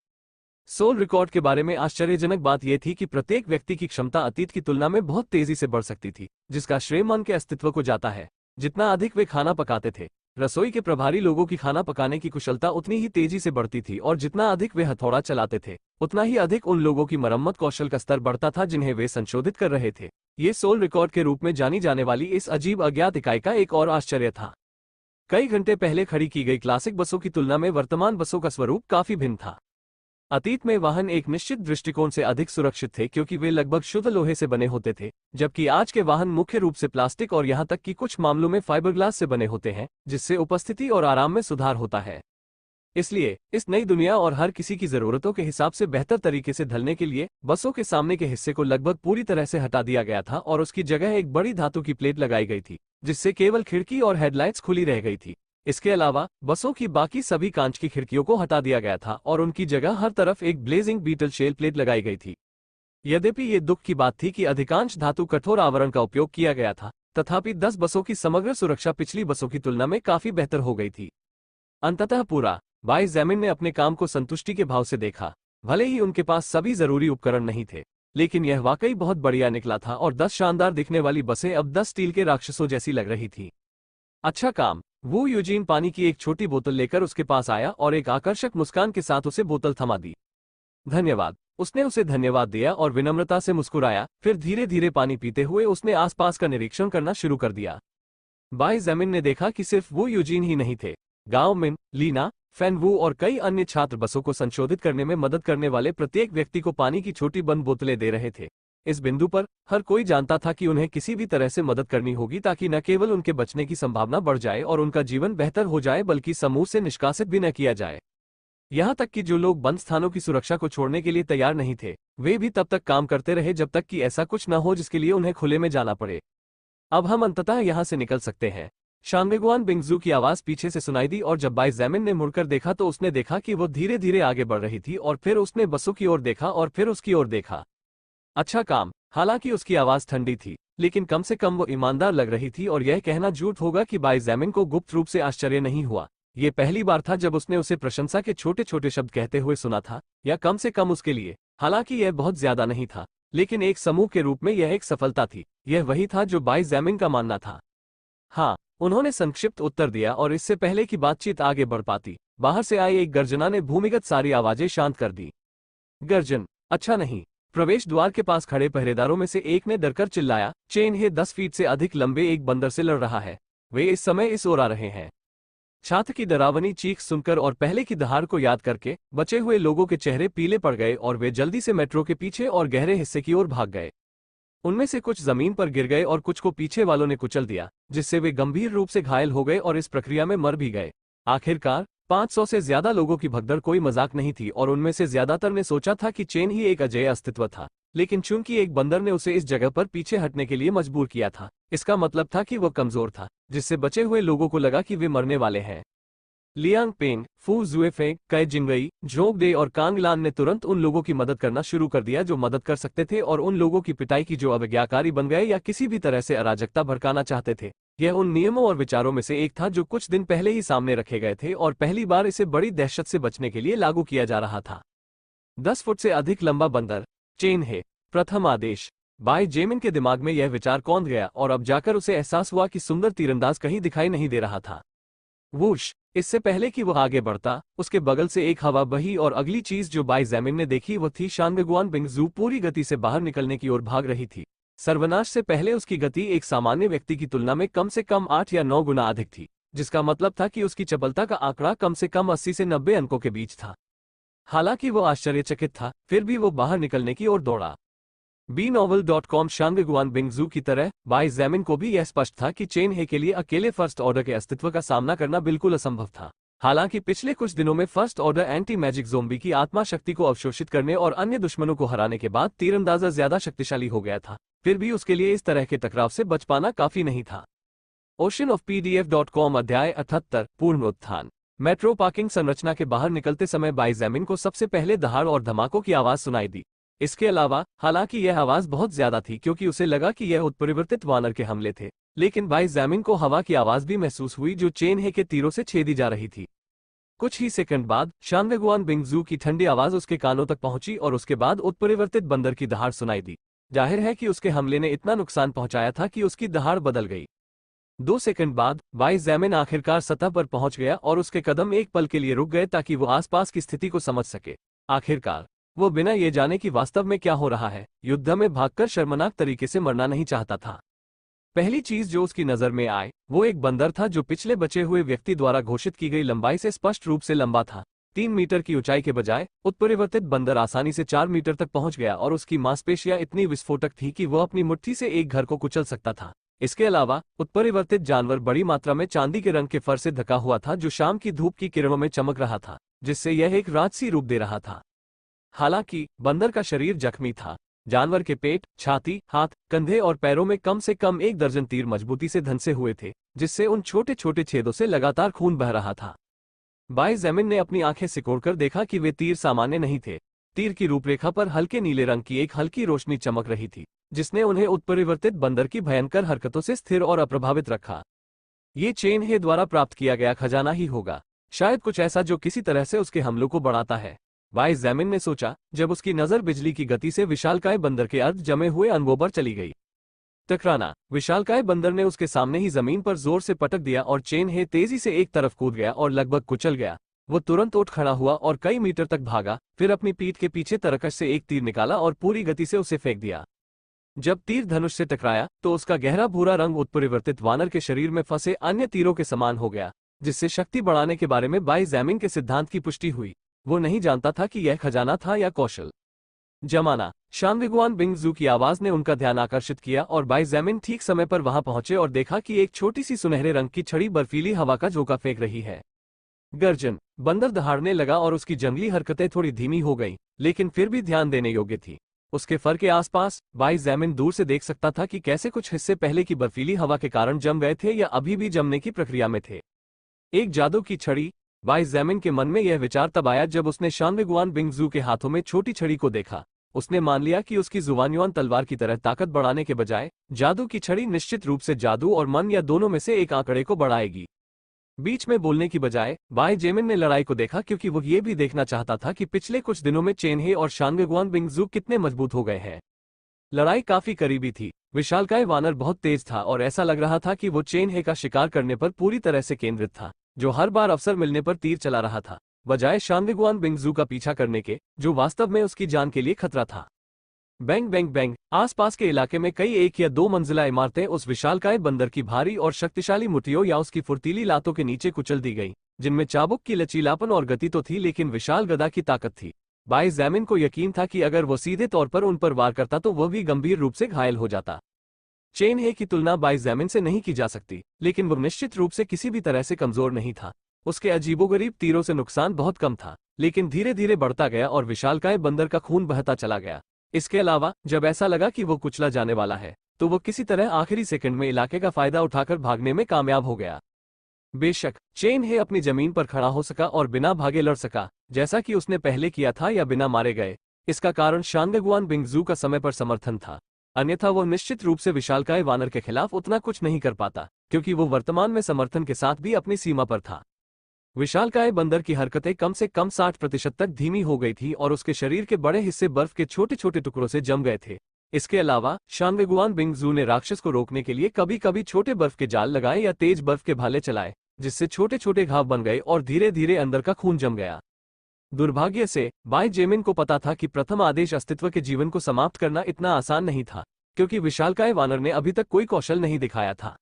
Speaker 1: सोल रिकॉर्ड के बारे में आश्चर्यजनक बात यह थी कि प्रत्येक व्यक्ति की क्षमता अतीत की तुलना में बहुत तेजी से बढ़ सकती थी, जिसका श्रेय मन के अस्तित्व को जाता है। जितना अधिक वे खाना पकाते थे, रसोई के प्रभारी लोगों की खाना पकाने की कुशलता उतनी ही तेजी से बढ़ती थी, और जितना अधिक वे हथौड़ा चलाते थे उतना ही अधिक उन लोगों की मरम्मत कौशल का स्तर बढ़ता था जिन्हें वे संशोधित कर रहे थे। ये सोल रिकॉर्ड के रूप में जानी जाने वाली इस अजीब अज्ञात इकाई का एक और आश्चर्य था। कई घंटे पहले खड़ी की गई क्लासिक बसों की तुलना में वर्तमान बसों का स्वरूप काफी भिन्न था। अतीत में वाहन एक निश्चित दृष्टिकोण से अधिक सुरक्षित थे क्योंकि वे लगभग शुद्ध लोहे से बने होते थे, जबकि आज के वाहन मुख्य रूप से प्लास्टिक और यहां तक कि कुछ मामलों में फाइबरग्लास से बने होते हैं, जिससे उपस्थिति और आराम में सुधार होता है। इसलिए इस नई दुनिया और हर किसी की जरूरतों के हिसाब से बेहतर तरीके से ढलने के लिए बसों के सामने के हिस्से को लगभग पूरी तरह से हटा दिया गया था और उसकी जगह एक बड़ी धातु की प्लेट लगाई गई थी, जिससे केवल खिड़की और हेडलाइट्स खुली रह गई थी। इसके अलावा बसों की बाकी सभी कांच की खिड़कियों को हटा दिया गया था और उनकी जगह हर तरफ एक ब्लेजिंग बीटल शेल प्लेट लगाई गई थी। यद्यपि ये दुख की बात थी कि अधिकांश धातु कठोर आवरण का उपयोग किया गया था, तथापि 10 बसों की समग्र सुरक्षा पिछली बसों की तुलना में काफी बेहतर हो गई थी। अंततः पूरा भाई जैमिन ने अपने काम को संतुष्टि के भाव से देखा। भले ही उनके पास सभी जरूरी उपकरण नहीं थे, लेकिन यह वाकई बहुत बढ़िया निकला था और 10 शानदार दिखने वाली बसें अब 10 स्टील के राक्षसों जैसी लग रही थी। अच्छा काम। वो यूजीन पानी की एक छोटी बोतल लेकर उसके पास आया और एक आकर्षक मुस्कान के साथ उसे बोतल थमा दी। धन्यवाद। उसने उसे धन्यवाद दिया और विनम्रता से मुस्कुराया, फिर धीरे धीरे पानी पीते हुए उसने आसपास का निरीक्षण करना शुरू कर दिया। भाई जैमिन ने देखा कि सिर्फ वो यूजीन ही नहीं थे। गांव मिन, लीना, फैनवू और कई अन्य छात्र बसों को संशोधित करने में मदद करने वाले प्रत्येक व्यक्ति को पानी की छोटी बंद बोतलें दे रहे थे। इस बिंदु पर हर कोई जानता था कि उन्हें किसी भी तरह से मदद करनी होगी ताकि न केवल उनके बचने की संभावना बढ़ जाए और उनका जीवन बेहतर हो जाए, बल्कि समूह से निष्कासित भी न किया जाए। यहाँ तक कि जो लोग बंद स्थानों की सुरक्षा को छोड़ने के लिए तैयार नहीं थे, वे भी तब तक काम करते रहे जब तक कि ऐसा कुछ न हो जिसके लिए उन्हें खुले में जाना पड़े। अब हम अंततः यहाँ से निकल सकते हैं। शांगगुआन बिंगजू की आवाज पीछे से सुनाई दी और जब भाई जैमिन ने मुड़कर देखा तो उसने देखा कि वो धीरे धीरे आगे बढ़ रही थी और फिर उसने बसों की ओर देखा और फिर उसकी ओर देखा। अच्छा काम। हालांकि उसकी आवाज ठंडी थी, लेकिन कम से कम वो ईमानदार लग रही थी और यह कहना झूठ होगा कि भाई जैमिन को गुप्त रूप से आश्चर्य नहीं हुआ। ये पहली बार था जब उसने उसे प्रशंसा के छोटे छोटे शब्द कहते हुए सुना था, या कम से कम उसके लिए। हालांकि यह बहुत ज्यादा नहीं था, लेकिन एक समूह के रूप में यह एक सफलता थी। यह वही था जो भाई जैमिन का मानना था। हाँ, उन्होंने संक्षिप्त उत्तर दिया और इससे पहले कि बातचीत आगे बढ़ पाती, बाहर से आई एक गर्जना ने भूमिगत सारी आवाजें शांत कर दी। गर्जन। अच्छा नहीं। प्रवेश द्वार के पास खड़े पहरेदारों में से एक ने डरकर चिल्लाया, चेन हे 10 फीट से अधिक लंबे एक बंदर से लड़ रहा है। वे इस समय इस ओर आ रहे हैं। छात्र की डरावनी चीख सुनकर और पहले की दहाड़ को याद करके बचे हुए लोगों के चेहरे पीले पड़ गए और वे जल्दी से मेट्रो के पीछे और गहरे हिस्से की ओर भाग गए। उनमें से कुछ जमीन पर गिर गए और कुछ को पीछे वालों ने कुचल दिया, जिससे वे गंभीर रूप से घायल हो गए और इस प्रक्रिया में मर भी गए। आखिरकार 500 से ज्यादा लोगों की भगदड़ कोई मजाक नहीं थी और उनमें से ज्यादातर ने सोचा था कि चेन ही एक अजेय अस्तित्व था, लेकिन चूंकि एक बंदर ने उसे इस जगह पर पीछे हटने के लिए मजबूर किया था, इसका मतलब था कि वह कमजोर था, जिससे बचे हुए लोगों को लगा कि वे मरने वाले हैं। लियांग पेंग, फू जुएफेंग, कै जिंगई, झोंग डे और कांग लान ने तुरंत उन लोगों की मदद करना शुरू कर दिया जो मदद कर सकते थे और उन लोगों की पिटाई की जो अवज्ञाकारी बन गए या किसी भी तरह से अराजकता भड़काना चाहते थे। यह उन नियमों और विचारों में से एक था जो कुछ दिन पहले ही सामने रखे गए थे और पहली बार इसे बड़ी दहशत से बचने के लिए लागू किया जा रहा था। 10 फुट से अधिक लंबा बंदर, चेन हे, प्रथम आदेश। भाई जेमिन के दिमाग में यह विचार कौंध गया और अब जाकर उसे एहसास हुआ कि सुंदर तीरंदाज कहीं दिखाई नहीं दे रहा था। वूश। इससे पहले कि वह आगे बढ़ता, उसके बगल से एक हवा बही और अगली चीज जो भाई जैमिन ने देखी वो थी शांगगुआन बिंगजू पूरी गति से बाहर निकलने की ओर भाग रही थी। सर्वनाश से पहले उसकी गति एक सामान्य व्यक्ति की तुलना में कम से कम 8 या 9 गुना अधिक थी, जिसका मतलब था कि उसकी चपलता का आंकड़ा कम से कम 80 से 90 अंकों के बीच था। हालांकि वो आश्चर्यचकित था, फिर भी वो बाहर निकलने की ओर दौड़ा। bnovel.com शांगगुआन बिंगजू की तरह भाई जैमिन को भी यह स्पष्ट था कि चेन हे के लिए अकेले फर्स्ट ऑर्डर के अस्तित्व का सामना करना बिल्कुल असंभव था। हालांकि पिछले कुछ दिनों में first order anti magic zombie की आत्मा शक्ति को अवशोषित करने और अन्य दुश्मनों को हराने के बाद तीरंदाजा ज्यादा शक्तिशाली हो गया था, फिर भी उसके लिए इस तरह के टकराव से बच पाना काफी नहीं था। ओशन ऑफ pdf.com अध्याय 78 पुनरुत्थान। मेट्रो पार्किंग संरचना के बाहर निकलते समय भाई जैमिन को सबसे पहले दहाड़ और धमाकों की आवाज सुनाई दी। इसके अलावा, हालांकि यह आवाज बहुत ज्यादा थी क्योंकि उसे लगा कि यह उत्परिवर्तित वानर के हमले थे, लेकिन भाई जैमिन को हवा की आवाज भी महसूस हुई जो चेन हे के तीरों से छेदी जा रही थी। कुछ ही सेकंड बाद शांगगुआन बिंगजू की ठंडी आवाज उसके कानों तक पहुंची और उसके बाद उत्परिवर्तित बंदर की दहाड़ सुनाई दी। जाहिर है कि उसके हमले ने इतना नुकसान पहुंचाया था कि उसकी दहाड़ बदल गई। 2 सेकंड बाद भाई जैमिन आखिरकार सतह पर पहुंच गया और उसके कदम एक पल के लिए रुक गए ताकि वो आसपास की स्थिति को समझ सके। आखिरकार वो बिना ये जाने कि वास्तव में क्या हो रहा है, युद्ध में भागकर शर्मनाक तरीके से मरना नहीं चाहता था। पहली चीज जो उसकी नजर में आए वो एक बंदर था जो पिछले बचे हुए व्यक्ति द्वारा घोषित की गई लंबाई से स्पष्ट रूप से लंबा था। 3 मीटर की ऊंचाई के बजाय उत्परिवर्तित बंदर आसानी से 4 मीटर तक पहुंच गया और उसकी मांसपेशियां इतनी विस्फोटक थी कि वह अपनी मुट्ठी से एक घर को कुचल सकता था। इसके अलावा उत्परिवर्तित जानवर बड़ी मात्रा में चांदी के रंग के फर से ढका हुआ था जो शाम की धूप की किरणों में चमक रहा था, जिससे यह एक राजसी रूप दे रहा था। हालांकि बंदर का शरीर जख्मी था। जानवर के पेट, छाती, हाथ, कंधे और पैरों में कम से कम 1 दर्जन तीर मजबूती से धंसे हुए थे, जिससे उन छोटे छोटे छेदों से लगातार खून बह रहा था। भाई जैमिन ने अपनी आंखें सिकोड़कर देखा कि वे तीर सामान्य नहीं थे। तीर की रूपरेखा पर हल्के नीले रंग की एक हल्की रोशनी चमक रही थी, जिसने उन्हें उत्परिवर्तित बंदर की भयंकर हरकतों से स्थिर और अप्रभावित रखा। ये चेन हे द्वारा प्राप्त किया गया खजाना ही होगा, शायद कुछ ऐसा जो किसी तरह से उसके हमलों को बढ़ाता है, भाई जैमिन ने सोचा, जब उसकी नजर बिजली की गति से विशालकाय बंदर के अर्ध जमे हुए अंगों पर चली गई। टकराना। विशालकाय बंदर ने उसके सामने ही जमीन पर जोर से पटक दिया और चेन हे तेजी से एक तरफ कूद गया और लगभग कुचल गया। वो तुरंत उठ खड़ा हुआ और कई मीटर तक भागा, फिर अपनी पीठ के पीछे तरकश से एक तीर निकाला और पूरी गति से उसे फेंक दिया। जब तीर धनुष से टकराया तो उसका गहरा भूरा रंग उत्परिवर्तित वानर के शरीर में फंसे अन्य तीरों के समान हो गया, जिससे शक्ति बढ़ाने के बारे में भाई जैमिन के सिद्धांत की पुष्टि हुई। वो नहीं जानता था कि यह खजाना था या कौशल। जमाना। शानविगुआन बिंगजू की आवाज ने उनका ध्यान आकर्षित किया और भाई जैमिन ठीक समय पर वहां पहुंचे और देखा कि एक छोटी सी सुनहरे रंग की छड़ी बर्फीली हवा का झोंका फेंक रही है। गर्जन। बंदर दहाड़ने लगा और उसकी जंगली हरकतें थोड़ी धीमी हो गईं, लेकिन फिर भी ध्यान देने योग्य थी। उसके फर के आसपास भाई जैमिन दूर से देख सकता था कि कैसे कुछ हिस्से पहले की बर्फीली हवा के कारण जम गए थे या अभी भी जमने की प्रक्रिया में थे। एक जादू की छड़ी। भाई जैमिन के मन में यह विचार तब आया जब उसने शानविगुआन बिंगजू के हाथों में छोटी छड़ी को देखा। उसने मान लिया कि उसकी जुवान्युआन तलवार की तरह ताकत बढ़ाने के बजाय जादू की छड़ी निश्चित रूप से जादू और मन या दोनों में से एक आंकड़े को बढ़ाएगी। बीच में बोलने की बजाय भाई जैमिन ने लड़ाई को देखा, क्योंकि वो ये भी देखना चाहता था कि पिछले कुछ दिनों में चेनहे और शानविगुआन बिंगजू कितने मजबूत हो गए हैं। लड़ाई काफी करीबी थी। विशालकाय वानर बहुत तेज था और ऐसा लग रहा था कि वो चेनहे का शिकार करने पर पूरी तरह से केंद्रित था, जो हर बार अवसर मिलने पर तीर चला रहा था, बजाय शानविगुआन बिंगजू का पीछा करने के, जो वास्तव में उसकी जान के लिए खतरा था। Bang bang bang. आसपास के इलाके में कई 1 या 2 मंजिला इमारतें उस विशालकाय बंदर की भारी और शक्तिशाली मुठ्ठियों या उसकी फुर्तीली लातों के नीचे कुचल दी गई, जिनमें चाबुक की लचीलापन और गति तो थी, लेकिन विशाल गदा की ताकत थी। भाई जैमिन को यकीन था कि अगर वो सीधे तौर पर उन पर वार करता तो वह भी गंभीर रूप से घायल हो जाता। चेनहे की तुलना भाई जैमिन से नहीं की जा सकती, लेकिन वो निश्चित रूप से किसी भी तरह से कमजोर नहीं था। उसके अजीबोगरीब तीरों से नुकसान बहुत कम था, लेकिन धीरे धीरे बढ़ता गया और विशालकाय बंदर का खून बहता चला गया। इसके अलावा जब ऐसा लगा कि वो कुचला जाने वाला है, तो वो किसी तरह आखिरी सेकंड में इलाके का फायदा उठाकर भागने में कामयाब हो गया। बेशक चेनहे अपनी जमीन पर खड़ा हो सका और बिना भागे लड़ सका, जैसा कि उसने पहले किया था, या बिना मारे गए। इसका कारण शानविगुआन बिंगजू का समय पर समर्थन था। अन्यथा वो निश्चित रूप से विशालकाय वानर के खिलाफ उतना कुछ नहीं कर पाता, क्योंकि वो वर्तमान में समर्थन के साथ भी अपनी सीमा पर था। विशालकाय बंदर की हरकतें कम से कम 60% तक धीमी हो गई थी और उसके शरीर के बड़े हिस्से बर्फ के छोटे छोटे टुकड़ों से जम गए थे। इसके अलावा शानविगुआन बिंगजू ने राक्षस को रोकने के लिए कभी कभी छोटे बर्फ के जाल लगाए या तेज बर्फ के भाले चलाए, जिससे छोटे छोटे घाव बन गए और धीरे धीरे अंदर का खून जम गया। दुर्भाग्य से भाई जैमिन को पता था कि प्रथम आदेश अस्तित्व के जीवन को समाप्त करना इतना आसान नहीं था, क्योंकि विशालकाय वानर ने अभी तक कोई कौशल नहीं दिखाया था।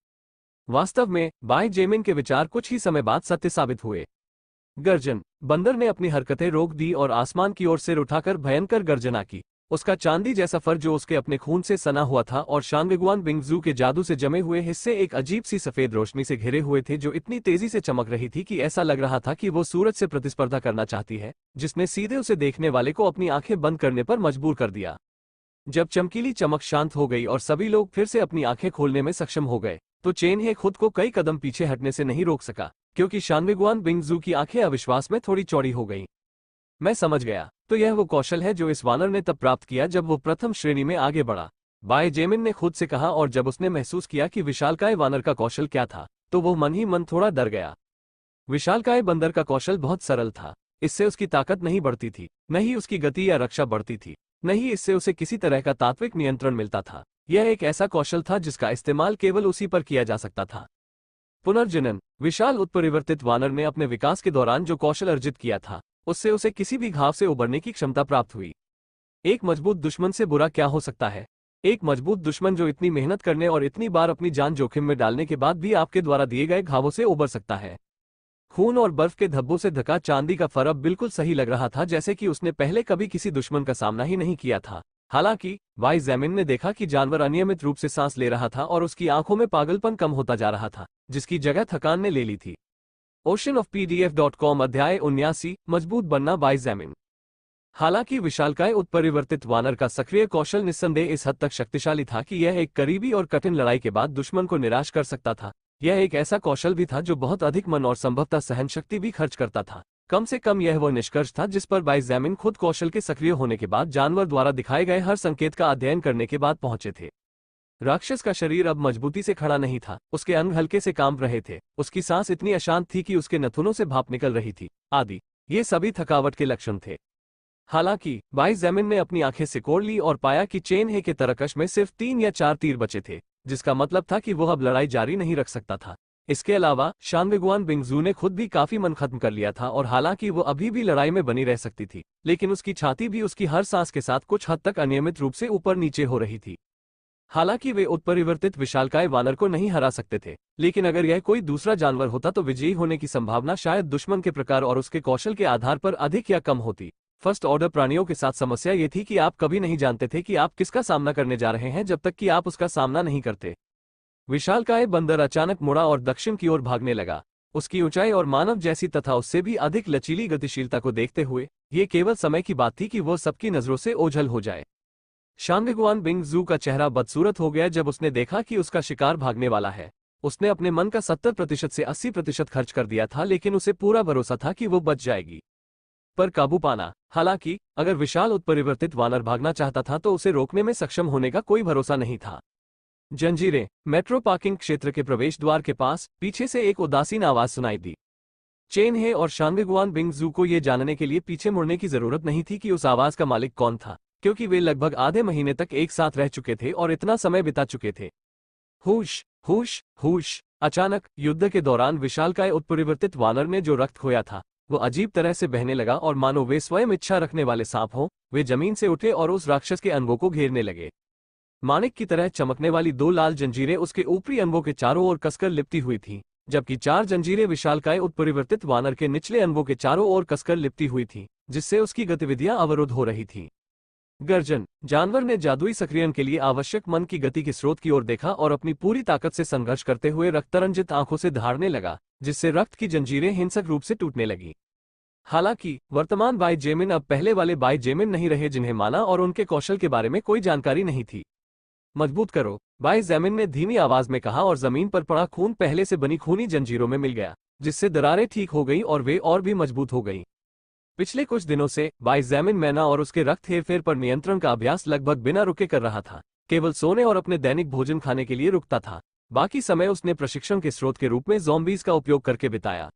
Speaker 1: वास्तव में भाई जैमिन के विचार कुछ ही समय बाद सत्य साबित हुए। गर्जन। बंदर ने अपनी हरकतें रोक दी और आसमान की ओर सिर उठाकर भयंकर गर्जना की। उसका चांदी जैसा फर, जो उसके अपने खून से सना हुआ था, और शानविगुआन बिंगजू के जादू से जमे हुए हिस्से एक अजीब सी सफेद रोशनी से घिरे हुए थे, जो इतनी तेजी से चमक रही थी कि ऐसा लग रहा था कि वो सूरज से प्रतिस्पर्धा करना चाहती है, जिसने सीधे उसे देखने वाले को अपनी आंखें बंद करने पर मजबूर कर दिया। जब चमकीली चमक शांत हो गई और सभी लोग फिर से अपनी आंखें खोलने में सक्षम हो गए, तो चेनहे खुद को कई कदम पीछे हटने से नहीं रोक सका, क्योंकि शानविगुआन बिंगजू की आंखें अविश्वास में थोड़ी चौड़ी हो गईं। मैं समझ गया, तो यह वो कौशल है जो इस वानर ने तब प्राप्त किया जब वो प्रथम श्रेणी में आगे बढ़ा, भाई जैमिन ने खुद से कहा। और जब उसने महसूस किया कि विशालकाय वानर का कौशल क्या था, तो वो मन ही मन थोड़ा डर गया। विशालकाय बंदर का कौशल बहुत सरल था। इससे उसकी ताकत नहीं बढ़ती थी, न ही उसकी गति या रक्षा बढ़ती थी, न ही इससे उसे किसी तरह का तात्विक नियंत्रण मिलता था। यह एक ऐसा कौशल था जिसका इस्तेमाल केवल उसी पर किया जा सकता था। पुनर्जनन। विशाल उत्परिवर्तित वानर ने अपने विकास के दौरान जो कौशल अर्जित किया था, उससे उसे किसी भी घाव से उबरने की क्षमता प्राप्त हुई। एक मजबूत दुश्मन से बुरा क्या हो सकता है? एक मजबूत दुश्मन जो इतनी मेहनत करने और इतनी बार अपनी जान जोखिम में डालने के बाद भी आपके द्वारा दिए गए घावों से उबर सकता है। खून और बर्फ के धब्बों से ढका चांदी का फर अब बिल्कुल सही लग रहा था, जैसे कि उसने पहले कभी किसी दुश्मन का सामना ही नहीं किया था। हालांकि भाई जैमिन ने देखा कि जानवर अनियमित रूप से सांस ले रहा था और उसकी आंखों में पागलपन कम होता जा रहा था, जिसकी जगह थकान ने ले ली थी। oceanofpdf.com अध्याय 79 मजबूत बनना बाय जैमिन। हालांकि विशालकाय उत्परिवर्तित वानर का सक्रिय कौशल निस्संदेह इस हद तक शक्तिशाली था कि यह एक करीबी और कठिन लड़ाई के बाद दुश्मन को निराश कर सकता था। यह एक ऐसा कौशल भी था जो बहुत अधिक मन और संभवतः सहन शक्ति भी खर्च करता था। कम से कम यह वह निष्कर्ष था जिस पर बाय जैमिन खुद कौशल के सक्रिय होने के बाद जानवर द्वारा दिखाए गए हर संकेत का अध्ययन करने के बाद पहुंचे थे। राक्षस का शरीर अब मजबूती से खड़ा नहीं था, उसके अंग हल्के से कांप रहे थे, उसकी सांस इतनी अशांत थी कि उसके नथुनों से भाप निकल रही थी आदि। ये सभी थकावट के लक्षण थे। हालांकि बाय जैमिन ने अपनी आंखें सिकोड़ ली और पाया कि चेन हे के तरकश में सिर्फ 3 या 4 तीर बचे थे, जिसका मतलब था कि वह अब लड़ाई जारी नहीं रख सकता था। इसके अलावा शानविगुआन बिंगजू ने खुद भी काफी मन खत्म कर लिया था और हालांकि वो अभी भी लड़ाई में बनी रह सकती थी, लेकिन उसकी छाती भी उसकी हर सांस के साथ कुछ हद तक अनियमित रूप से ऊपर नीचे हो रही थी। हालांकि वे उत्परिवर्तित विशालकाय वानर को नहीं हरा सकते थे, लेकिन अगर यह कोई दूसरा जानवर होता तो विजयी होने की संभावना शायद दुश्मन के प्रकार और उसके कौशल के आधार पर अधिक या कम होती। फर्स्ट ऑर्डर प्राणियों के साथ समस्या ये थी कि आप कभी नहीं जानते थे कि आप किसका सामना करने जा रहे हैं जब तक कि आप उसका सामना नहीं करते। विशालकाय बंदर अचानक मुड़ा और दक्षिण की ओर भागने लगा। उसकी ऊंचाई और मानव जैसी तथा उससे भी अधिक लचीली गतिशीलता को देखते हुए ये केवल समय की बात थी कि वह सबकी नजरों से ओझल हो जाए। शानविगुआन बिंगजू का चेहरा बदसूरत हो गया जब उसने देखा कि उसका शिकार भागने वाला है। उसने अपने मन का 70% से 80% खर्च कर दिया था, लेकिन उसे पूरा भरोसा था कि वो बच जाएगी। पर काबू पाना। हालांकि अगर विशाल उत्परिवर्तित वानर भागना चाहता था तो उसे रोकने में सक्षम होने का कोई भरोसा नहीं था। जंजीरें। मेट्रो पार्किंग क्षेत्र के प्रवेश द्वार के पास पीछे से एक उदासीन आवाज सुनाई दी। चेन हे और शानविगुआन बिंगजू को यह जानने के लिए पीछे मुड़ने की जरूरत नहीं थी कि उस आवाज का मालिक कौन था, क्योंकि वे लगभग आधे महीने तक एक साथ रह चुके थे और इतना समय बिता चुके थे। हुश हुश हुश। अचानक युद्ध के दौरान विशालकाय उत्परिवर्तित वानर ने जो रक्त खोया था वो अजीब तरह से बहने लगा और मानो वे स्वयं इच्छा रखने वाले सांप हों, वे जमीन से उठे और उस राक्षस के अंगों को घेरने लगे। माणिक की तरह चमकने वाली 2 लाल जंजीरें उसके ऊपरी अंगों के चारों ओर कसकर लिपटी हुई थीं, जबकि 4 जंजीरें विशालकाय उत्परिवर्तित वानर के निचले अंगों के चारों ओर कसकर लिपटी हुई थीं, जिससे उसकी गतिविधियां अवरुद्ध हो रही थीं। गर्जन। जानवर ने जादुई सक्रियण के लिए आवश्यक मन की गति के स्रोत की ओर देखा और अपनी पूरी ताकत से संघर्ष करते हुए रक्तरंजित आंखों से धारने लगा, जिससे रक्त की जंजीरें हिंसक रूप से टूटने लगीं। हालांकि वर्तमान बाय जैमिन अब पहले वाले बाय जैमिन नहीं रहे जिन्हें माना और उनके कौशल के बारे में कोई जानकारी नहीं थी। मजबूत करो, बाय जैमिन ने धीमी आवाज में कहा और जमीन पर पड़ा खून पहले से बनी खूनी जंजीरों में मिल गया, जिससे दरारें ठीक हो गईं और वे और भी मजबूत हो गईं। पिछले कुछ दिनों से बाय जैमिन मैना और उसके रक्त हेरफेर पर नियंत्रण का अभ्यास लगभग बिना रुके कर रहा था। केवल सोने और अपने दैनिक भोजन खाने के लिए रुकता था। बाकी समय उसने प्रशिक्षण के स्रोत के रूप में ज़ॉम्बीज का उपयोग करके बिताया।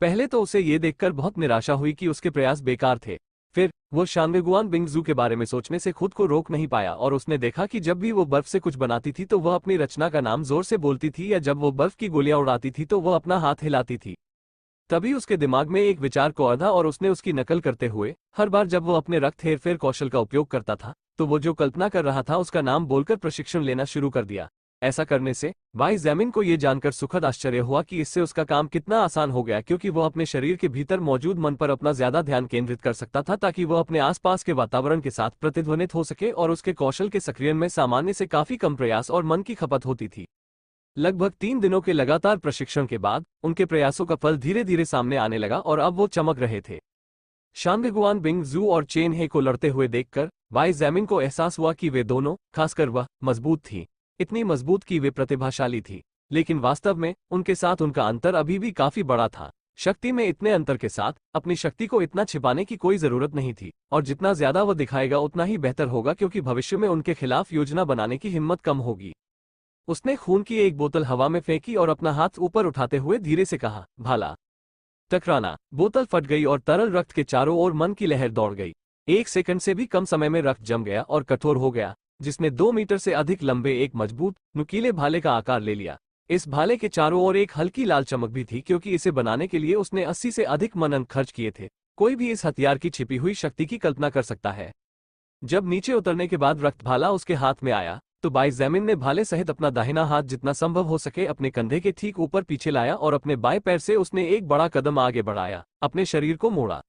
Speaker 1: पहले तो उसे ये देखकर बहुत निराशा हुई कि उसके प्रयास बेकार थे। फिर वो शानविगुआन बिंगजू के बारे में सोचने से खुद को रोक नहीं पाया और उसने देखा कि जब भी वो बर्फ से कुछ बनाती थी तो वह अपनी रचना का नाम जोर से बोलती थी, या जब वो बर्फ की गोलियां उड़ाती थी तो वह अपना हाथ हिलाती थी। तभी उसके दिमाग में एक विचार को आधा और उसने उसकी नकल करते हुए हर बार जब वो अपने रक्त हेरफेर कौशल का उपयोग करता था तो वो जो कल्पना कर रहा था उसका नाम बोलकर प्रशिक्षण लेना शुरू कर दिया। ऐसा करने से बाय जैमिन को यह जानकर सुखद आश्चर्य हुआ कि इससे उसका काम कितना आसान हो गया, क्योंकि वह अपने शरीर के भीतर मौजूद मन पर अपना ज्यादा ध्यान केंद्रित कर सकता था ताकि वह अपने आसपास के वातावरण के साथ प्रतिध्वनित हो सके और उसके कौशल के सक्रियण में सामान्य से काफी कम प्रयास और मन की खपत होती थी। लगभग 3 दिनों के लगातार प्रशिक्षण के बाद उनके प्रयासों का फल धीरे धीरे सामने आने लगा और अब वो चमक रहे थे। शानविगुआन बिंगजू और चेन हे को लड़ते हुए देखकर बाय जैमिन को एहसास हुआ कि वे दोनों, खासकर वह, मजबूत थी। इतनी मजबूत कि वे प्रतिभाशाली थी, लेकिन वास्तव में उनके साथ उनका अंतर अभी भी काफी बड़ा था। शक्ति में इतने अंतर के साथ अपनी शक्ति को इतना छिपाने की कोई जरूरत नहीं थी, और जितना ज्यादा वह दिखाएगा उतना ही बेहतर होगा, क्योंकि भविष्य में उनके खिलाफ योजना बनाने की हिम्मत कम होगी। उसने खून की एक बोतल हवा में फेंकी और अपना हाथ ऊपर उठाते हुए धीरे से कहा, भाला। टकराना। बोतल फट गई और तरल रक्त के चारों ओर मन की लहर दौड़ गई। 1 सेकंड से भी कम समय में रक्त जम गया और कठोर हो गया, जिसने 2 मीटर से अधिक लंबे एक मजबूत, नुकीले भाले का आकार ले लिया। इस भाले के चारों ओर एक हल्की लाल चमक भी थी, क्योंकि इसे बनाने के लिए उसने 80 से अधिक मनन खर्च किए थे। कोई भी इस हथियार की छिपी हुई शक्ति की कल्पना कर सकता है। जब नीचे उतरने के बाद रक्त भाला उसके हाथ में आया तो बाय जैमिन ने भाले सहित अपना दाहिना हाथ जितना संभव हो सके अपने कंधे के ठीक ऊपर पीछे लाया और अपने बाएं पैर से उसने एक बड़ा कदम आगे बढ़ाया, अपने शरीर को मोड़ा।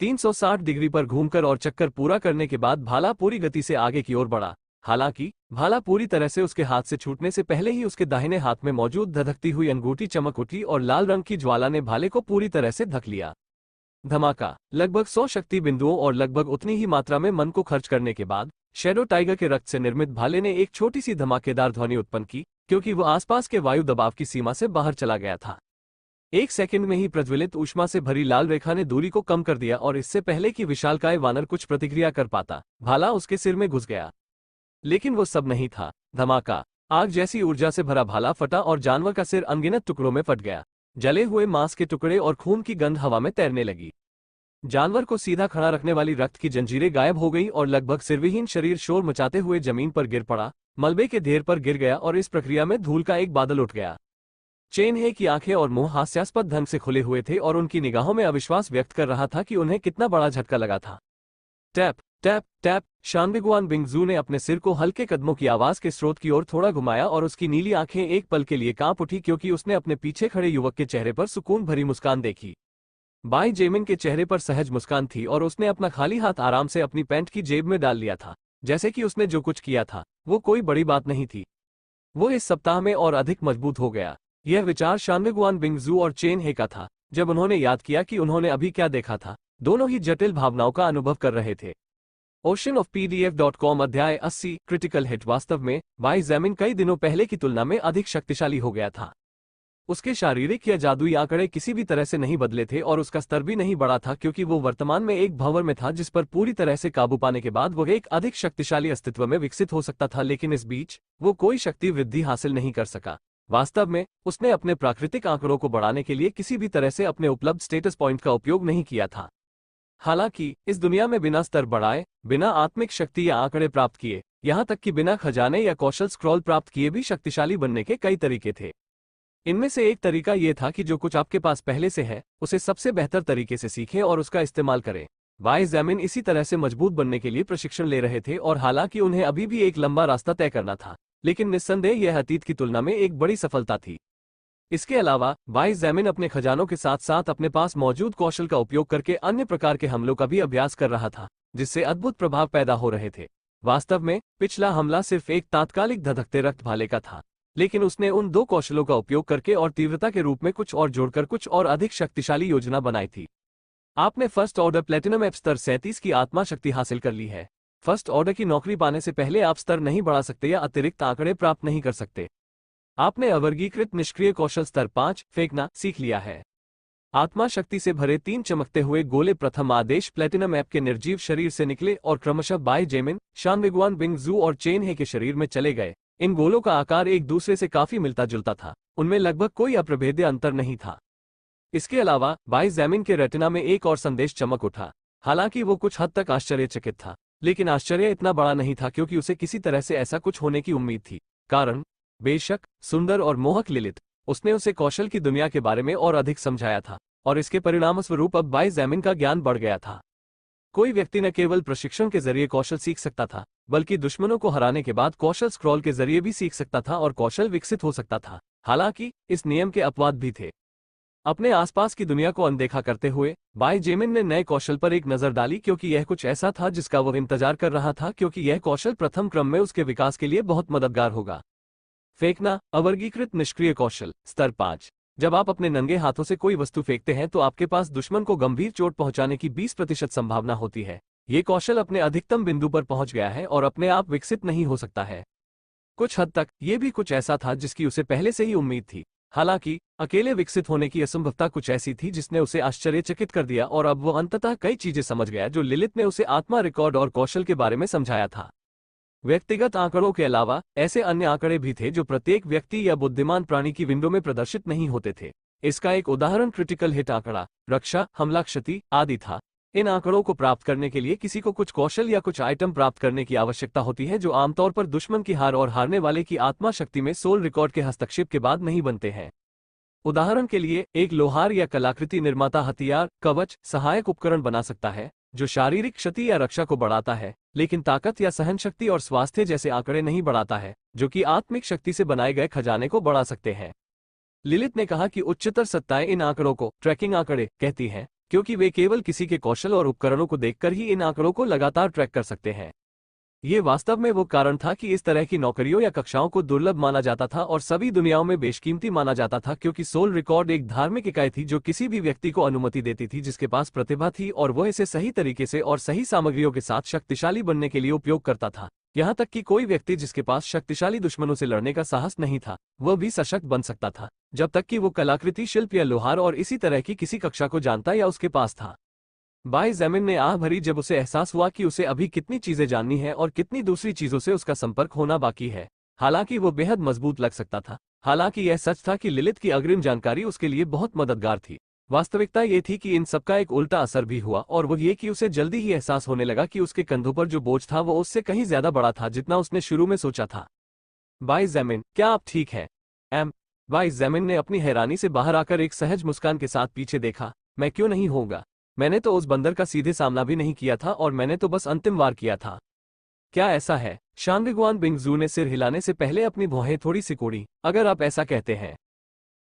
Speaker 1: 360 डिग्री पर घूमकर और चक्कर पूरा करने के बाद भाला पूरी गति से आगे की ओर बढ़ा। हालांकि भाला पूरी तरह से उसके हाथ से छूटने से पहले ही उसके दाहिने हाथ में मौजूद धधकती हुई अंगूठी चमक उठी और लाल रंग की ज्वाला ने भाले को पूरी तरह से ढक लिया। धमाका। लगभग 100 शक्ति बिंदुओं और लगभग उतनी ही मात्रा में मन को खर्च करने के बाद शैडो टाइगर के रक्त से निर्मित भाले ने एक छोटी सी धमाकेदार ध्वनि उत्पन्न की, क्योंकि वह आसपास के वायु दबाव की सीमा से बाहर चला गया था। एक सेकंड में ही प्रज्वलित ऊष्मा से भरी लाल रेखा ने दूरी को कम कर दिया और इससे पहले कि विशालकाय वानर कुछ प्रतिक्रिया कर पाता, भाला उसके सिर में घुस गया। लेकिन वो सब नहीं था। धमाका। आग जैसी ऊर्जा से भरा भाला फटा और जानवर का सिर अनगिनत टुकड़ों में फट गया। जले हुए मांस के टुकड़े और खून की गंध हवा में तैरने लगी। जानवर को सीधा खड़ा रखने वाली रक्त की जंजीरें गायब हो गई और लगभग सिरविहीन शरीर शोर मचाते हुए जमीन पर गिर पड़ा, मलबे के ढेर पर गिर गया और इस प्रक्रिया में धूल का एक बादल उठ गया। चेन हे की आंखें और मुंह हास्यास्पद ढंग से खुले हुए थे और उनकी निगाहों में अविश्वास व्यक्त कर रहा था कि उन्हें कितना बड़ा झटका लगा था। Tap tap tap. शानविगुआन बिंगजू ने अपने सिर को हल्के कदमों की आवाज के स्रोत की ओर थोड़ा घुमाया और उसकी नीली आंखें एक पल के लिए कांप उठी, क्योंकि उसने अपने पीछे खड़े युवक के चेहरे पर सुकून भरी मुस्कान देखी। बाई जेमिन के चेहरे पर सहज मुस्कान थी और उसने अपना खाली हाथ आराम से अपनी पैंट की जेब में डाल लिया था, जैसे कि उसने जो कुछ किया था वो कोई बड़ी बात नहीं थी। वो इस सप्ताह में और अधिक मजबूत हो गया। यह विचार शानविगुआन बिंगजू और चेन हे का था। जब उन्होंने याद किया कि उन्होंने अभी क्या देखा था, दोनों ही जटिल भावनाओं का अनुभव कर रहे थे। oceanofpdf.com अध्याय 80 क्रिटिकल हिट। वास्तव में बाई जेमिन कई दिनों पहले की तुलना में अधिक शक्तिशाली हो गया था। उसके शारीरिक या जादुई आंकड़े किसी भी तरह से नहीं बदले थे और उसका स्तर भी नहीं बढ़ा था, क्योंकि वो वर्तमान में एक भंवर में था जिस पर पूरी तरह से काबू पाने के बाद वो एक अधिक शक्तिशाली अस्तित्व में विकसित हो सकता था। लेकिन इस बीच वो कोई शक्ति वृद्धि हासिल नहीं कर सका। वास्तव में उसने अपने प्राकृतिक आंकड़ों को बढ़ाने के लिए किसी भी तरह से अपने उपलब्ध स्टेटस पॉइंट का उपयोग नहीं किया था। हालांकि इस दुनिया में बिना स्तर बढ़ाए, बिना आत्मिक शक्ति या आंकड़े प्राप्त किए, यहां तक कि बिना खजाने या कौशल स्क्रॉल प्राप्त किए भी शक्तिशाली बनने के कई तरीके थे। इनमें से एक तरीका यह था कि जो कुछ आपके पास पहले से है उसे सबसे बेहतर तरीके से सीखें और उसका इस्तेमाल करें। बाई जेमिन इसी तरह से मजबूत बनने के लिए प्रशिक्षण ले रहे थे और हालांकि उन्हें अभी भी एक लंबा रास्ता तय करना था, लेकिन निस्संदेह यह अतीत की तुलना में एक बड़ी सफलता थी। इसके अलावा बाई जेमिन अपने खजानों के साथ साथ अपने पास मौजूद कौशल का उपयोग करके अन्य प्रकार के हमलों का भी अभ्यास कर रहा था, जिससे अद्भुत प्रभाव पैदा हो रहे थे। वास्तव में पिछला हमला सिर्फ एक तात्कालिक धधकते रक्त भाले का था, लेकिन उसने उन दो कौशलों का उपयोग करके और तीव्रता के रूप में कुछ और जोड़कर कुछ और अधिक शक्तिशाली योजना बनाई थी। आपने फर्स्ट ऑर्डर प्लेटिनम ऐप स्तर 37 की आत्मा शक्ति हासिल कर ली है। फर्स्ट ऑर्डर की नौकरी पाने से पहले आप स्तर नहीं बढ़ा सकते या अतिरिक्त आंकड़े प्राप्त नहीं कर सकते। आपने अवर्गीकृत निष्क्रिय कौशल स्तर 5 फेंकना सीख लिया है। आत्मा शक्ति से भरे 3 चमकते हुए गोले प्रथम आदेश प्लेटिनम ऐप के निर्जीव शरीर से निकले और क्रमशः बाई जेमिन, शानविगुआन बिंगजू और चेन हे के शरीर में चले गए। इन गोलों का आकार एक दूसरे से काफी मिलता जुलता था, उनमें लगभग कोई अप्रभेद्य अंतर नहीं था। इसके अलावा बाई जेमिन के रेटिना में एक और संदेश चमक उठा। हालांकि वो कुछ हद तक आश्चर्यचकित था, लेकिन आश्चर्य इतना बड़ा नहीं था क्योंकि उसे किसी तरह से ऐसा कुछ होने की उम्मीद थी। कारण बेशक सुंदर और मोहक लिलित, उसने उसे कौशल की दुनिया के बारे में और अधिक समझाया था और इसके परिणामस्वरूप अब बाई जेमिन का ज्ञान बढ़ गया था। कोई व्यक्ति न केवल प्रशिक्षण के जरिए कौशल सीख सकता था, बल्कि दुश्मनों को हराने के बाद कौशल स्क्रॉल के जरिए भी सीख सकता था और कौशल विकसित हो सकता था। हालांकि इस नियम के अपवाद भी थे। अपने आसपास की दुनिया को अनदेखा करते हुए बाई जेमिन ने नए कौशल पर एक नजर डाली, क्योंकि यह कुछ ऐसा था जिसका वह इंतजार कर रहा था, क्योंकि यह कौशल प्रथम क्रम में उसके विकास के लिए बहुत मददगार होगा। फेंकना अवर्गीकृत निष्क्रिय कौशल स्तर 5। जब आप अपने नंगे हाथों से कोई वस्तु फेंकते हैं तो आपके पास दुश्मन को गंभीर चोट पहुंचाने की 20% संभावना होती है। ये कौशल अपने अधिकतम बिंदु पर पहुंच गया है और अपने आप विकसित नहीं हो सकता है। कुछ हद तक ये भी कुछ ऐसा था जिसकी उसे पहले से ही उम्मीद थी। हालांकि अकेले विकसित होने की असंभवता कुछ ऐसी थी जिसने उसे आश्चर्यचकित कर दिया और अब वो अंततः कई चीजें समझ गया जो लिलित ने उसे आत्मा रिकॉर्ड और कौशल के बारे में समझाया था। व्यक्तिगत आंकड़ों के अलावा ऐसे अन्य आंकड़े भी थे जो प्रत्येक व्यक्ति या बुद्धिमान प्राणी की विंडो में प्रदर्शित नहीं होते थे। इसका एक उदाहरण क्रिटिकल हिट आंकड़ा, रक्षा, हमला क्षति आदि था। इन आंकड़ों को प्राप्त करने के लिए किसी को कुछ कौशल या कुछ आइटम प्राप्त करने की आवश्यकता होती है जो आमतौर पर दुश्मन की हार और हारने वाले की आत्मा शक्ति में सोल रिकॉर्ड के हस्तक्षेप के बाद नहीं बनते हैं। उदाहरण के लिए एक लोहार या कलाकृति निर्माता हथियार, कवच, सहायक उपकरण बना सकता है जो शारीरिक क्षति या रक्षा को बढ़ाता है, लेकिन ताकत या सहन शक्ति और स्वास्थ्य जैसे आंकड़े नहीं बढ़ाता है, जो कि आत्मिक शक्ति से बनाए गए खजाने को बढ़ा सकते हैं। लिलित ने कहा कि उच्चतर सत्ताएं इन आंकड़ों को ट्रैकिंग आंकड़े कहती हैं, क्योंकि वे केवल किसी के कौशल और उपकरणों को देखकर ही इन आंकड़ों को लगातार ट्रैक कर सकते हैं। ये वास्तव में वो कारण था कि इस तरह की नौकरियों या कक्षाओं को दुर्लभ माना जाता था और सभी दुनियाओं में बेशकीमती माना जाता था, क्योंकि सोल रिकॉर्ड एक धार्मिक इकाई थी जो किसी भी व्यक्ति को अनुमति देती थी जिसके पास प्रतिभा थी और वह इसे सही तरीके से और सही सामग्रियों के साथ शक्तिशाली बनने के लिए उपयोग करता था। यहाँ तक कि कोई व्यक्ति जिसके पास शक्तिशाली दुश्मनों से लड़ने का साहस नहीं था, वह भी सशक्त बन सकता था, जब तक कि वो कलाकृति, शिल्प या लोहार और इसी तरह की किसी कक्षा को जानता या उसके पास था। बाय ज़ेमिन ने आह भरी जब उसे एहसास हुआ कि उसे अभी कितनी चीजें जाननी है और कितनी दूसरी चीजों से उसका संपर्क होना बाकी है। हालांकि वो बेहद मजबूत लग सकता था, हालांकि यह सच था कि लिलिथ की अग्रिम जानकारी उसके लिए बहुत मददगार थी। वास्तविकता ये थी कि इन सबका एक उल्टा असर भी हुआ, और वो ये कि उसे जल्दी ही एहसास होने लगा कि उसके कंधों पर जो बोझ था वो उससे कहीं ज्यादा बड़ा था जितना उसने शुरू में सोचा था। बाय ज़ेमिन, क्या आप ठीक हैं? बाय ज़ेमिन ने अपनी हैरानी से बाहर आकर एक सहज मुस्कान के साथ पीछे देखा। मैं क्यों नहीं होगा? मैंने तो उस बंदर का सीधे सामना भी नहीं किया था और मैंने तो बस अंतिम वार किया था। क्या ऐसा है? शांगगुआन बिंगजू ने सिर हिलाने से पहले अपनी भौहें थोड़ी सिकोड़ी। अगर आप ऐसा कहते हैं।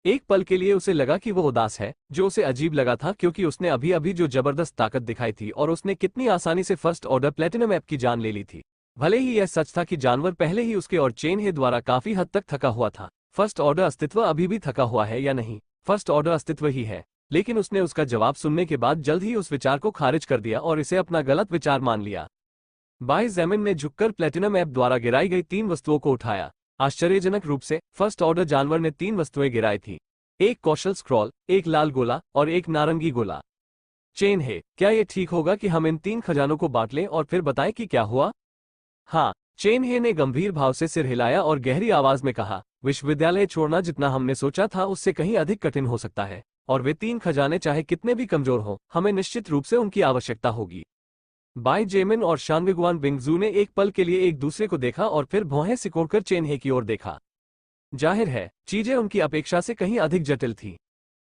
Speaker 1: एक पल के लिए उसे लगा कि वो उदास है, जो उसे अजीब लगा था क्योंकि उसने अभी अभी जो जबरदस्त ताकत दिखाई थी और उसने कितनी आसानी से फर्स्ट ऑर्डर प्लेटिनम ऐप की जान ले ली थी। भले ही यह सच था कि जानवर पहले ही उसके और चेन हे द्वारा काफी हद तक थका हुआ था। फर्स्ट ऑर्डर अस्तित्व अभी भी थका हुआ है या नहीं? फर्स्ट ऑर्डर अस्तित्व ही है। लेकिन उसने उसका जवाब सुनने के बाद जल्द ही उस विचार को खारिज कर दिया और इसे अपना गलत विचार मान लिया। बाय ज़ेमिन ने झुककर प्लेटिनम ऐप द्वारा गिराई गई 3 वस्तुओं को उठाया। आश्चर्यजनक रूप से फर्स्ट ऑर्डर जानवर ने 3 वस्तुएं गिराई थी, एक कौशल स्क्रॉल, एक लाल गोला और एक नारंगी गोला। चेन हे, क्या यह ठीक होगा कि हम इन 3 खजानों को बांट लें और फिर बताएं कि क्या हुआ? हाँ, चेन हे ने गंभीर भाव से सिर हिलाया और गहरी आवाज में कहा, विश्वविद्यालय छोड़ना जितना हमने सोचा था उससे कहीं अधिक कठिन हो सकता है, और वे 3 खजाने चाहे कितने भी कमजोर हों, हमें निश्चित रूप से उनकी आवश्यकता होगी। बाय ज़ेमिन और शांगगुआन बिंगजू ने एक पल के लिए एक दूसरे को देखा और फिर भौहें सिकोड़कर चेन हे की ओर देखा। जाहिर है, चीजें उनकी अपेक्षा से कहीं अधिक जटिल थी।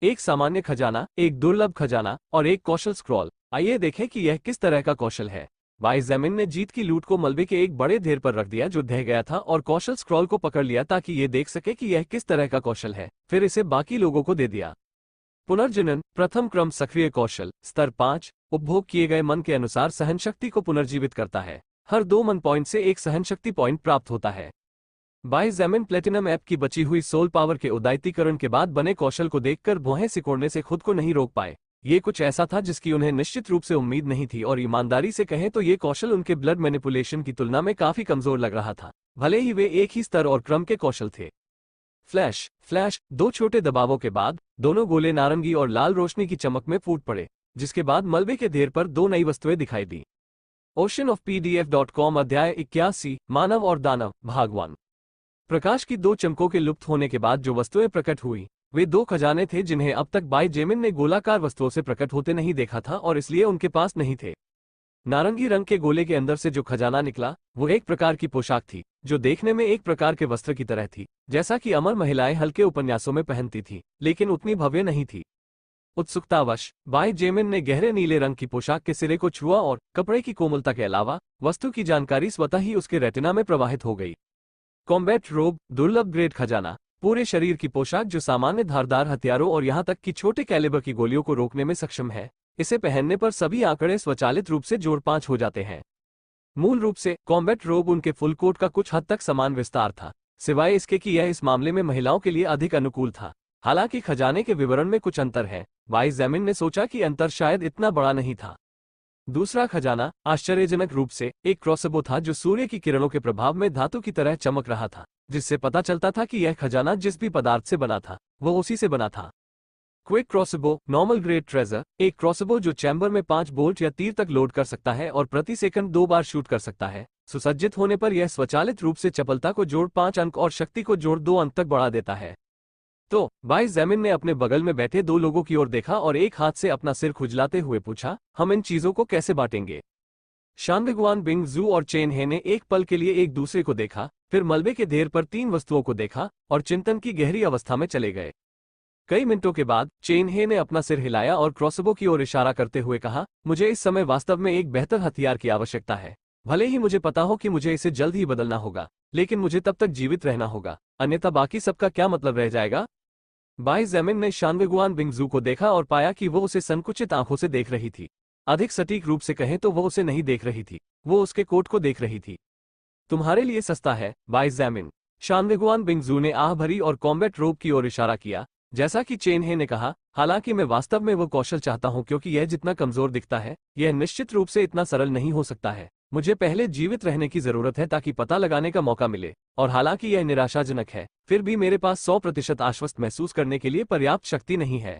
Speaker 1: एक सामान्य खजाना, एक दुर्लभ खजाना और एक कौशल स्क्रॉल। आइए देखें कि यह किस तरह का कौशल है। बाय ज़ेमिन ने जीत की लूट को मलबे के एक बड़े ढेर पर रख दिया जो ढह गया था और कौशल स्क्रॉल को पकड़ लिया ताकि ये देख सके कि यह किस तरह का कौशल है, फिर इसे बाकी लोगों को दे दिया। पुनर्जनन, प्रथम क्रम सक्रिय कौशल, स्तर 5, उपभोग किए गए मन के अनुसार सहनशक्ति को पुनर्जीवित करता है। हर 2 मन पॉइंट से एक सहनशक्ति पॉइंट प्राप्त होता है। बाय ज़ेमिन प्लेटिनम ऐप की बची हुई सोल पावर के उदात्तीकरण के बाद बने कौशल को देखकर भौहें सिकोड़ने से खुद को नहीं रोक पाए। ये कुछ ऐसा था जिसकी उन्हें निश्चित रूप से उम्मीद नहीं थी, और ईमानदारी से कहें तो ये कौशल उनके ब्लड मैनिपुलेशन की तुलना में काफी कमजोर लग रहा था, भले ही वे एक ही स्तर और क्रम के कौशल थे। फ्लैश फ्लैश, 2 छोटे दबावों के बाद दोनों गोले नारंगी और लाल रोशनी की चमक में फूट पड़े, जिसके बाद मलबे के ढेर पर 2 नई वस्तुएं दिखाई दी। oceanofpdf.com अध्याय 81, मानव और दानव, भाग 1। प्रकाश की 2 चमकों के लुप्त होने के बाद जो वस्तुएं प्रकट हुई, वे 2 खजाने थे जिन्हें अब तक बाय ज़ेमिन ने गोलाकार वस्तुओं से प्रकट होते नहीं देखा था और इसलिए उनके पास नहीं थे। नारंगी रंग के गोले के अंदर से जो खजाना निकला वो एक प्रकार की पोशाक थी, जो देखने में एक प्रकार के वस्त्र की तरह थी, जैसा कि अमर महिलाएं हल्के उपन्यासों में पहनती थी, लेकिन उतनी भव्य नहीं थी। उत्सुकतावश बाय ज़ेमिन ने गहरे नीले रंग की पोशाक के सिरे को छुआ और कपड़े की कोमलता के अलावा वस्तु की जानकारी स्वतः ही उसके रेटिना में प्रवाहित हो गई। कॉम्बैट रोब, दुर्लभ ग्रेड खजाना, पूरे शरीर की पोशाक जो सामान्य धारदार हथियारों और यहां तक कि छोटे कैलिबर की गोलियों को रोकने में सक्षम है। इसे पहनने पर सभी आंकड़े स्वचालित रूप से जोड़ 5 हो जाते हैं। मूल रूप से कॉम्बैट रोब उनके फुल कोट का कुछ हद तक समान विस्तार था, सिवाय इसके कि यह इस मामले में महिलाओं के लिए अधिक अनुकूल था। हालांकि खजाने के विवरण में कुछ अंतर है, बाय ज़ेमिन ने सोचा कि अंतर शायद इतना बड़ा नहीं था। दूसरा खजाना आश्चर्यजनक रूप से एक क्रॉसबो था जो सूर्य की किरणों के प्रभाव में धातु की तरह चमक रहा था, जिससे पता चलता था कि यह खजाना जिस भी पदार्थ से बना था वो उसी से बना था। Quick crossbow, normal grade treasure, एक क्रॉसबो जो चैम्बर में 5 बोल्ट या तीर तक लोड कर सकता है और प्रति सेकंड 2 बार शूट कर सकता है। सुसज्जित होने पर यह स्वचालित रूप से चपलता को जोड़ 5 अंक और शक्ति को जोड़ 2 अंक तक बढ़ा देता है। तो बाय ज़ेमिन ने अपने बगल में बैठे 2 लोगों की ओर देखा और एक हाथ से अपना सिर खुजलाते हुए पूछा, हम इन चीजों को कैसे बांटेंगे? शांगगुआन बिंगजू और चेन हे ने एक पल के लिए एक दूसरे को देखा, फिर मलबे के ढेर पर 3 वस्तुओं को देखा और चिंतन की गहरी अवस्था में चले गए। कई मिनटों के बाद चेन हे ने अपना सिर हिलाया और क्रॉसबो की ओर इशारा करते हुए कहा, मुझे इस समय वास्तव में एक बेहतर हथियार की आवश्यकता है। भले ही मुझे पता हो कि मुझे इसे जल्द ही बदलना होगा, लेकिन मुझे तब तक जीवित रहना होगा, अन्यथा बाकी सबका क्या मतलब रह जाएगा? बाई जेमिन ने शानवेगुआन बिंगजू को देखा और पाया कि वो उसे संकुचित आंखों से देख रही थी। अधिक सटीक रूप से कहें तो वो उसे नहीं देख रही थी, वो उसके कोट को देख रही थी। तुम्हारे लिए सस्ता है, बाई जेमिन। शानवेगुआन बिंगजू ने आह भरी और कॉम्बैट रोब की ओर इशारा किया। जैसा कि चेन हे ने कहा, हालांकि मैं वास्तव में वो कौशल चाहता हूं क्योंकि यह जितना कमजोर दिखता है, यह निश्चित रूप से इतना सरल नहीं हो सकता है। मुझे पहले जीवित रहने की जरूरत है ताकि पता लगाने का मौका मिले, और हालांकि यह निराशाजनक है, फिर भी मेरे पास 100% आश्वस्त महसूस करने के लिए पर्याप्त शक्ति नहीं है।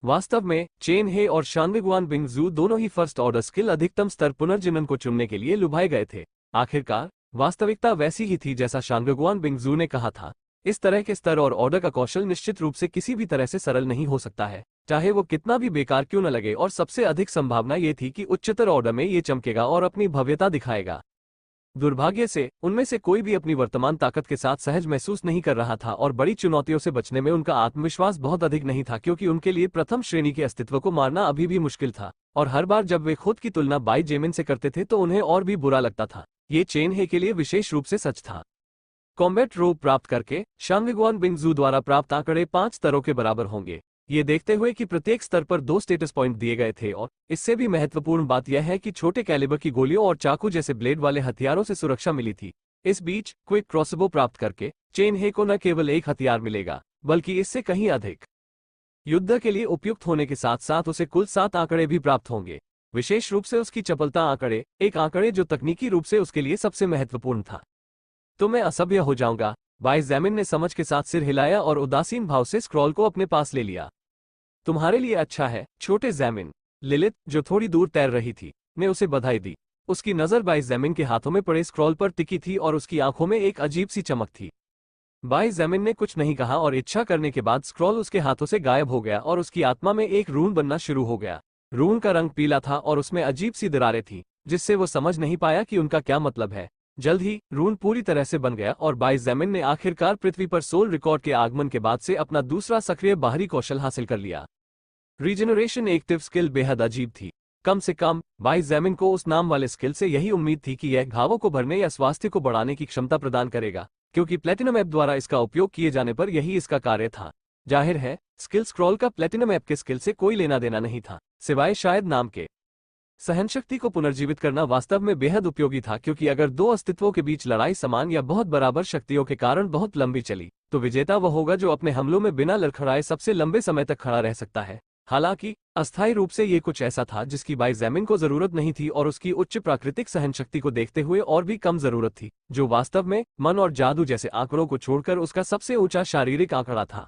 Speaker 1: वास्तव में चेन हे और शानवेगुआन बिंगजू दोनों ही फर्स्ट ऑर्डर स्किल अधिकतम स्तर पुनर्जनन को चुनने के लिए लुभाए गए थे। आखिरकार वास्तविकता वैसी ही थी जैसा शानवेगुआन बिंगजू ने कहा था। इस तरह के स्तर और ऑर्डर का कौशल निश्चित रूप से किसी भी तरह से सरल नहीं हो सकता है, चाहे वो कितना भी बेकार क्यों न लगे, और सबसे अधिक संभावना ये थी कि उच्चतर ऑर्डर में ये चमकेगा और अपनी भव्यता दिखाएगा। दुर्भाग्य से उनमें से कोई भी अपनी वर्तमान ताकत के साथ सहज महसूस नहीं कर रहा था और बड़ी चुनौतियों से बचने में उनका आत्मविश्वास बहुत अधिक नहीं था, क्योंकि उनके लिए प्रथम श्रेणी के अस्तित्व को मारना अभी भी मुश्किल था, और हर बार जब वे खुद की तुलना बाई जेमिन से करते थे तो उन्हें और भी बुरा लगता था। ये चेन हे के लिए विशेष रूप से सच था। कॉम्बैट रोब प्राप्त करके शानवेगुआन बिंगजू द्वारा प्राप्त आंकड़े 5 स्तरों के बराबर होंगे। ये देखते हुए कि प्रत्येक स्तर पर 2 स्टेटस पॉइंट दिए गए थे, और इससे भी महत्वपूर्ण बात यह है कि छोटे कैलिबर की गोलियों और चाकू जैसे ब्लेड वाले हथियारों से सुरक्षा मिली थी। इस बीच क्विक क्रॉसबो प्राप्त करके चेन हे को न केवल एक हथियार मिलेगा, बल्कि इससे कहीं अधिक। युद्ध के लिए उपयुक्त होने के साथ साथ उसे कुल 7 आंकड़े भी प्राप्त होंगे, विशेष रूप से उसकी चपलता आंकड़े, एक आंकड़े जो तकनीकी रूप से उसके लिए सबसे महत्वपूर्ण था। तो मैं असभ्य हो जाऊंगा, बाई जेमिन ने समझ के साथ सिर हिलाया और उदासीन भाव से स्क्रॉल को अपने पास ले लिया। तुम्हारे लिए अच्छा है, छोटे जेमिन। लिलित, जो थोड़ी दूर तैर रही थी, ने उसे बधाई दी। उसकी नजर बाई जेमिन के हाथों में पड़े स्क्रॉल पर टिकी थी और उसकी आंखों में एक अजीब सी चमक थी। बाई जेमिन ने कुछ नहीं कहा और इच्छा करने के बाद स्क्रॉल उसके हाथों से गायब हो गया और उसकी आत्मा में एक रून बनना शुरू हो गया। रून का रंग पीला था और उसमें अजीब सी दरारें थीं, जिससे वो समझ नहीं पाया कि उनका क्या मतलब है। जल्द ही रून पूरी तरह से बन गया और बाई जेमिन ने आखिरकार पृथ्वी पर सोल रिकॉर्ड के आगमन के बाद से अपना दूसरा सक्रिय बाहरी कौशल हासिल कर लिया। रीजनरेशन एक्टिव स्किल बेहद अजीब थी। कम से कम बाई जेमिन को उस नाम वाले स्किल से यही उम्मीद थी कि यह घावों को भरने या स्वास्थ्य को बढ़ाने की क्षमता प्रदान करेगा, क्योंकि प्लेटिनम ऐप द्वारा इसका उपयोग किए जाने पर यही इसका कार्य था। जाहिर है, स्किल स्क्रॉल का प्लेटिनम ऐप के स्किल से कोई लेना देना नहीं था, सिवाय शायद नाम के। सहनशक्ति को पुनर्जीवित करना वास्तव में बेहद उपयोगी था, क्योंकि अगर दो अस्तित्वों के बीच लड़ाई समान या बहुत बराबर शक्तियों के कारण बहुत लंबी चली, तो विजेता वह होगा जो अपने हमलों में बिना लड़खड़ाए सबसे लंबे समय तक खड़ा रह सकता है। हालांकि अस्थायी रूप से ये कुछ ऐसा था जिसकी बाई जेमिन को जरूरत नहीं थी, और उसकी उच्च प्राकृतिक सहनशक्ति को देखते हुए और भी कम जरूरत थी, जो वास्तव में मन और जादू जैसे आंकड़ों को छोड़कर उसका सबसे ऊंचा शारीरिक आंकड़ा था।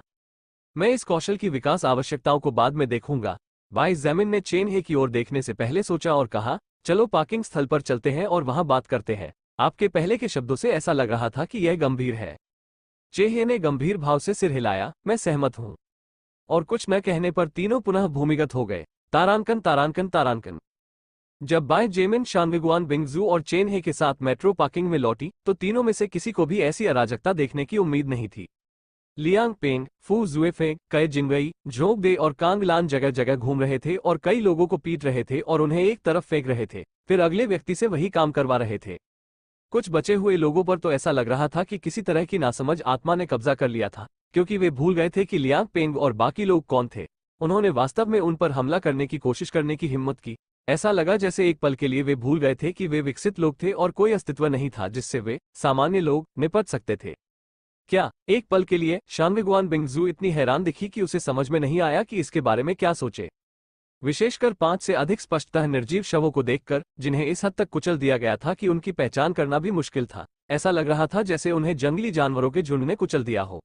Speaker 1: मैं इस कौशल की विकास आवश्यकताओं को बाद में देखूंगा, बाई जेमिन ने चेन हे की ओर देखने से पहले सोचा और कहा, चलो पार्किंग स्थल पर चलते हैं और वहां बात करते हैं। आपके पहले के शब्दों से ऐसा लग रहा था कि यह गंभीर है। चे हे ने गंभीर भाव से सिर हिलाया, मैं सहमत हूं। और कुछ न कहने पर तीनों पुनः भूमिगत हो गए। तारांकन तारांकन तारांकन। जब बाई जेमिन शानवेगुआन बिंगजू और चेन हे के साथ मेट्रो पार्किंग में लौटी, तो तीनों में से किसी को भी ऐसी अराजकता देखने की उम्मीद नहीं थी। लियांग पेंग, फू जुएफे, कई जिंगई, झोंक दे और कांग लान जगह जगह घूम रहे थे और कई लोगों को पीट रहे थे और उन्हें एक तरफ फेंक रहे थे, फिर अगले व्यक्ति से वही काम करवा रहे थे। कुछ बचे हुए लोगों पर तो ऐसा लग रहा था कि किसी तरह की नासमझ आत्मा ने कब्जा कर लिया था, क्योंकि वे भूल गए थे कि लियांग पेंग और बाकी लोग कौन थे। उन्होंने वास्तव में उन पर हमला करने की कोशिश करने की हिम्मत की। ऐसा लगा जैसे एक पल के लिए वे भूल गए थे कि वे विकसित लोग थे और कोई अस्तित्व नहीं था जिससे वे, सामान्य लोग, निपट सकते थे। क्या एक पल के लिए शानवेगुआन बिंगजू इतनी हैरान दिखी कि उसे समझ में नहीं आया कि इसके बारे में क्या सोचे, विशेषकर 5 से अधिक स्पष्टतः निर्जीव शवों को देखकर, जिन्हें इस हद तक कुचल दिया गया था कि उनकी पहचान करना भी मुश्किल था। ऐसा लग रहा था जैसे उन्हें जंगली जानवरों के झुंड ने कुचल दिया हो।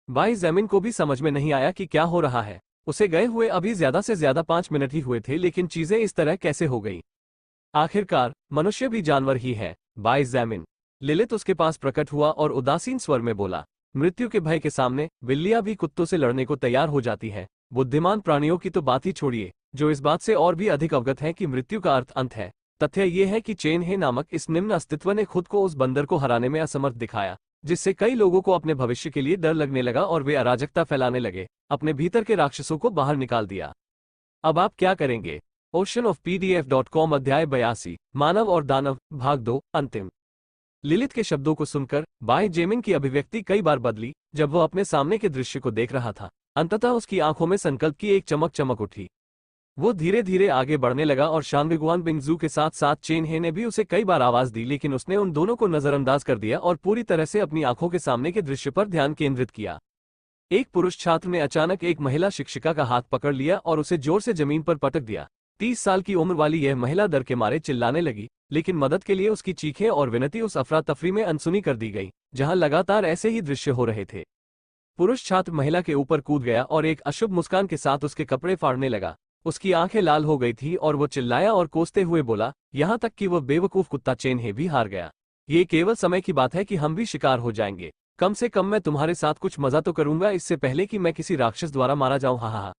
Speaker 1: बाई जेमिन को भी समझ में नहीं आया कि क्या हो रहा है। उसे गए हुए अभी ज्यादा से ज्यादा 5 मिनट ही हुए थे, लेकिन चीजें इस तरह कैसे हो गई। आखिरकार मनुष्य भी जानवर ही है, बाई जेमिन। लिलित उसके पास प्रकट हुआ और उदासीन स्वर में बोला, मृत्यु के भय के सामने बिल्लियां भी कुत्तों से लड़ने को तैयार हो जाती है। बुद्धिमान प्राणियों की तो बात ही छोड़िए, जो इस बात से और भी अधिक अवगत है कि मृत्यु का अर्थ अंत है। तथ्य यह है कि चेन हे नामक इस निम्न अस्तित्व ने खुद को उस बंदर को हराने में असमर्थ दिखाया, जिससे कई लोगों को अपने भविष्य के लिए डर लगने लगा और वे अराजकता फैलाने लगे, अपने भीतर के राक्षसों को बाहर निकाल दिया। अब आप क्या करेंगे? oceanofpdf.com अध्याय 82, मानव और दानव, भाग 2, अंतिम। लिलित के शब्दों को सुनकर बाई जेमिन की अभिव्यक्ति कई बार बदली जब वह अपने सामने के दृश्य को देख रहा था। अंततः उसकी आंखों में संकल्प की एक चमक चमक उठी। वो धीरे धीरे आगे बढ़ने लगा और शानविगुआन बिंगजू के साथ साथ चेन हे ने भी उसे कई बार आवाज दी, लेकिन उसने उन दोनों को नजरअंदाज कर दिया और पूरी तरह से अपनी आंखों के सामने के दृश्य पर ध्यान केंद्रित किया। एक पुरुष छात्र ने अचानक एक महिला शिक्षिका का हाथ पकड़ लिया और उसे जोर से जमीन पर पटक दिया। 30 साल की उम्र वाली यह महिला डर के मारे चिल्लाने लगी, लेकिन मदद के लिए उसकी चीखें और विनती उस अफरा तफरी में अनसुनी कर दी गई जहां लगातार ऐसे ही दृश्य हो रहे थे। पुरुष छात्र महिला के ऊपर कूद गया और एक अशुभ मुस्कान के साथ उसके कपड़े फाड़ने लगा। उसकी आंखें लाल हो गई थी और वो चिल्लाया और कोसते हुए बोला, यहां तक कि वह बेवकूफ कुत्ता चेन हे भी हार गया। ये केवल समय की बात है कि हम भी शिकार हो जाएंगे। कम से कम मैं तुम्हारे साथ कुछ मजा तो करूंगा इससे पहले कि मैं किसी राक्षस द्वारा मारा जाऊं। हा हा।